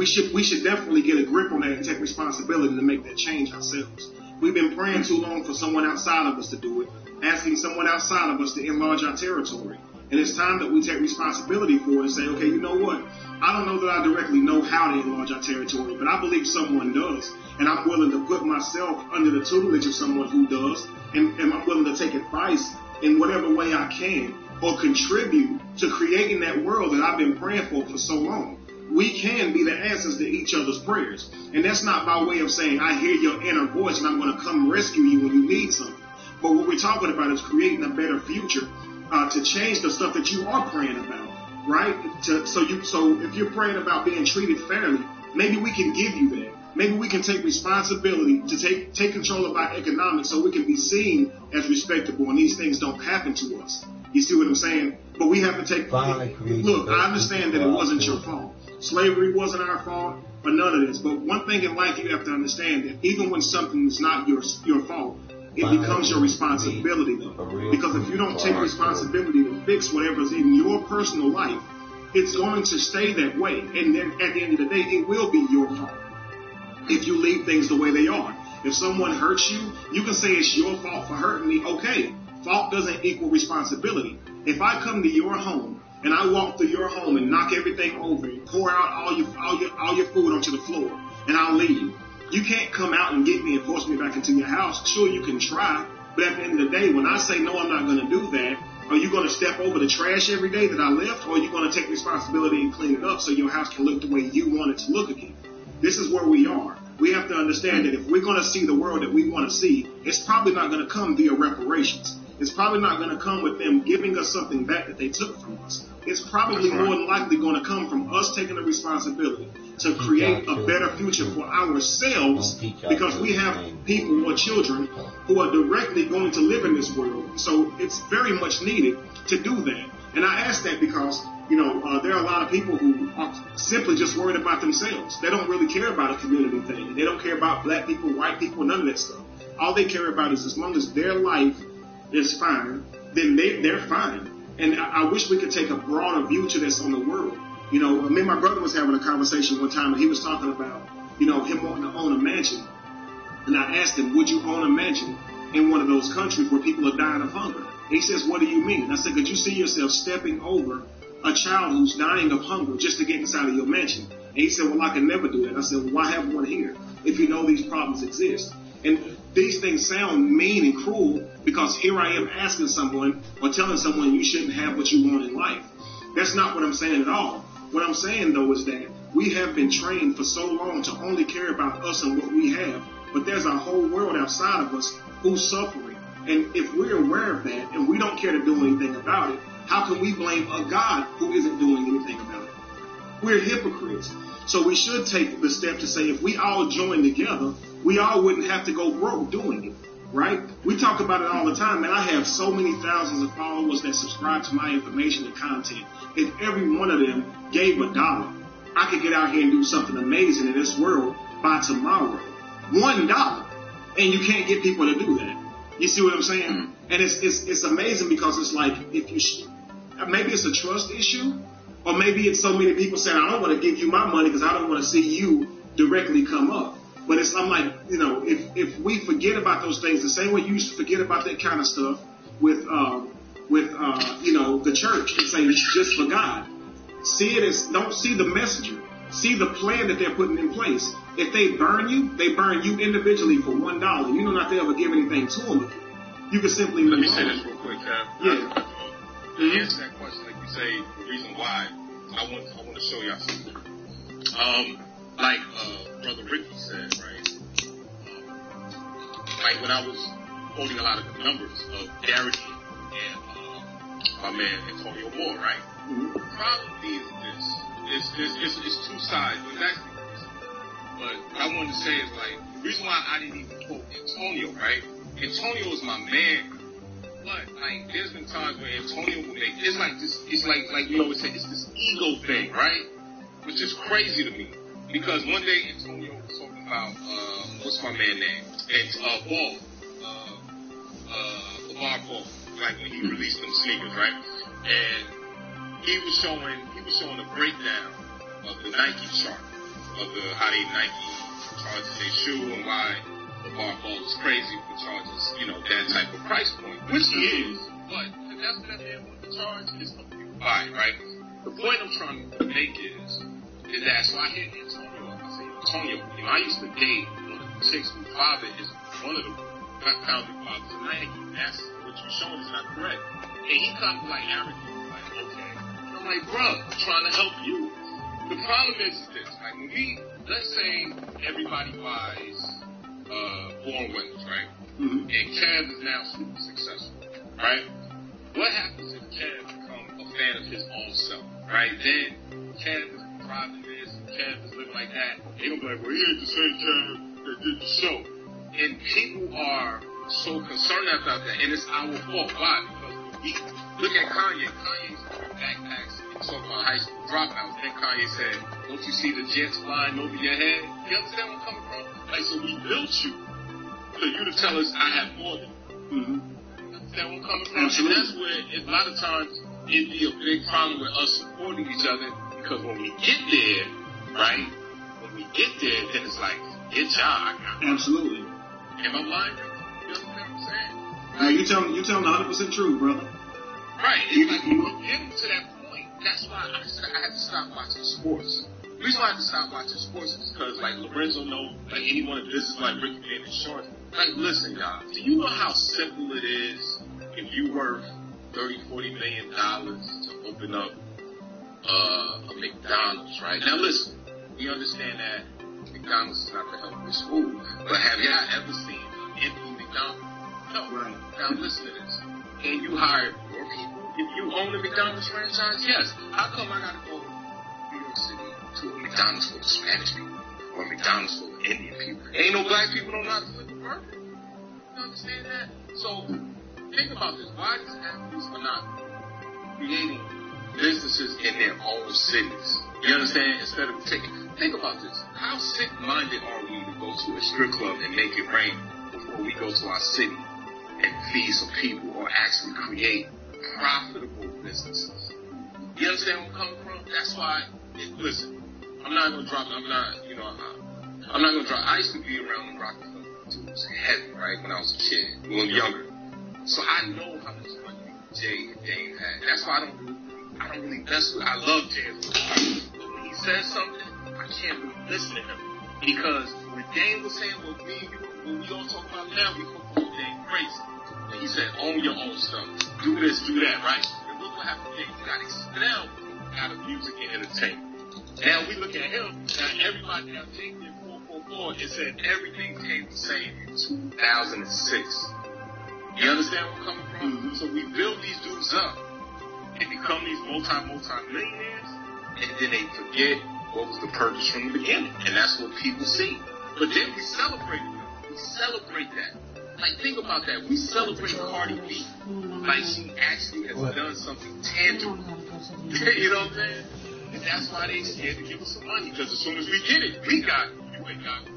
definitely get a grip on that and take responsibility to make that change ourselves. We've been praying too long for someone outside of us to do it, asking someone outside of us to enlarge our territory. And it's time that we take responsibility for it and say, okay, you know what? I don't know that I directly know how to enlarge our territory, but I believe someone does. And I'm willing to put myself under the tutelage of someone who does. And I'm willing to take advice in whatever way I can or contribute to creating that world that I've been praying for so long. We can be the answers to each other's prayers. And that's not by way of saying, I hear your inner voice and I'm going to come rescue you when you need something. But what we're talking about is creating a better future to change the stuff that you are praying about, right? So if you're praying about being treated fairly, maybe we can give you that. Maybe we can take responsibility to take control of our economics so we can be seen as respectable and these things don't happen to us. You see what I'm saying? But we have to take... Look, I understand that it wasn't your fault. Slavery wasn't our fault or none of this. But one thing in life you have to understand that even when something is not your fault, it becomes your responsibility though. Because if you don't take responsibility to fix whatever's in your personal life, it's going to stay that way. And then at the end of the day, it will be your fault if you leave things the way they are. If someone hurts you, you can say it's your fault for hurting me. Okay, fault doesn't equal responsibility. If I come to your home and I walk through your home and knock everything over and pour out all your food onto the floor and I'll leave, you can't come out and get me and force me back into your house. Sure, you can try, but at the end of the day, when I say no, I'm not going to do that, are you going to step over the trash every day that I left, or are you going to take responsibility and clean it up so your house can look the way you want it to look again? This is where we are. We have to understand that if we're going to see the world that we want to see, it's probably not going to come via reparations. It's probably not going to come with them giving us something back that they took from us. It's probably more than likely going to come from us taking the responsibility to create a better future for ourselves, because we have people or children who are directly going to live in this world. So it's very much needed to do that. And I ask that because, there are a lot of people who are simply just worried about themselves. They don't really care about a community thing. They don't care about black people, white people, none of that stuff. All they care about is as long as their life is fine, then they're fine. And I wish we could take a broader view to this on the world. Me and my brother was having a conversation one time, and he was talking about, him wanting to own a mansion. And I asked him, would you own a mansion in one of those countries where people are dying of hunger? And he says, what do you mean? I said, could you see yourself stepping over a child who's dying of hunger just to get inside of your mansion? And he said, well, I can never do that. I said, well, why have one here if you know these problems exist? And these things sound mean and cruel because here I am asking someone or telling someone you shouldn't have what you want in life. That's not what I'm saying at all. What I'm saying, though, is that we have been trained for so long to only care about us and what we have, but there's a whole world outside of us who's suffering. And if we're aware of that and we don't care to do anything about it, how can we blame a God who isn't doing anything about it? We're hypocrites. So we should take the step to say if we all join together, we all wouldn't have to go broke doing it, right? We talk about it all the time, and I have so many thousands of followers that subscribe to my information and content. If every one of them gave $1, I could get out here and do something amazing in this world by tomorrow. $1, and you can't get people to do that. You see what I'm saying? And it's amazing because it's like maybe it's a trust issue, Or maybe it's so many people saying, I don't want to give you my money because I don't want to see you directly come up. But I'm like, you know, if we forget about those things, the same way you used to forget about that kind of stuff with you know, the church and say it's just for God. See it as, don't see the messenger. See the plan that they're putting in place. If they burn you individually for $1. You don't have to ever give anything to them. You can simply let me say this real quick, Kev. Yeah. To answer that question, like you say, the reason why I want to show y'all something. Like Brother Ricky said, right? Like when I was quoting a lot of the numbers of Garrity and my man Antonio Moore, right? Mm-hmm. The problem is this. It's two sides. It's actually this. But what I wanted to say is like the reason why I didn't even quote Antonio, right? Antonio is my man. But like there's been times where Antonio will make it's like this. It's like you always say, it's this ego thing, right? Which is crazy to me. Because one day Antonio was talking about what's my man name? It's Ball. LeVar Ball. Like when he released them sneakers, right? And he was showing a breakdown of the Nike chart of how they Nike charges their shoe and why LeVar Ball is crazy for charges, you know, that type of price point, which he is. But that's what that man wants to charge is something you buy, right? The point I'm trying to make is that so I hit Antonio. I say, Antonio, you know, I used to date one of the chicks whose father is one of the founding fathers of Nike. That's what you're showing is not correct. And he kind of like arrogant, like, okay. And I'm like, bro, I'm trying to help you. The problem is this, like when let's say everybody buys Born Winners, right? Mm-hmm. And Kev is now super successful, right? What happens if Kev becomes a fan of his own self, right? Then Kev is driving this, and Kev is living like that. They're gonna be like, well, he ain't the same Kev that did the show. And people are so concerned about that, and it's our fault. Why? Because we look at Kanye. Kanye's backpacks and talk about high school dropouts. Then Kanye said, don't you see the jets flying over your head? You understand where I'm coming from? Like, so we built you for you to tell us I have more than you. Mm-hmm. You understand where I'm coming from? Absolutely. And that's where, a lot of times, it'd be a big problem with us supporting each other, because when we get there, right, then it's like, get y'all. Absolutely. Am I lying? You understand what I'm saying? Now you tell me 100% true, brother. Right. It's like when we're getting to that point, that's why I had to stop watching sports. The reason why I had to stop watching sports is because, like, Lorenzo knows, like, anyone in business, like Ricky being insurance. Like, listen, y'all, do you know how simple it is if you worth $30-40 million to open up a McDonald's, right? Now, listen, we understand that McDonald's is not the healthiest food, but have y'all ever seen an empty McDonald's? No. Right. Now, listen to this. Can you hire more people if you own a McDonald's franchise? Yes. How come I got to go to New York City to a McDonald's full of Spanish people or a McDonald's full of Indian people? Ain't no black people don't know how to flip a burger. You understand that? So, think about this. Why these athletes are not creating businesses in their own cities? You understand? Instead of think about this. How sick-minded are we to go to a strip club and make it rain before we go to our city and feed some people or actually create profitable businesses? You understand where I'm coming from? That's why, listen, I'm not going to drop, I used to be around the Rockefeller tubes heavy, right, when I was a kid, a little younger. So I know how much money Jay and Dame had. That's why I don't really mess with, I love Jay. But when he says something, I can't really listen to him. Because when Dame was saying what we all talk about now, we call Dame crazy. And he said, own your own stuff. Do this, do that, right? And look what happened there. You got expelled out of music and entertainment. Now we look at him, now everybody now taking it 444 and said everything came the same in 2006. You understand where I'm coming from? Mm-hmm. So we build these dudes up and become these multi-millionaires, and then they forget what was the purpose from the beginning. And that's what people see. But then we celebrate them. We celebrate that. Like, think about that. We celebrate Cardi B like she actually has done something tangible. You know what I'm saying? And that's why they scared to give us some money, because as soon as we get it, we got it. You ain't got it.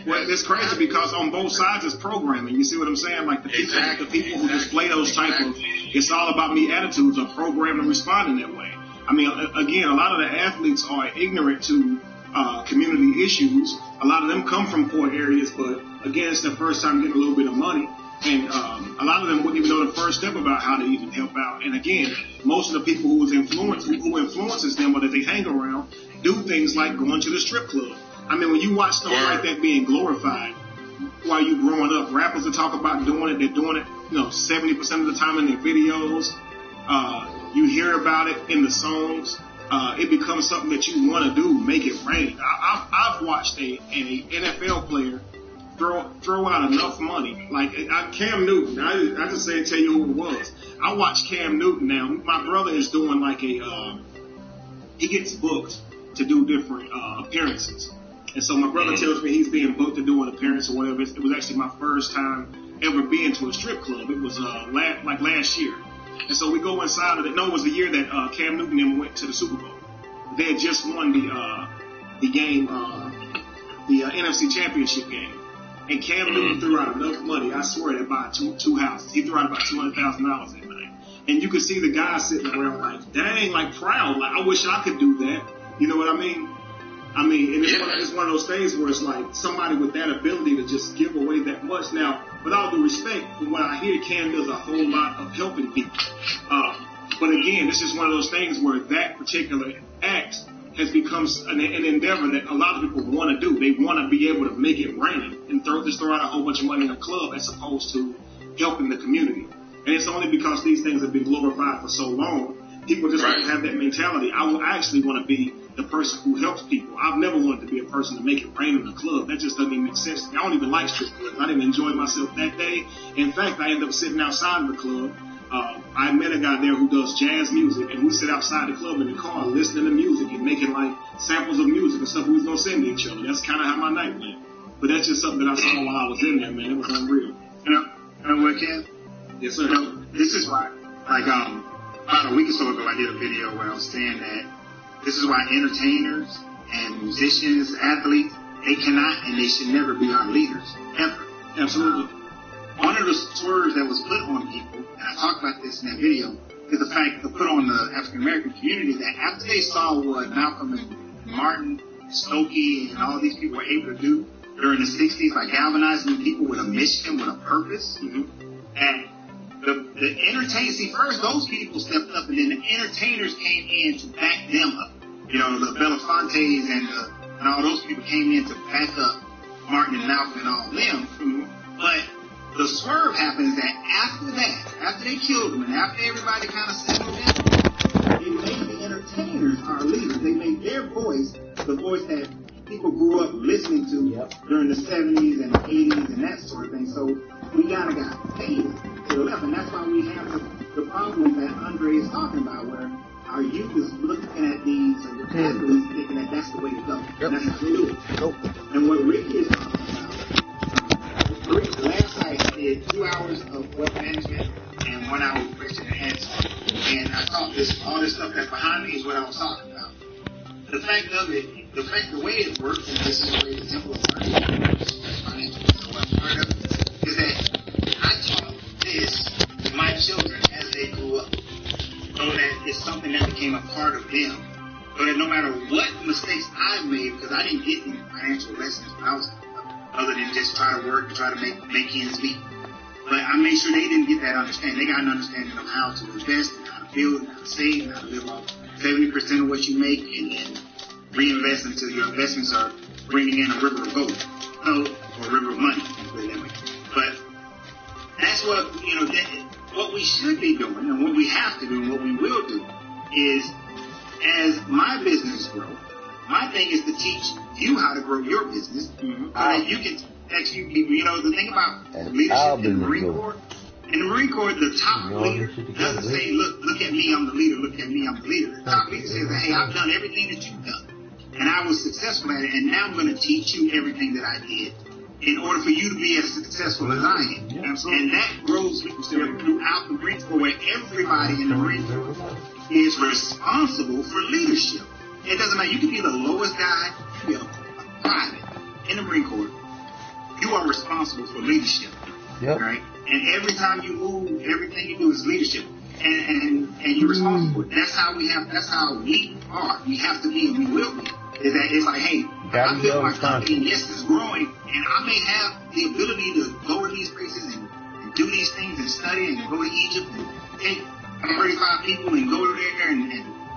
Well, it's crazy because on both sides it's programming. You see what I'm saying? Like the people who display those type of "it's all about me" attitudes are programmed and responding that way. I mean, again, a lot of the athletes are ignorant to community issues. A lot of them come from poor areas, but again, it's their first time getting a little bit of money. And a lot of them wouldn't even know the first step about how to even help out. And again, most of the people who influences them or that they hang around do things like going to the strip club. I mean, when you watch stuff like that being glorified while you growing up, rappers that talk about doing it, they're doing it, 70% of the time in their videos. You hear about it in the songs. It becomes something that you want to do, make it rain. I've watched an NFL player throw out enough money. Like Cam Newton, I just say tell you who it was. I watched Cam Newton now. My brother is doing like he gets booked to do different appearances. And so my brother tells me he's being booked to do an appearance or whatever. It was actually my first time ever being to a strip club. It was last year. And so we go inside of it. No, it was the year that Cam Newton and went to the Super Bowl. They had just won the game, the NFC Championship game. And Cam Newton threw out enough money, I swear, to buy two houses. He threw out about $200,000 that night. And you could see the guys sitting around like, dang, like proud. Like, I wish I could do that. You know what I mean? And it's one of those things where it's like somebody with that ability to just give away that much. Now, with all due respect, from what I hear, Cam does a whole lot of helping people. But again, this is one of those things where that particular act has become an endeavor that a lot of people want to do. They want to be able to make it rain and throw out a whole bunch of money in a club as opposed to helping the community. And it's only because these things have been glorified for so long, people just don't have that mentality. I actually want to be the person who helps people. I've never wanted to be a person to make it rain in the club. That just doesn't even make sense to me. I don't even like strip clubs. I didn't enjoy myself that day. In fact, I ended up sitting outside of the club. I met a guy there who does jazz music, and we sit outside the club in the car listening to music and making like samples of music and stuff we was gonna send to each other. That's kind of how my night went. But that's just something that I saw while I was in there, man. It was unreal. You know what, Ken? Yes, sir. This is why, like, about a week or so ago, I did a video where I was saying that this is why entertainers and musicians, athletes, they cannot and they should never be our leaders, ever. Absolutely. One of the swerves that was put on people, and I talked about this in that video, is the fact that put on the African American community that after they saw what Malcolm and Martin, Stokey, and all these people were able to do during the 60s by galvanizing people with a mission, with a purpose, and the entertainers, see, first those people stepped up, and then the entertainers came in to back them up. You know, the Belafontes and all those people came in to back up Martin and Malcolm and all them. But the swerve happens that after they killed them, and after everybody kind of settled down, they made the entertainers our leaders. They made their voice the voice that people grew up listening to during the 70s and the 80s and that sort of thing. So we got paid to the left, and that's why we have the problem that Andre is talking about, where our youth is looking at these athletes thinking that that's the way to go. And that's how they do it. And what Ricky is talking about, last night I did 2 hours of wealth management and 1 hour of question and answer. And I thought all this stuff that's behind me is what I was talking about. The fact of it, the way it works, and this is the way the temple of learning is that I taught this to my children as they grew up, so that it's something that became a part of them. So that no matter what mistakes I've made, because I didn't get any financial lessons when I was other than just try to work and try to make ends meet. But I made sure they didn't get that understanding. They got an understanding of how to invest, and how to build, and how to save, and how to live off 70% of what you make, and then reinvest until your investments are bringing in a river of gold, or a river of money, put it that way. But that's what, what we should be doing, and what we have to do, and what we will do, is as my business grows, my thing is to teach you how to grow your business, so that you can actually, the thing about leadership in the Marine Corps, in the Marine Corps, the top leader doesn't say, look at me, I'm the leader, look at me, I'm the leader. The top leader says, hey, I've done everything that you've done, and I was successful at it, and now I'm going to teach you everything that I did in order for you to be as successful as I am. And that grows throughout the Marine Corps, where everybody in the Marine Corps is responsible for leadership. It doesn't matter. You can be the lowest guy, you can be a private in the Marine Corps. You are responsible for leadership, right? And every time you move, everything you do is leadership. and you're responsible. That's how we are. We have to be, and we will be. Is that it's like, hey, I built my company, and yes, it's growing, and I may have the ability to go to these places and do these things and study and go to Egypt and take 35 people and go there and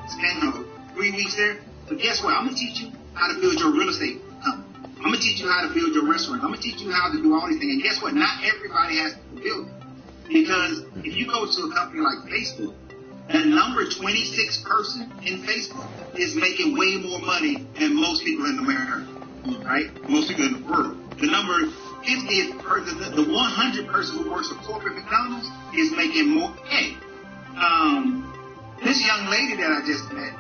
spend 3 weeks there. But guess what? I'm going to teach you how to build your real estate company. I'm going to teach you how to build your restaurant. I'm going to teach you how to do all these things. And guess what? Not everybody has to build it. Because if you go to a company like Facebook, the number 26 person in Facebook is making way more money than most people in America, right? Most people in the world. The number 50th person, the 100 person who works for corporate McDonald's is making more. Hey, this young lady that I just met,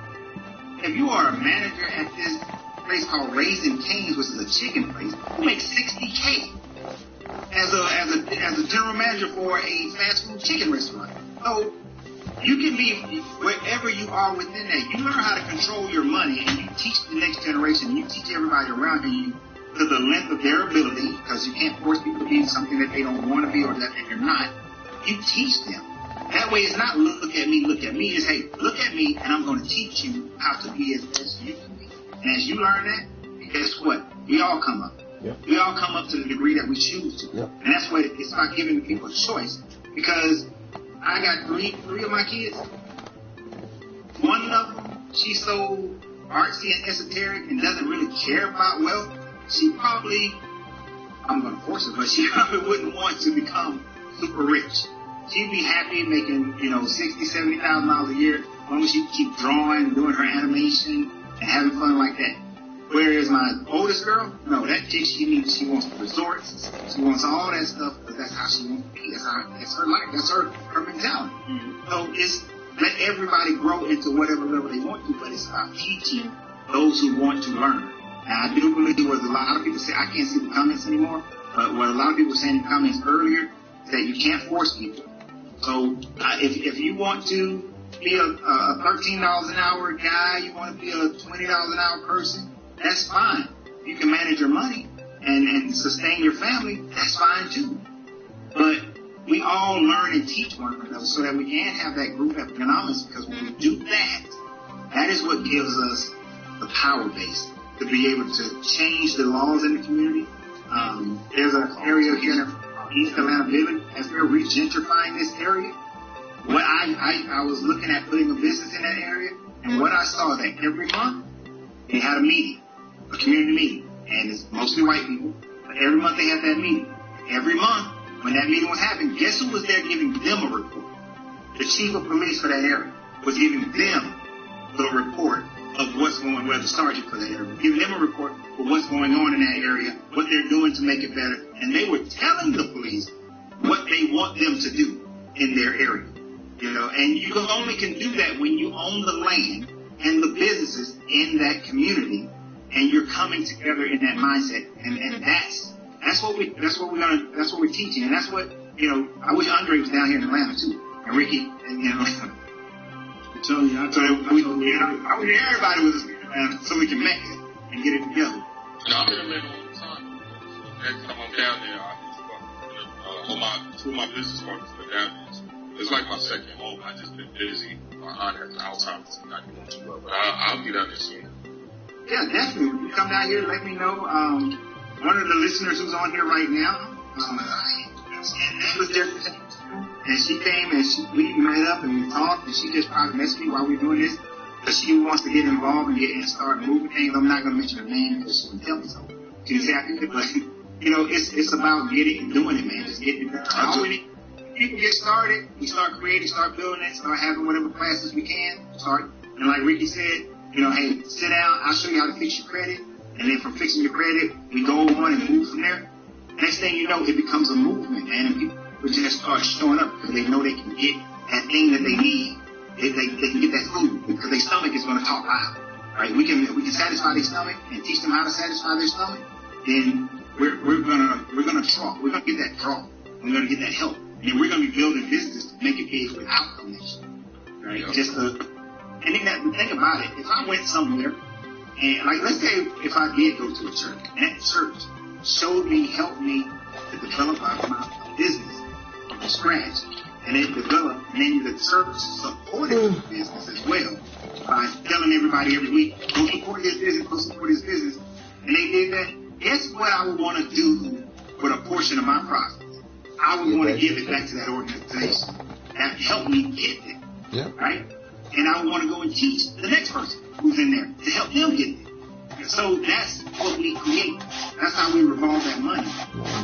if you are a manager at this place called Raising Cane's, which is a chicken place, you make $60K as a general manager for a fast food chicken restaurant. So you can be wherever you are within that. You learn how to control your money, and you teach the next generation. You teach everybody around you to the length of their ability, because you can't force people to be something that they don't want to be or that they're not. You teach them. That way, it's not look at me. It's, hey, look at me, and I'm going to teach you how to be as best you can be. And as you learn that, guess what? We all come up. Yep. We all come up to the degree that we choose to. Yep. And that's what it's about, giving people a choice. Because I got three of my kids. One of them, she's so artsy and esoteric and doesn't really care about wealth. She probably, I'm going to force her, but she probably wouldn't want to become super rich. She'd be happy making, $60,000, $70,000 a year, as long as she keep drawing, doing her animation, and having fun like that. Whereas my oldest girl, no, that chick, she wants the resorts, she wants all that stuff, because that's how she wants to be. That's her life. That's her mentality. Mm-hmm. So it's let everybody grow into whatever level they want to, but it's about teaching those who want to learn. And I do believe what a lot of people say, I can't see the comments anymore, but what a lot of people were saying in the comments earlier is that you can't force people. So if you want to be a $13 an hour guy, you want to be a $20 an hour person, that's fine. You can manage your money and sustain your family, that's fine too. But we all learn and teach one another so that we can have that group economics, because when we do that, that is what gives us the power base to be able to change the laws in the community. There's an area here in East Atlanta Village, as they're regentrifying this area. What I was looking at putting a business in that area, and what I saw that every month they had a meeting, a community meeting, and it's mostly white people, but every month they had that meeting. Every month, when that meeting was happening, guess who was there giving them a report? The chief of police for that area was giving them the report of what's going on, the sergeant for that area, giving them a report of what's going on in that area, what they're doing to make it better, and they were telling the police what they want them to do in their area. And you only can do that when you own the land and the businesses in that community, and you're coming together in that mindset, and that's what we're teaching, and that's what I wish Andre was down here in Atlanta too, and Ricky, and I wish everybody was so we can make it and get it together. No, I'm in Atlanta all the time. Next time I'm down there, I just two of my business partners are down there. It's like my second home. I just been busy. My aunt has Alzheimer's and not doing too well, but I'll be down there soon. Yeah, definitely. When you come down here, let me know. One of the listeners who's on here right now, and was there, and she came and we met up and we talked, and she just probably messaged me while we're doing this, because she wants to get involved and start moving things. I'm not going to mention her name because she wouldn't tell me so. She didn't say I could, but it's about getting and doing it, man. Just getting it done. People get started, we start creating, start building it, start having whatever classes we can, and like Ricky said, hey, sit down, I'll show you how to fix your credit, and then from fixing your credit, we go on and move from there. Next thing you know, it becomes a movement, and people just start showing up because they know they can get that thing that they need. They can get that food because their stomach is going to talk loud, right? We can satisfy their stomach and teach them how to satisfy their stomach. Then we're gonna draw. We're gonna get that draw. We're gonna get that help. And we're going to be building business to make it big without donation, right? Yeah. And then the thing about it, if I went somewhere, and like let's say if I did go to a church, and that church helped me to develop my business from scratch, and they developed, and then the church supported the business as well by telling everybody every week, go support his business, go support his business. And they did that. Guess what I would want to do with a portion of my profits? I would want to give it back to that organization that helped me get there. Yeah. Right? And I would want to go and teach the next person who's in there to help them get there. And so that's what we create. That's how we revolve that money.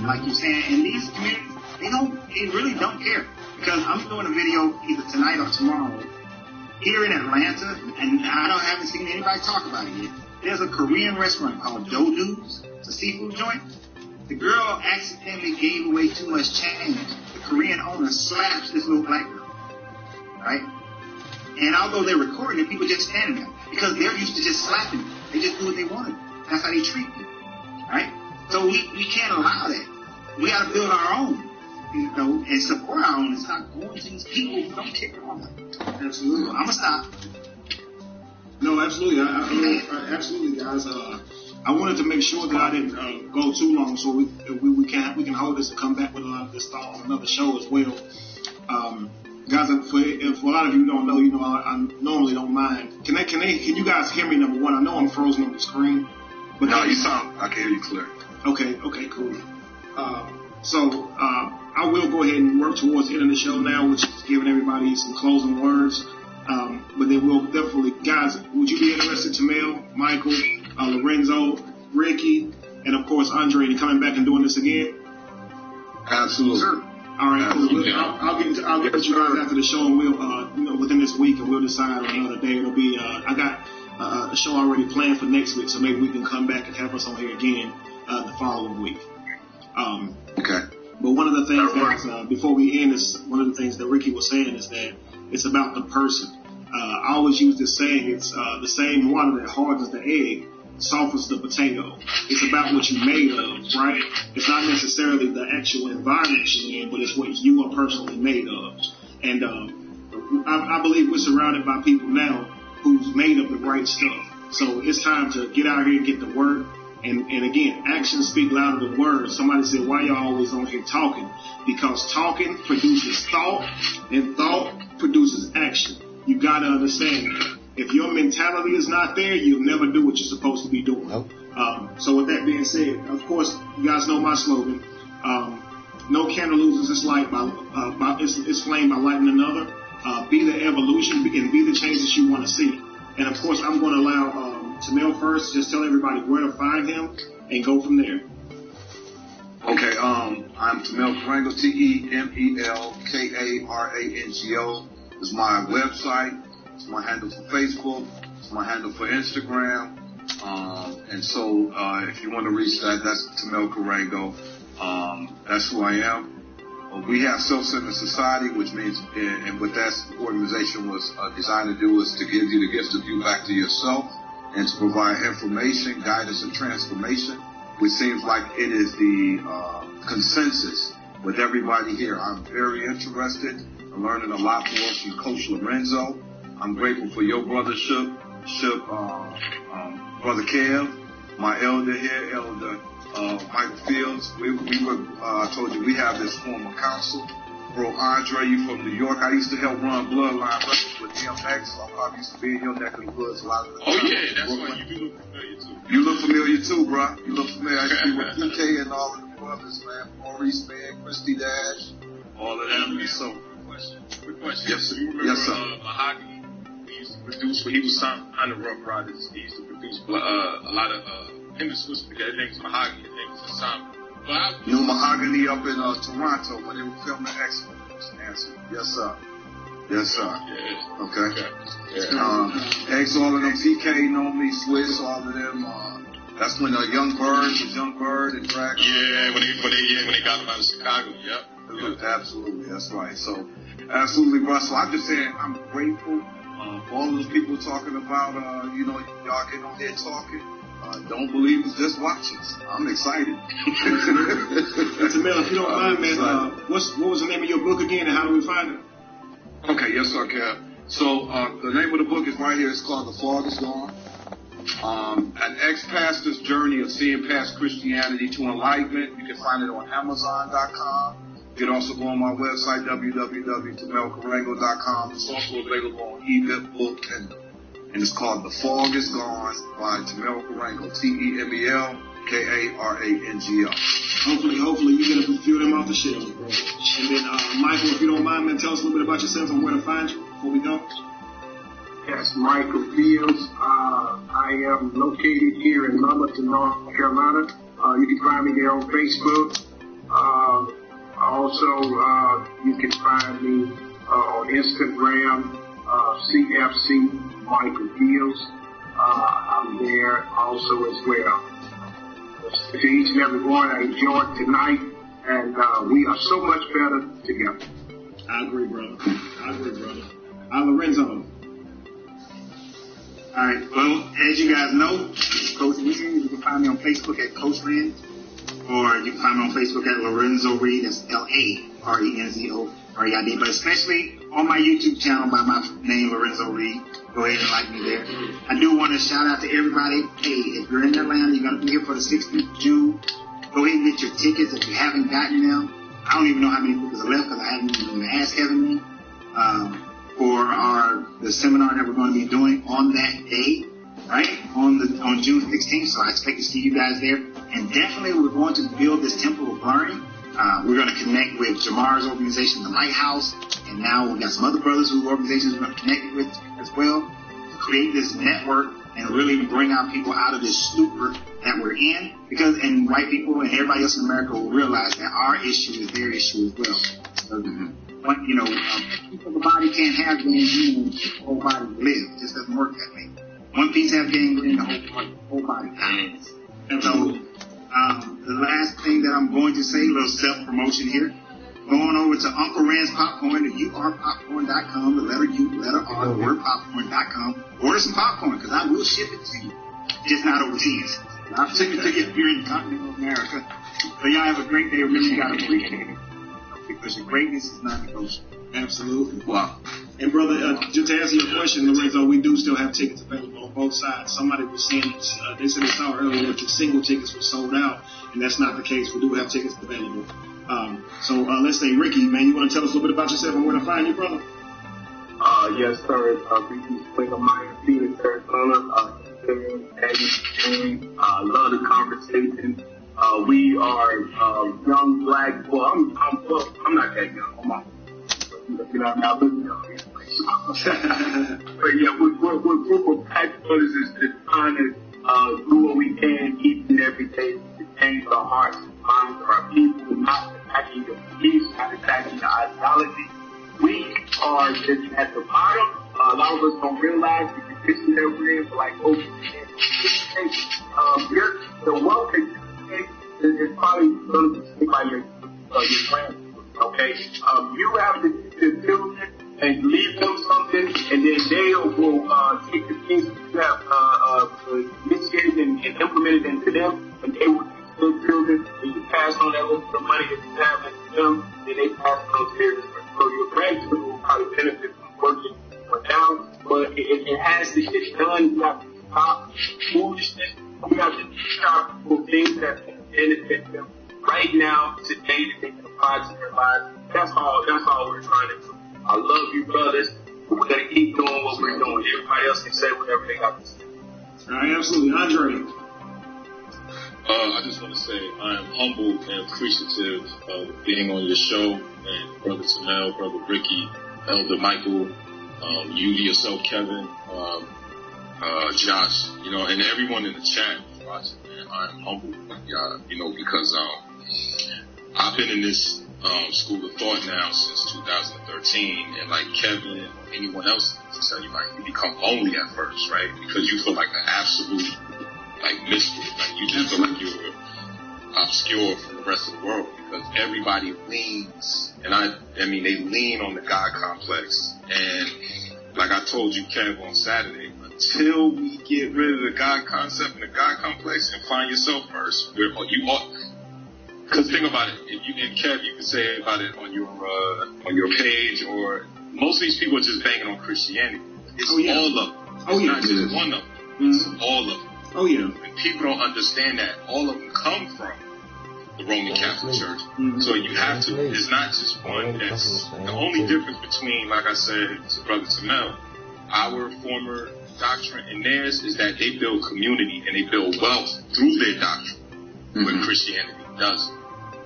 Like you're saying, in these communities, they really don't care. Because I'm doing a video either tonight or tomorrow here in Atlanta, and haven't seen anybody talk about it yet. There's a Korean restaurant called Dodu's. It's a seafood joint. The girl accidentally gave away too much change. The Korean owner slaps this little black girl. Right? And although they're recording it, people just standing there. Because they're used to just slapping them. They just do what they want. That's how they treat them. Right? So we can't allow that. We got to build our own. And support our own and stop going to these people who don't care about it. Absolutely. I'm going to stop. No, absolutely. Absolutely, guys. I wanted to make sure that I didn't go too long, so we can hold this and come back with a lot of this thought on another show as well. Guys, if a lot of you don't know, I normally don't mind. Can you guys hear me? Number one, I know I'm frozen on the screen, but no, I can hear you clear. Okay, cool. So I will go ahead and work towards the end of the show now, which is giving everybody some closing words. But then we'll definitely, guys, would you be interested, Tamel, Michael, Lorenzo, Ricky, and of course Andre, in coming back and doing this again? Absolutely. Sure. All right, cool. I'll get with you guys after the show, and we'll, within this week, and we'll decide on another day. It'll be, I got a show already planned for next week, so maybe we can come back and have us on here again the following week. Okay. But one of the things that, before we end this, one of the things that Ricky was saying is that it's about the person. I always use this saying, it's the same water that hardens the egg softens the potato. It's about what you're made of, right? It's not necessarily the actual environment you're in, but it's what you are personally made of. And I believe we're surrounded by people now who's made of the right stuff. So it's time to get out here and get to work. And again, actions speak louder than words. Somebody said, why y'all always on here talking? Because talking produces thought, and thought produces action. You got to understand that. If your mentality is not there, you'll never do what you're supposed to be doing. Nope. So with that being said, of course, you guys know my slogan. No candle loses its light its flame by lighting another. Be the evolution and be the change that you want to see. And of course, I'm going to allow Tamel first. Just tell everybody where to find him and go from there. Okay, I'm Tamel Karango, TEMELKARANGO is my website. It's my handle for Facebook. It's my handle for Instagram. And so if you want to reach that, that's Tamel Karango. That's who I am. We have Self-Centered Society, which means, and what that organization was designed to do is to give you the gift of you back to yourself and to provide information, guidance, and transformation, which seems like it is the consensus with everybody here. I'm very interested in learning a lot more from Coach Lorenzo. I'm grateful for your brothership, Brother Kev, my elder here, Elder Michael Fields. We were, I told you, we have this former council. Bro, Andre, you from New York. I used to help run Bloodline Records with DMX. So I probably used to be in your neck of the woods a lot of the time. Oh, yeah, that's why you do look familiar, too. You look familiar, too, bro. You look familiar. I used to be with PK and all of the brothers, man. Maurice, man, Christy Dash, all of them. So, quick question. Yes, sir. Do you remember Yes, sir. Mahogany? He used to produce, when he was signed to Rough Riders, he used to produce a lot of, him and Swiss, his name was Mahogany, his name was Ensemble. New Mahogany up in Toronto when they were filming X-Men. Yes, sir. Yes, sir. Yeah. Okay. Yeah. X, all of them. PK know me, Swiss, all of them. That's when Young Bird and Dragon. Yeah, when they got him out of Chicago. Yep. Absolutely, that's right. So, absolutely, bro. So I'm just saying, I'm grateful for all those people talking about, y'all getting on there talking. Don't believe it's just watch us. I'm excited. Tamel, if you don't mind, man, what was the name of your book again, and how do we find it? Okay, yes, sir, Kev. So the name of the book is right here. It's called The Fog Is Gone. An ex-pastor's journey of seeing past Christianity to enlightenment. You can find it on Amazon.com. You can also go on my website, www.tamelcarango.com. It's also available on ebook, and it's called The Fog Is Gone by Tamel Carango, TEMELKARANGO. Hopefully you get a few of them off the shelves, bro. And then, Michael, if you don't mind, man, tell us a little bit about yourself and where to find you before we go. Yes, Michael Fields. I am located here in Lumberton, North Carolina. You can find me there on Facebook. Also, you can find me on Instagram, CFC Michael Fields. I'm there also as well. To each and every one, I enjoyed tonight, and we are so much better together. I agree, brother. Lorenzo. All right. Well, as you guys know, Coach Renzo. You can find me on Facebook at Coach Ren, or you can find me on Facebook at Lorenzo Reed. That's LaRenzoReid. But especially on my YouTube channel by my name, Lorenzo Reed. Go ahead and like me there. I do want to shout out to everybody. Hey, if you're in Atlanta, you're going to be here for the 16th of June. Go ahead and get your tickets if you haven't gotten them. I don't even know how many tickets are left because I haven't even asked Kevin for the seminar that we're going to be doing on that day, right? On June 16th. So I expect to see you guys there. And definitely we're going to build this Temple of Learning. We're going to connect with Jamar's organization, the Lighthouse, and now we've got some other brothers whose organizations we're going to connect with as well to create this network and really bring our people out of this stupor that we're in. And white people and everybody else in America will realize that our issue is their issue as well. So, piece of the body can't have gangrene, the whole body live. It just doesn't work that way. One piece has gangrene, the whole body dies. And so, the last thing that I'm going to say, a little self-promotion here, going over to Uncle Rand's Popcorn at urpopcorn.com, the letter U, letter R, the word popcorn.com. Order some popcorn, because I will ship it to you. Just not overseas. I'll ship it to you if you're in continental America. So y'all have a great day. Remember, you got to appreciate it. Because your greatness is not negotiable. Absolutely. Wow. And brother, just to answer your question, Lorenzo, we do still have tickets available on both sides. Somebody was saying, they said they saw earlier that the single tickets were sold out, and that's not the case. We do have tickets available. So let's say, Ricky, man, you want to tell us a little bit about yourself and where to find you, brother? Yes, sir. Ricky Slingermeyer, Phoenix, Arizona. Love the conversation. We are young black. Well, I'm not that young. I'm not. Now look young. But yeah, we're a group of black brothers is trying to do what we can each and every day to change our hearts and minds of our people, not attacking the peace, not attacking the ideology. We are just at the bottom. A lot of us don't realize the condition that we're in. Like, the wealth that you take is probably going to be seen by your friends. Okay, you have to children and leave them something, and then they will take the things that you have initiated and implemented into them, and they will teach those children, and you pass on that little bit of money that you have into them, and they pass on those children. So your grandchildren will probably benefit from working or down, but it has to get done. You have to stop foolishness. You have to stop things that can benefit them right now, today, that they can apply to their lives. That's all we're trying to do. I love you, brothers. We're going to keep doing what we're doing. Everybody else can say whatever they got to say. All right, absolutely. Andre? I just want to say I am humbled and appreciative of being on your show, and Brother Tamel, Brother Ricky, Elder Michael, you yourself, Kevin, Josh, and everyone in the chat watching, man. I'm humbled, because I've been in this school of thought now since 2013, and like Kevin or anyone else to tell you, like, you become lonely at first, right? Because you feel like an absolute, mystery. Like, you just feel like you're obscure from the rest of the world, because everybody leans, and I mean, they lean on the God complex. And like I told you, Kev, on Saturday, until we get rid of the God concept and the God complex and find yourself first, because think about it, if you and Kev, you can say about it on your page, or most of these people are just banging on Christianity. It's all of them. It's not just one of them. It's all of them. Oh yeah. And people don't understand that all of them come from the Roman Catholic Church. So you have to, it's not just one. That's the only difference between, like I said to Brother Tamel, our former doctrine and theirs is that they build community and they build wealth through their doctrine, when Christianity doesn't.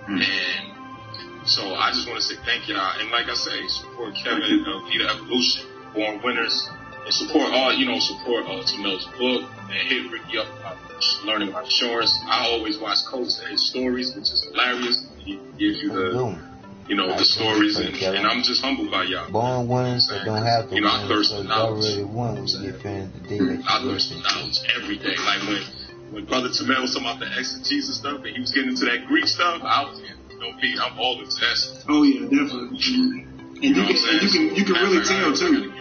And so I just want to say thank y'all. And like I say, support Kevin, Vita Evolution, Born Winners, and support Tamel's book, and hit Ricky up about learning about insurance. I always watch Coach and his stories, which is hilarious. He gives you the, the stories, and I'm just humbled by y'all. Born Winners that don't have to I thirst for knowledge. Already won when you get finished the day that I thirst for knowledge every day. Like when Brother Tamel was talking about the exegesis stuff, and he was getting into that Greek stuff, I was I'm all obsessed. Oh yeah, definitely. And you can really tell too.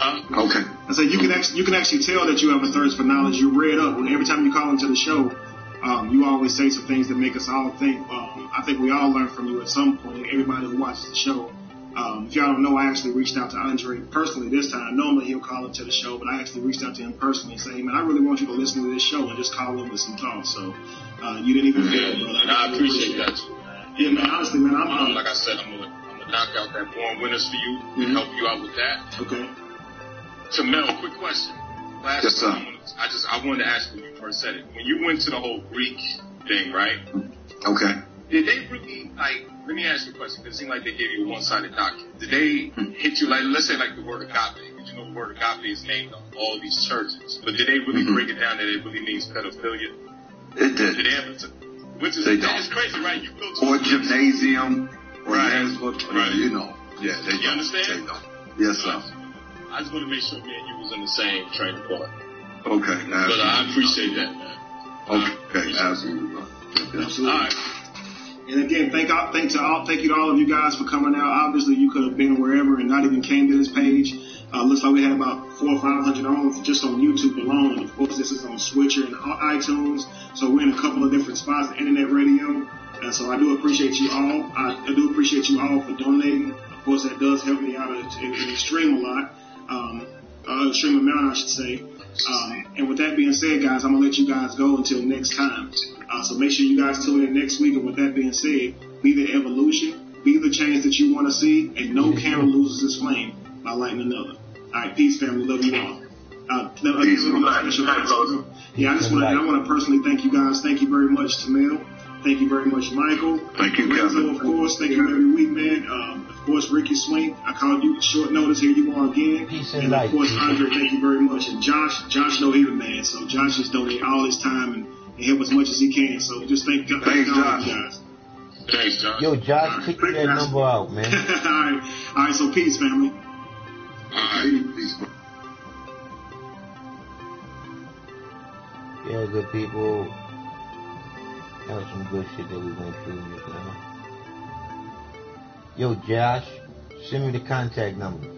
Okay. I said you can actually tell that you have a thirst for knowledge. You read up, and every time you call into the show, you always say some things that make us all think. I think we all learn from you at some point. Everybody who watches the show. If y'all don't know, I actually reached out to Andre personally this time. Normally he'll call into the show, but I actually reached out to him personally and say, hey, man, I really want you to listen to this show and just call in with some thoughts. So you didn't even feel it, brother. And I appreciate that too, man. Yeah, man, honestly, man, I'm like I said, I'm gonna knock out that Born Winners for you and help you out with that. Okay. Tamel, quick question. Yes, sir. I wanted to ask you when you first said it. When you went to the whole Greek thing, right? Okay. Did they really, let me ask you a question, because it seemed like they gave you a one-sided doctrine. Did they hit you, let's say the word agape, because the word agape is named on all these churches, but did they really break it down that it really means pedophilia? It did. Did they ever, which is, it's crazy, right? You built or gymnasium, or right. Right. Yeah, they you understand? They don't. Yes, sir. I just want to make sure me and you was in the same train of thought. Okay. Absolutely. But I appreciate that, man. Okay, absolutely. Absolutely. All right. And again, thank you to all of you guys for coming out. Obviously, you could have been wherever and not even came to this page. Looks like we had about 400 or 500 on just on YouTube alone. Of course, this is on Switcher and iTunes. So we're in a couple of different spots, the internet radio. And so I do appreciate you all. I do appreciate you all for donating. Of course, that does help me out in extreme a lot. Extreme amount, I should say. And with that being said, guys, I'm going to let you guys go until next time. So make sure you guys tune in next week. And with that being said, be the evolution, be the change that you want to see, and no candle loses its flame by lighting another. All right, peace, family. Love you all. I just want to personally thank you guys. Thank you very much, Tamel. Thank you very much, Michael. Thank you, Kevin. Of course, thank you every week, man. Of course, Ricky Swing. I called you short notice. Here you are again. And of course, Andre, thank you very much. And Josh know he the man. So Josh is donating all his time and help as much as he can. So just thank all of you guys. Thanks, Josh. Yo, Josh, kick that number out, man. All right. So peace, family. All right. Peace. Yeah, good people. That was some good shit that we went through just now. Yo, Josh, send me the contact number.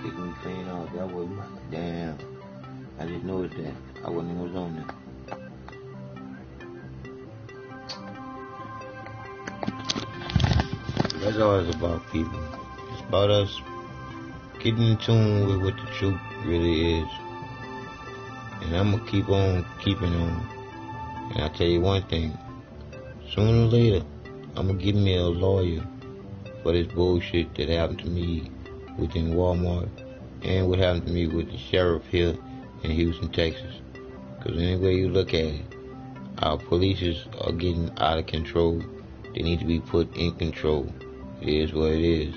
Kicking me clean off. That was my damn. I just noticed that. I wasn't even on there. That's all it's about, people. It's about us getting in tune with what the truth really is. And I'm gonna keep on keeping on. And I'll tell you one thing. Sooner or later, I'm gonna give me a lawyer for this bullshit that happened to me within Walmart, and what happened to me with the sheriff here in Houston, Texas. Because any way you look at it, our police are getting out of control. They need to be put in control. It is what it is.